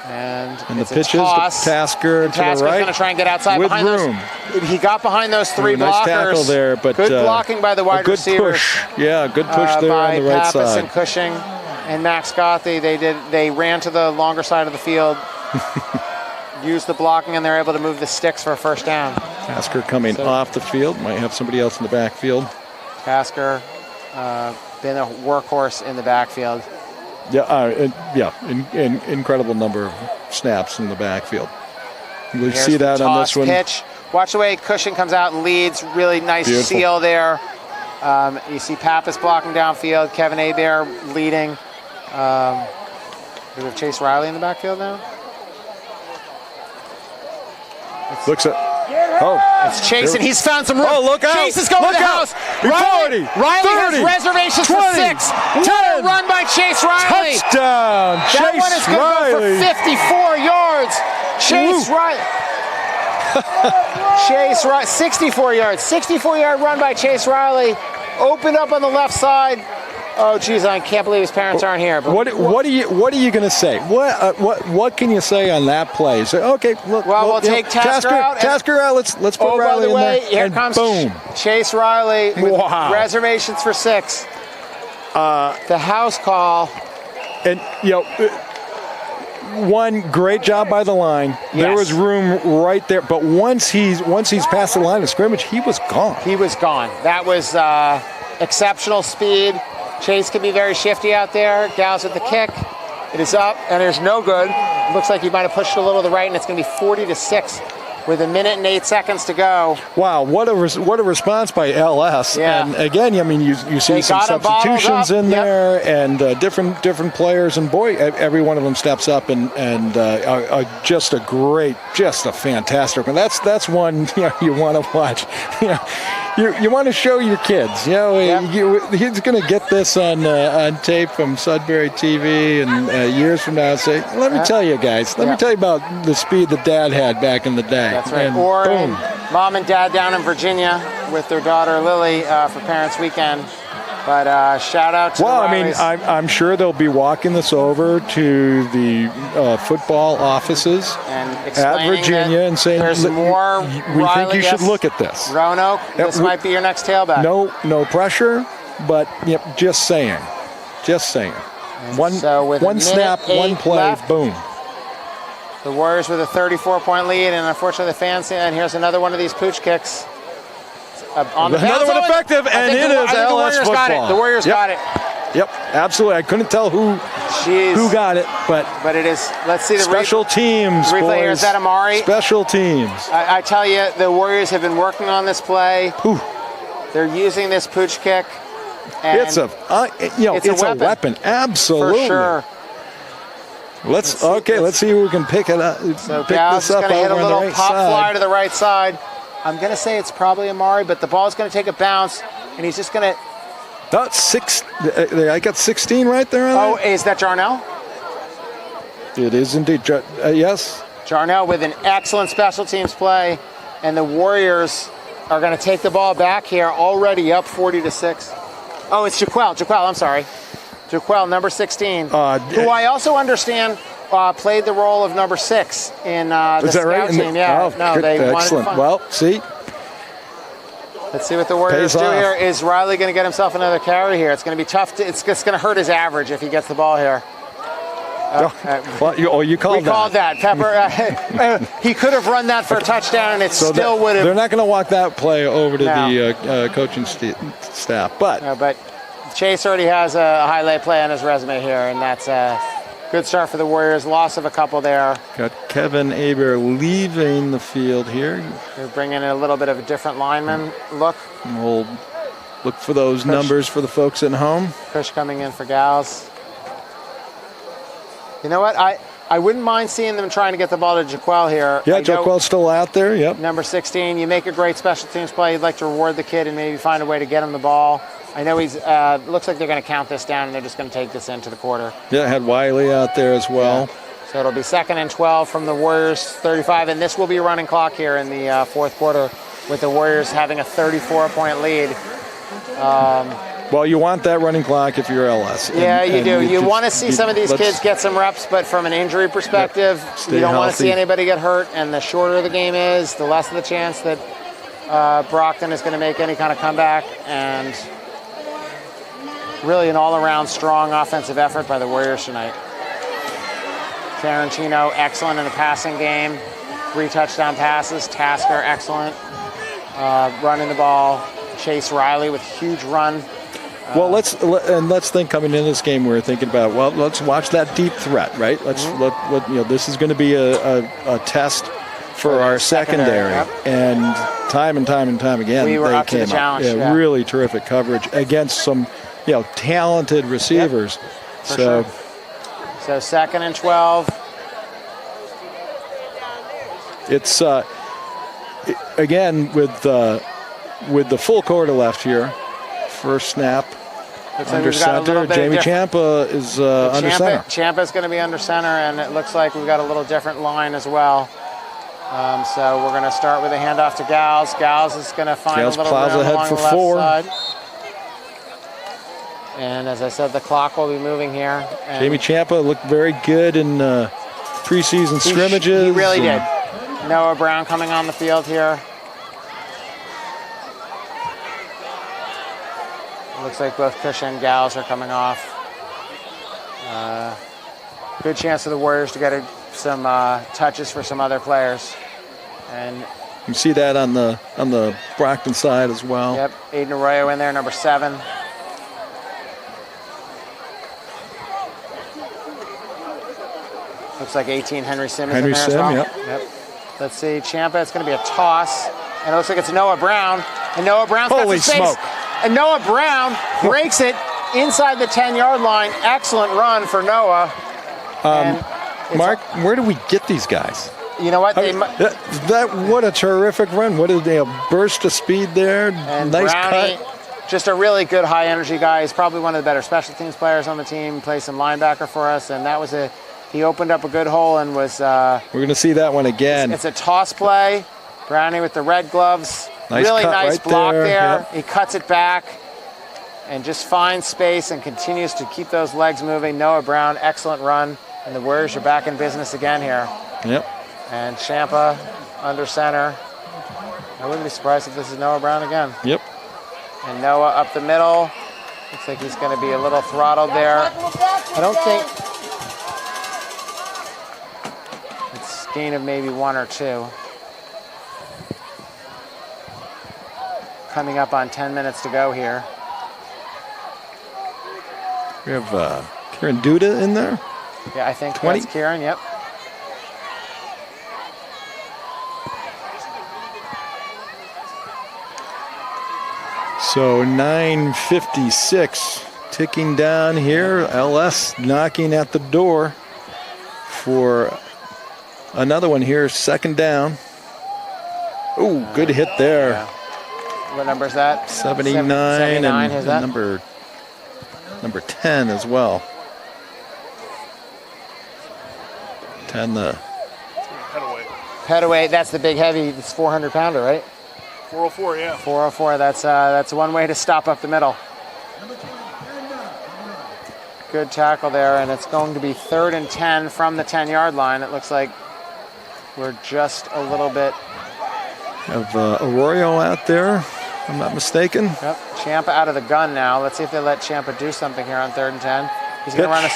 [SPEAKER 1] And
[SPEAKER 2] the
[SPEAKER 1] it's a
[SPEAKER 2] pitches to
[SPEAKER 1] toss.
[SPEAKER 2] Tasker to the
[SPEAKER 1] Tasker's
[SPEAKER 2] right.
[SPEAKER 1] going to try and get outside
[SPEAKER 2] with
[SPEAKER 1] behind
[SPEAKER 2] room.
[SPEAKER 1] those. He got behind those three blockers.
[SPEAKER 2] Nice tackle there, but
[SPEAKER 1] good blocking by the wide
[SPEAKER 2] a good
[SPEAKER 1] receivers.
[SPEAKER 2] push. Yeah, good push there
[SPEAKER 1] by
[SPEAKER 2] on the right
[SPEAKER 1] Pappas
[SPEAKER 2] side.
[SPEAKER 1] and Cushing and Max Gothy. They ran to the longer side of the field, used the blocking, and they're able to move the sticks for a first down.
[SPEAKER 2] Tasker coming off the field. Might have somebody else in the backfield.
[SPEAKER 1] Tasker been a workhorse in the backfield.
[SPEAKER 2] Yeah, incredible number of snaps in the backfield. We
[SPEAKER 1] Here's
[SPEAKER 2] see that
[SPEAKER 1] the
[SPEAKER 2] on
[SPEAKER 1] toss
[SPEAKER 2] this one.
[SPEAKER 1] pitch. Watch the way Cushing comes out and leads. Really nice
[SPEAKER 2] Beautiful.
[SPEAKER 1] seal there. You see Pappas blocking downfield. Kevin Hebert leading. Do we have Chase Riley in the backfield now?
[SPEAKER 2] Looks at.
[SPEAKER 1] It's Chase, and he's found some room.
[SPEAKER 2] Oh, look out.
[SPEAKER 1] Chase is going
[SPEAKER 2] Look
[SPEAKER 1] to the
[SPEAKER 2] out.
[SPEAKER 1] house.
[SPEAKER 2] 40,
[SPEAKER 1] Riley
[SPEAKER 2] 30,
[SPEAKER 1] has reservations
[SPEAKER 2] 20,
[SPEAKER 1] for 6.
[SPEAKER 2] 10.
[SPEAKER 1] What a run by Chase Riley.
[SPEAKER 2] Touchdown,
[SPEAKER 1] That one is
[SPEAKER 2] Chase
[SPEAKER 1] going to go
[SPEAKER 2] Riley.
[SPEAKER 1] for 54 yards. Chase
[SPEAKER 2] Woo.
[SPEAKER 1] Riley. Chase Riley, 64 yards. 64-yard run by Chase Riley. Opened up on the left side. Oh, geez, I can't believe his parents aren't here. But
[SPEAKER 2] What are you going to say? What can you say on that play? Say, okay, look.
[SPEAKER 1] Well, we'll take Tasker out and-
[SPEAKER 2] Tasker out. Let's put
[SPEAKER 1] oh,
[SPEAKER 2] Riley
[SPEAKER 1] by the way,
[SPEAKER 2] in there.
[SPEAKER 1] here
[SPEAKER 2] and
[SPEAKER 1] comes
[SPEAKER 2] boom.
[SPEAKER 1] Chase Riley with
[SPEAKER 2] Wow.
[SPEAKER 1] reservations for 6. The house call.
[SPEAKER 2] And one great job by the line. There
[SPEAKER 1] Yes.
[SPEAKER 2] was room right there, but once he's past the line of scrimmage, he was gone.
[SPEAKER 1] He was gone. That was exceptional speed. Chase can be very shifty out there. Gals with the kick. It is up, and there's no good. Looks like he might have pushed a little to the right, and it's going to be 40-6 with 1 minute and 8 seconds to go.
[SPEAKER 2] Wow, what a response by LS.
[SPEAKER 1] Yeah.
[SPEAKER 2] And again, I mean, you see
[SPEAKER 1] They
[SPEAKER 2] some
[SPEAKER 1] got him bottled
[SPEAKER 2] substitutions
[SPEAKER 1] up.
[SPEAKER 2] in
[SPEAKER 1] Yep.
[SPEAKER 2] there, and different players, and boy, every one of them steps up and just a fantastic one. That's one you want to watch. You want to show your kids.
[SPEAKER 1] Yep.
[SPEAKER 2] He's going to get this on tape from Sudbury TV, and years from now say, let me tell you guys, let me tell you about the speed that Dad had back in the day.
[SPEAKER 1] That's right.
[SPEAKER 2] And
[SPEAKER 1] Or
[SPEAKER 2] boom.
[SPEAKER 1] mom and dad down in Virginia with their daughter Lily for Parents Weekend. But shout out to
[SPEAKER 2] Well,
[SPEAKER 1] the
[SPEAKER 2] I mean,
[SPEAKER 1] Rileys.
[SPEAKER 2] I'm sure they'll be walking this over to the football offices
[SPEAKER 1] and
[SPEAKER 2] at
[SPEAKER 1] explaining
[SPEAKER 2] Virginia
[SPEAKER 1] that
[SPEAKER 2] and saying,
[SPEAKER 1] there's more
[SPEAKER 2] we think
[SPEAKER 1] Riley
[SPEAKER 2] you should
[SPEAKER 1] yes.
[SPEAKER 2] look at this.
[SPEAKER 1] Roanoke, this
[SPEAKER 2] we-
[SPEAKER 1] might be your next tailback.
[SPEAKER 2] No pressure, but just saying. One
[SPEAKER 1] So with
[SPEAKER 2] one
[SPEAKER 1] a minute
[SPEAKER 2] snap,
[SPEAKER 1] 8
[SPEAKER 2] one play,
[SPEAKER 1] left,
[SPEAKER 2] boom.
[SPEAKER 1] The Warriors with a 34-point lead, and unfortunately the fans, and here's another one of these pooch kicks. On the
[SPEAKER 2] Another
[SPEAKER 1] bounce.
[SPEAKER 2] one
[SPEAKER 1] Oh,
[SPEAKER 2] effective,
[SPEAKER 1] I
[SPEAKER 2] and
[SPEAKER 1] think
[SPEAKER 2] it
[SPEAKER 1] the-
[SPEAKER 2] is
[SPEAKER 1] I think the
[SPEAKER 2] LS
[SPEAKER 1] Warriors got
[SPEAKER 2] football.
[SPEAKER 1] it. The Warriors
[SPEAKER 2] Yep.
[SPEAKER 1] got it.
[SPEAKER 2] Yep, absolutely. I couldn't tell who
[SPEAKER 1] Jeez.
[SPEAKER 2] got it, but
[SPEAKER 1] But it is. Let's see the
[SPEAKER 2] special teams,
[SPEAKER 1] replay
[SPEAKER 2] boys.
[SPEAKER 1] here. Is that Amari?
[SPEAKER 2] Special teams.
[SPEAKER 1] I tell you, the Warriors have been working on this play.
[SPEAKER 2] Whew.
[SPEAKER 1] They're using this pooch kick. And
[SPEAKER 2] It's a weapon. Absolutely.
[SPEAKER 1] for sure.
[SPEAKER 2] Let's see who we can pick it up.
[SPEAKER 1] So
[SPEAKER 2] pick
[SPEAKER 1] Gauss
[SPEAKER 2] this
[SPEAKER 1] is
[SPEAKER 2] up
[SPEAKER 1] going to hit a
[SPEAKER 2] over on the
[SPEAKER 1] little
[SPEAKER 2] right
[SPEAKER 1] pop fly
[SPEAKER 2] side.
[SPEAKER 1] to the right side. I'm going to say it's probably Amari, but the ball's going to take a bounce, and he's just going to.
[SPEAKER 2] That's 6. I got 16 right there. On
[SPEAKER 1] Oh,
[SPEAKER 2] that?
[SPEAKER 1] is that Jarnell?
[SPEAKER 2] It is indeed. Yes.
[SPEAKER 1] Jarnell with an excellent special teams play, and the Warriors are going to take the ball back here, already up 40-6. Oh, it's Jaquel. I'm sorry. Jaquel, number 16, who I also understand played the role of number 6 in the
[SPEAKER 2] Is that
[SPEAKER 1] scout
[SPEAKER 2] right?
[SPEAKER 1] team. Yeah,
[SPEAKER 2] Oh,
[SPEAKER 1] no,
[SPEAKER 2] good,
[SPEAKER 1] they wanted to
[SPEAKER 2] excellent.
[SPEAKER 1] find.
[SPEAKER 2] Well, see,
[SPEAKER 1] Let's see what the Warriors
[SPEAKER 2] Pays
[SPEAKER 1] do
[SPEAKER 2] off.
[SPEAKER 1] here. Is Riley going to get himself another carry here? It's going to be tough. It's going to hurt his average if he gets the ball here.
[SPEAKER 2] you called
[SPEAKER 1] We
[SPEAKER 2] that.
[SPEAKER 1] called that. Pepper, he could have run that for a touchdown, and it
[SPEAKER 2] So
[SPEAKER 1] still would have.
[SPEAKER 2] They're not going to walk that play over to
[SPEAKER 1] No.
[SPEAKER 2] the coaching staff, but
[SPEAKER 1] No, but Chase already has a highlight play on his resume here, and that's a good start for the Warriors. Loss of a couple there.
[SPEAKER 2] got Kevin Aber leaving the field here.
[SPEAKER 1] They're bringing in a little bit of a different lineman look.
[SPEAKER 2] And we'll look for those numbers for the folks at home.
[SPEAKER 1] Kush coming in for Gals. You know what? I wouldn't mind seeing them trying to get the ball to Jaquel here.
[SPEAKER 2] Yeah,
[SPEAKER 1] I know
[SPEAKER 2] Jaquel's still out there. Yep.
[SPEAKER 1] Number 16, you make a great special teams play. You'd like to reward the kid and maybe find a way to get him the ball. I know he's looks like they're going to count this down and they're just going to take this into the quarter.
[SPEAKER 2] Yeah, had Wiley out there as well.
[SPEAKER 1] So it'll be 2nd and 12 from the Warriors 35, and this will be a running clock here in the fourth quarter with the Warriors having a 34-point lead.
[SPEAKER 2] Well, you want that running clock if you're LS.
[SPEAKER 1] Yeah, you do. You
[SPEAKER 2] just-
[SPEAKER 1] want to see some of these
[SPEAKER 2] let's-
[SPEAKER 1] kids get some reps, but from an injury perspective,
[SPEAKER 2] Stay
[SPEAKER 1] you don't want to see
[SPEAKER 2] healthy.
[SPEAKER 1] anybody get hurt, and the shorter the game is, the less of the chance that Brockton is going to make any kind of comeback, and really an all-around strong offensive effort by the Warriors tonight. Tarantino, excellent in the passing game. 3 touchdown passes. Tasker, excellent. Running the ball. Chase Riley with huge run.
[SPEAKER 2] Well, let's think coming into this game. We're thinking about let's watch that deep threat, right? Let's this is going to be a test for our secondary,
[SPEAKER 1] yep.
[SPEAKER 2] and time again
[SPEAKER 1] We were
[SPEAKER 2] they
[SPEAKER 1] up to the
[SPEAKER 2] came
[SPEAKER 1] challenge,
[SPEAKER 2] up.
[SPEAKER 1] yeah.
[SPEAKER 2] Really terrific coverage against some talented receivers.
[SPEAKER 1] For sure. So 2nd and 12.
[SPEAKER 2] It's again with the full quarter left here. First snap.
[SPEAKER 1] Looks like
[SPEAKER 2] Under
[SPEAKER 1] we've got a little
[SPEAKER 2] center,
[SPEAKER 1] bit of
[SPEAKER 2] Jamie
[SPEAKER 1] different-
[SPEAKER 2] Champa is under center.
[SPEAKER 1] Champa's going to be under center, and it looks like we've got a little different line as well. So we're going to start with a handoff to Gals. Gals is going to find
[SPEAKER 2] Gals
[SPEAKER 1] a little
[SPEAKER 2] plows
[SPEAKER 1] room
[SPEAKER 2] ahead
[SPEAKER 1] along
[SPEAKER 2] for
[SPEAKER 1] the left
[SPEAKER 2] 4.
[SPEAKER 1] side. And as I said, the clock will be moving here. And
[SPEAKER 2] Jamie Champa looked very good in preseason scrimmages.
[SPEAKER 1] He really did.
[SPEAKER 2] and
[SPEAKER 1] Noah Brown coming on the field here. Looks like both Kush and Gals are coming off. Good chance for the Warriors to get some touches for some other players. And
[SPEAKER 2] You can see that on the Brockton side as well.
[SPEAKER 1] yep, Aiden Arroyo in there, number 7. Looks like 18 Henry Simmons
[SPEAKER 2] Henry
[SPEAKER 1] in there
[SPEAKER 2] Sim,
[SPEAKER 1] as well. Yep. Let's see, Champa. It's going to be a toss, and it looks like it's Noah Brown. And Noah Brown's got
[SPEAKER 2] Holy
[SPEAKER 1] some space.
[SPEAKER 2] smoke.
[SPEAKER 1] And Noah Brown breaks it inside the 10-yard line. Excellent run for Noah. And it's-
[SPEAKER 2] Mark, where do we get these guys?
[SPEAKER 1] you know what? They,
[SPEAKER 2] What a terrific run. What did they a burst of speed there?
[SPEAKER 1] and
[SPEAKER 2] Nice
[SPEAKER 1] Brownie,
[SPEAKER 2] cut.
[SPEAKER 1] just a really good high-energy guy. He's probably one of the better special teams players on the team. Plays some linebacker for us, and that was he opened up a good hole and was.
[SPEAKER 2] We're going to see that one again.
[SPEAKER 1] It's a toss play. Brownie with the red gloves.
[SPEAKER 2] Nice
[SPEAKER 1] really
[SPEAKER 2] cut
[SPEAKER 1] nice
[SPEAKER 2] right
[SPEAKER 1] block
[SPEAKER 2] there,
[SPEAKER 1] there.
[SPEAKER 2] yep.
[SPEAKER 1] He cuts it back and just finds space and continues to keep those legs moving. Noah Brown, excellent run. And the Warriors are back in business again here.
[SPEAKER 2] Yep.
[SPEAKER 1] And Champa under center. I wouldn't be surprised if this is Noah Brown again.
[SPEAKER 2] Yep.
[SPEAKER 1] And Noah up the middle. Looks like he's going to be a little throttled there. I don't think it's a gain of maybe 1 or 2. Coming up on 10 minutes to go here.
[SPEAKER 2] We have Kieran Duda in there.
[SPEAKER 1] Yeah, I think
[SPEAKER 2] 20?
[SPEAKER 1] that's Kieran, yep.
[SPEAKER 2] So 9:56 ticking down here. LS knocking at the door for another one here. 2nd down. Ooh, good hit there.
[SPEAKER 1] Yeah. What number is that?
[SPEAKER 2] 79
[SPEAKER 1] 79
[SPEAKER 2] and
[SPEAKER 1] is that?
[SPEAKER 2] number 10 as well. And the
[SPEAKER 1] Petaway, that's the big heavy, it's 400-pounder, right?
[SPEAKER 3] 404, yeah.
[SPEAKER 1] 404, that's one way to stop up the middle. Good tackle there, and it's going to be 3rd and 10 from the 10-yard line. It looks like we're just a little bit.
[SPEAKER 2] Have Arroyo out there, if I'm not mistaken.
[SPEAKER 1] Yep, Ciampa out of the gun now. Let's see if they let Ciampa do something here on 3rd and 10. He's going to run a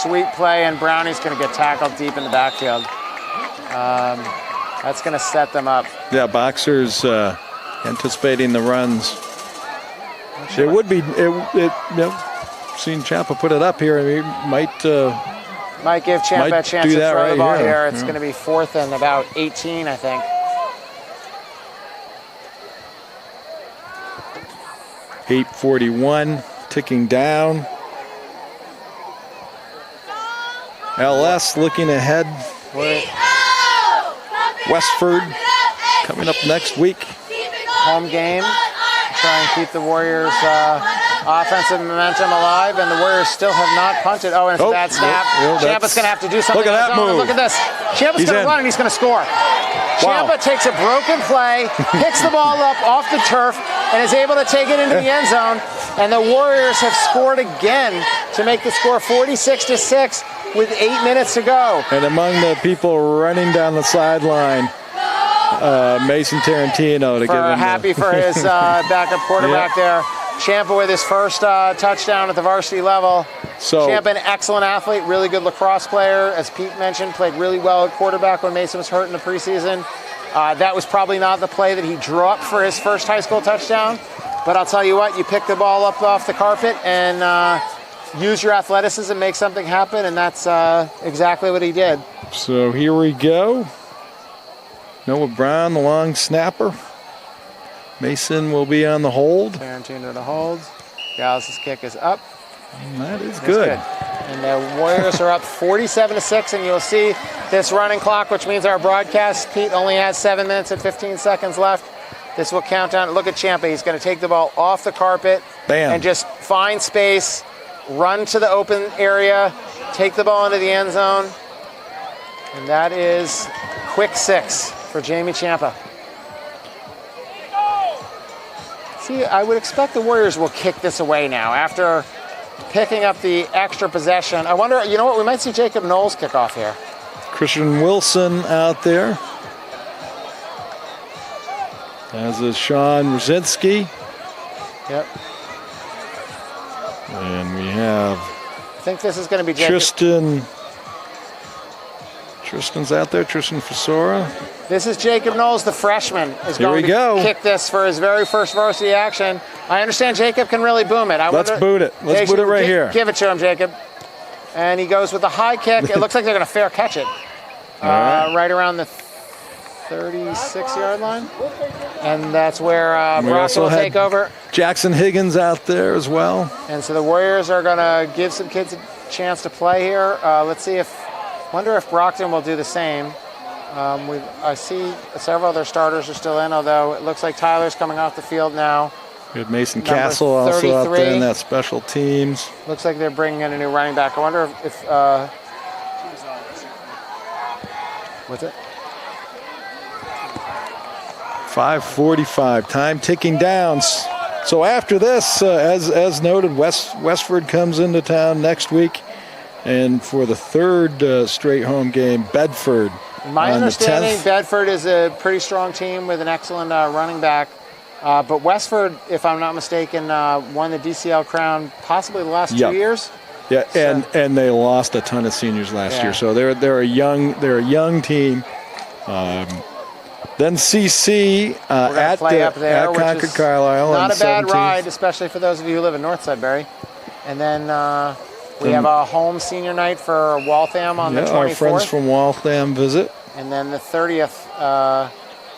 [SPEAKER 1] sweep play, and Brownie's going to get tackled deep in the backfield. That's going to set them up.
[SPEAKER 2] Yeah, Boxers anticipating the runs. It would be, seeing Ciampa put it up here, I mean, might
[SPEAKER 1] give Ciampa a chance to throw the ball here. It's
[SPEAKER 2] Yeah.
[SPEAKER 1] going to be 4th and about 18, I think.
[SPEAKER 2] 8:41, ticking down. LS looking ahead. Westford coming up next week.
[SPEAKER 1] Home game. Try and keep the Warriors' offensive momentum alive, and the Warriors still have not punted. Oh, and it's a bad snap. Ciampa's going to have to do something.
[SPEAKER 2] Look at that move.
[SPEAKER 1] Look at this. Ciampa's going to run, and he's going to score. Ciampa takes a broken play, picks the ball up off the turf, and is able to take it into the end zone. And the Warriors have scored again to make the score 46-6 with 8 minutes to go.
[SPEAKER 2] And among the people running down the sideline, Mason Tarantino to give him
[SPEAKER 1] happy for his backup quarterback there. Ciampa with his first touchdown at the varsity level.
[SPEAKER 2] So
[SPEAKER 1] Ciampa, an excellent athlete, really good lacrosse player. As Pete mentioned, played really well at quarterback when Mason was hurt in the preseason. That was probably not the play that he drew up for his first high school touchdown. But I'll tell you what, you pick the ball up off the carpet and use your athleticism, make something happen, and that's exactly what he did.
[SPEAKER 2] So here we go. Noah Brown, the long snapper. Mason will be on the hold.
[SPEAKER 1] Tarantino to hold. Gallus' kick is up.
[SPEAKER 2] And that is good.
[SPEAKER 1] And the Warriors are up 47-6, and you'll see this running clock, which means our broadcast, Pete, only has 7 minutes and 15 seconds left. This will count down. Look at Ciampa. He's going to take the ball off the carpet.
[SPEAKER 2] Bam.
[SPEAKER 1] And just find space, run to the open area, take the ball into the end zone. And that is quick 6 for Jamie Ciampa. See, I would expect the Warriors will kick this away now after picking up the extra possession. I wonder, you know what, we might see Jacob Knowles kick off here.
[SPEAKER 2] Christian Wilson out there. As is Sean Rosensky.
[SPEAKER 1] Yep.
[SPEAKER 2] And we have
[SPEAKER 1] I think this is going to be Jacob.
[SPEAKER 2] Tristan's out there, Tristan Fasora.
[SPEAKER 1] This is Jacob Knowles, the freshman, is going to kick this for his very first varsity action. I understand Jacob can really boom it.
[SPEAKER 2] Let's boot it. Let's boot it right here.
[SPEAKER 1] Give it to him, Jacob. And he goes with a high kick. It looks like they're going to fair catch it. Right around the 36-yard line. And that's where Brockton will take over.
[SPEAKER 2] Jackson Higgins out there as well.
[SPEAKER 1] And so the Warriors are going to give some kids a chance to play here. Let's see wonder if Brockton will do the same. I see several other starters are still in, although it looks like Tyler's coming off the field now.
[SPEAKER 2] We had Mason Castle also out there in that special teams.
[SPEAKER 1] Looks like they're bringing in a new running back. I wonder if what's it?
[SPEAKER 2] 5:45, time ticking down. So after this, as noted, Westford comes into town next week. And for the third straight home game, Bedford.
[SPEAKER 1] My understanding, Bedford is a pretty strong team with an excellent running back. But Westford, if I'm not mistaken, won the DCL crown possibly the last 2 years.
[SPEAKER 2] Yeah, and they lost a ton of seniors last year, so they're a young team. Then CC at Concord Carlisle.
[SPEAKER 1] Not a bad
[SPEAKER 2] 17th.
[SPEAKER 1] ride, especially for those of you who live in North Sudbury. And then we have a home senior night for Waltham on the 24th.
[SPEAKER 2] Our friends from Waltham visit.
[SPEAKER 1] And then the 30th,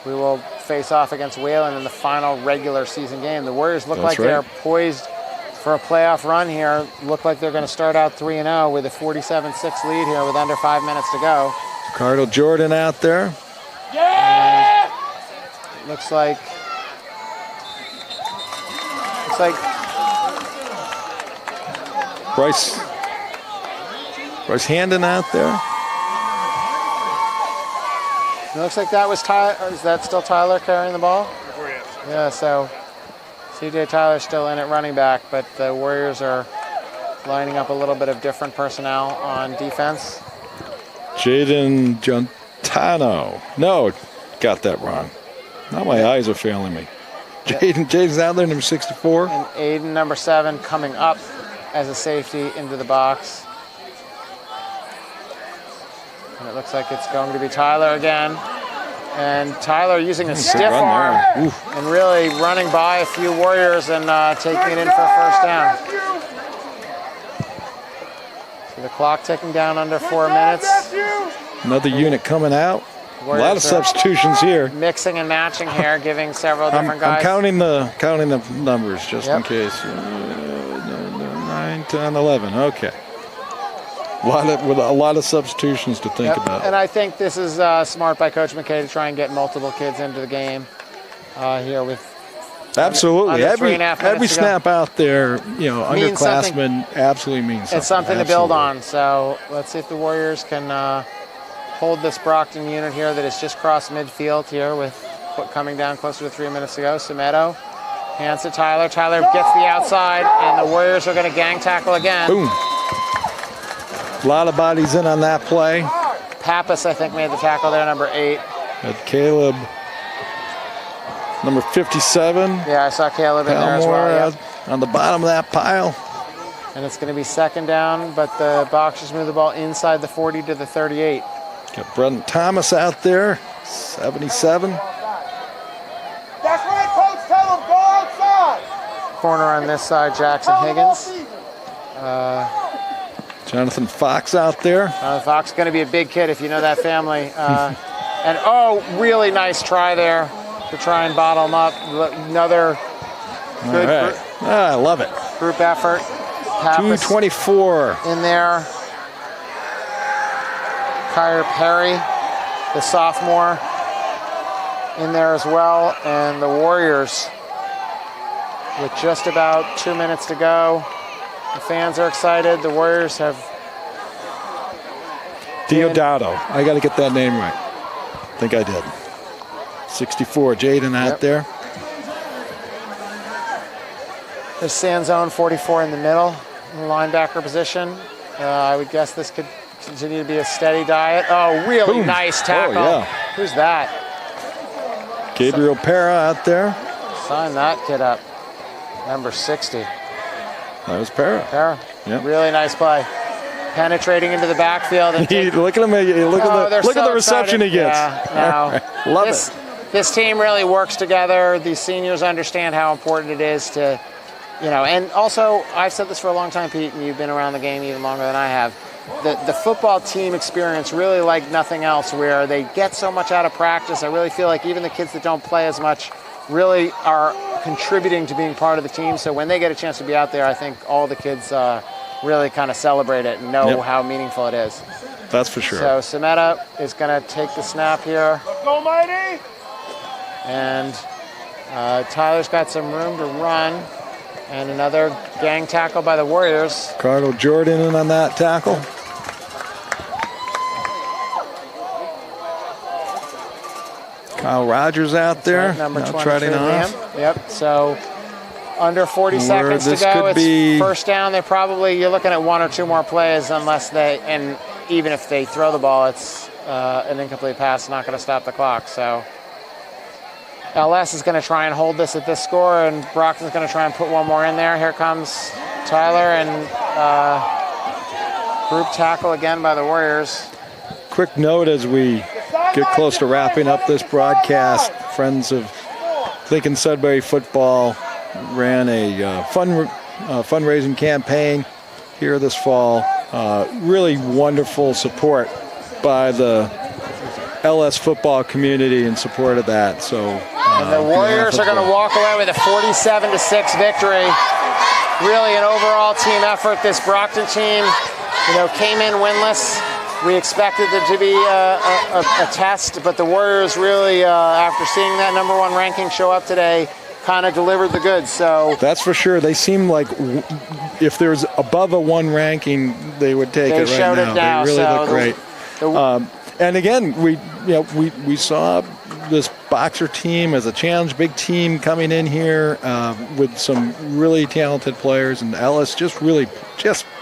[SPEAKER 1] we will face off against Wayland in the final regular season game. The Warriors look like they're poised for a playoff run here. Look like they're going to start out 3-0 with a 47-6 lead here with under 5 minutes to go.
[SPEAKER 2] Ricardo Jordan out there.
[SPEAKER 1] Yeah! Looks like
[SPEAKER 2] Bryce Handon out there.
[SPEAKER 1] It looks like that was Tyler. Or is that still Tyler carrying the ball? Yeah, so CJ Tyler's still in at running back, but the Warriors are lining up a little bit of different personnel on defense.
[SPEAKER 2] Jaden Giantano. No, got that wrong. Now my eyes are failing me. Jaden's out there, number 64.
[SPEAKER 1] And Aiden, number 7, coming up as a safety into the box. And it looks like it's going to be Tyler again. And Tyler using a stiff arm and really running by a few Warriors and taking it in for a first down. So the clock ticking down under 4 minutes.
[SPEAKER 2] Another unit coming out.
[SPEAKER 1] Warriors
[SPEAKER 2] a lot of substitutions here.
[SPEAKER 1] Mixing and matching here, giving several different guys.
[SPEAKER 2] I'm counting the numbers just in case. 9, 10, 11. Okay. With a lot of substitutions to think about.
[SPEAKER 1] And I think this is smart by Coach McKay to try and get multiple kids into the game here with.
[SPEAKER 2] Absolutely.
[SPEAKER 1] Under
[SPEAKER 2] Every snap out there, underclassmen absolutely means something.
[SPEAKER 1] It's something to build on. So let's see if the Warriors can hold this Brockton unit here that has just crossed midfield here with coming down closer to 3 minutes ago. Semedo hands to Tyler. Tyler gets the outside, and the Warriors are going to gang tackle again.
[SPEAKER 2] Boom. A lot of bodies in on that play.
[SPEAKER 1] Pappas, I think, made the tackle there, number 8.
[SPEAKER 2] And Caleb, number 57.
[SPEAKER 1] Yeah, I saw Caleb in there as well. Yep.
[SPEAKER 2] On the bottom of that pile.
[SPEAKER 1] And it's going to be second down, but the Boxers move the ball inside the 40 to the 38.
[SPEAKER 2] Got Brendan Thomas out there, 77.
[SPEAKER 3] That's right, coach. Tell him, go outside.
[SPEAKER 1] Corner on this side, Jackson Higgins.
[SPEAKER 2] Jonathan Fox out there.
[SPEAKER 1] Fox going to be a big kid if you know that family. And really nice try there to try and bottle him up. Another good
[SPEAKER 2] group. I love it.
[SPEAKER 1] Group effort. Pappas
[SPEAKER 2] 224
[SPEAKER 1] in there. Kyrie Perry, the sophomore, in there as well. And the Warriors, with just about 2 minutes to go. The fans are excited. The Warriors have...
[SPEAKER 2] Diodato. I got to get that name right. I think I did. 64, Jaden out there.
[SPEAKER 1] There's Sanzone, 44 in the middle, in the linebacker position. I would guess this could continue to be a steady diet. Oh, really nice tackle.
[SPEAKER 2] Oh, yeah.
[SPEAKER 1] Who's that?
[SPEAKER 2] Gabriel Para out there.
[SPEAKER 1] Sign that kid up. Number 60.
[SPEAKER 2] That was Para.
[SPEAKER 1] Yep. Really nice play. Penetrating into the backfield. And
[SPEAKER 2] look at him. Look at the reception he gets.
[SPEAKER 1] Yeah, no.
[SPEAKER 2] Love it.
[SPEAKER 1] This team really works together. These seniors understand how important it is to, and also I've said this for a long time, Pete, and you've been around the game even longer than I have. The football team experience really like nothing else, where they get so much out of practice. I really feel like even the kids that don't play as much really are contributing to being part of the team. So when they get a chance to be out there, I think all the kids really kind of celebrate it and know how meaningful it is.
[SPEAKER 2] That's for sure.
[SPEAKER 1] So Semeta is going to take the snap here.
[SPEAKER 3] Let's go, Mighty!
[SPEAKER 1] And Tyler's got some room to run. And another gang tackle by the Warriors.
[SPEAKER 2] Cardinal Jordan in on that tackle. Kyle Rogers out there.
[SPEAKER 1] Right, number 22.
[SPEAKER 2] Trotting off.
[SPEAKER 1] Yep. So under 40 seconds to go. It's first down. You're looking at one or two more plays, and even if they throw the ball, it's an incomplete pass, not going to stop the clock. So LS is going to try and hold this at this score, and Brockton's going to try and put one more in there. Here comes Tyler, and group tackle again by the Warriors.
[SPEAKER 2] Quick note as we get close to wrapping up this broadcast, Friends of Lincoln-Sudbury Football ran a fundraising campaign here this fall. Really wonderful support by the LS football community in support of that. So
[SPEAKER 1] and the Warriors are going to walk away with a 47-6 victory. Really an overall team effort. This Brockton team, came in winless. We expected it to be a test, but the Warriors really, after seeing that number 1 ranking show up today, kind of delivered the goods. So
[SPEAKER 2] that's for sure. They seem like if there's above a 1 ranking, they would take it right now. They really look great. And again, we saw this Boxer team as a challenge, big team coming in here with some really talented players, and Ellis just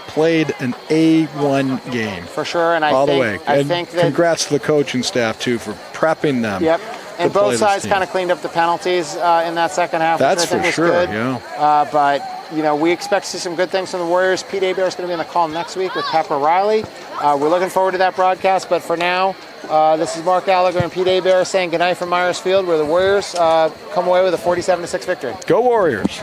[SPEAKER 2] played an A1 game.
[SPEAKER 1] For sure, and
[SPEAKER 2] all the way.
[SPEAKER 1] I think that
[SPEAKER 2] congrats to the coaching staff too for prepping them.
[SPEAKER 1] Yep. And both sides kind of cleaned up the penalties in that second half.
[SPEAKER 2] That's
[SPEAKER 1] which I think
[SPEAKER 2] for
[SPEAKER 1] was
[SPEAKER 2] sure.
[SPEAKER 1] good.
[SPEAKER 2] Yeah.
[SPEAKER 1] But we expect to see some good things from the Warriors. Pete Hebert is going to be on the call next week with Pepper Riley. We're looking forward to that broadcast. But for now, this is Mark Gallagher and Pete Hebert saying goodnight from Myers Field, where the Warriors come away with a 47-6 victory.
[SPEAKER 2] Go Warriors!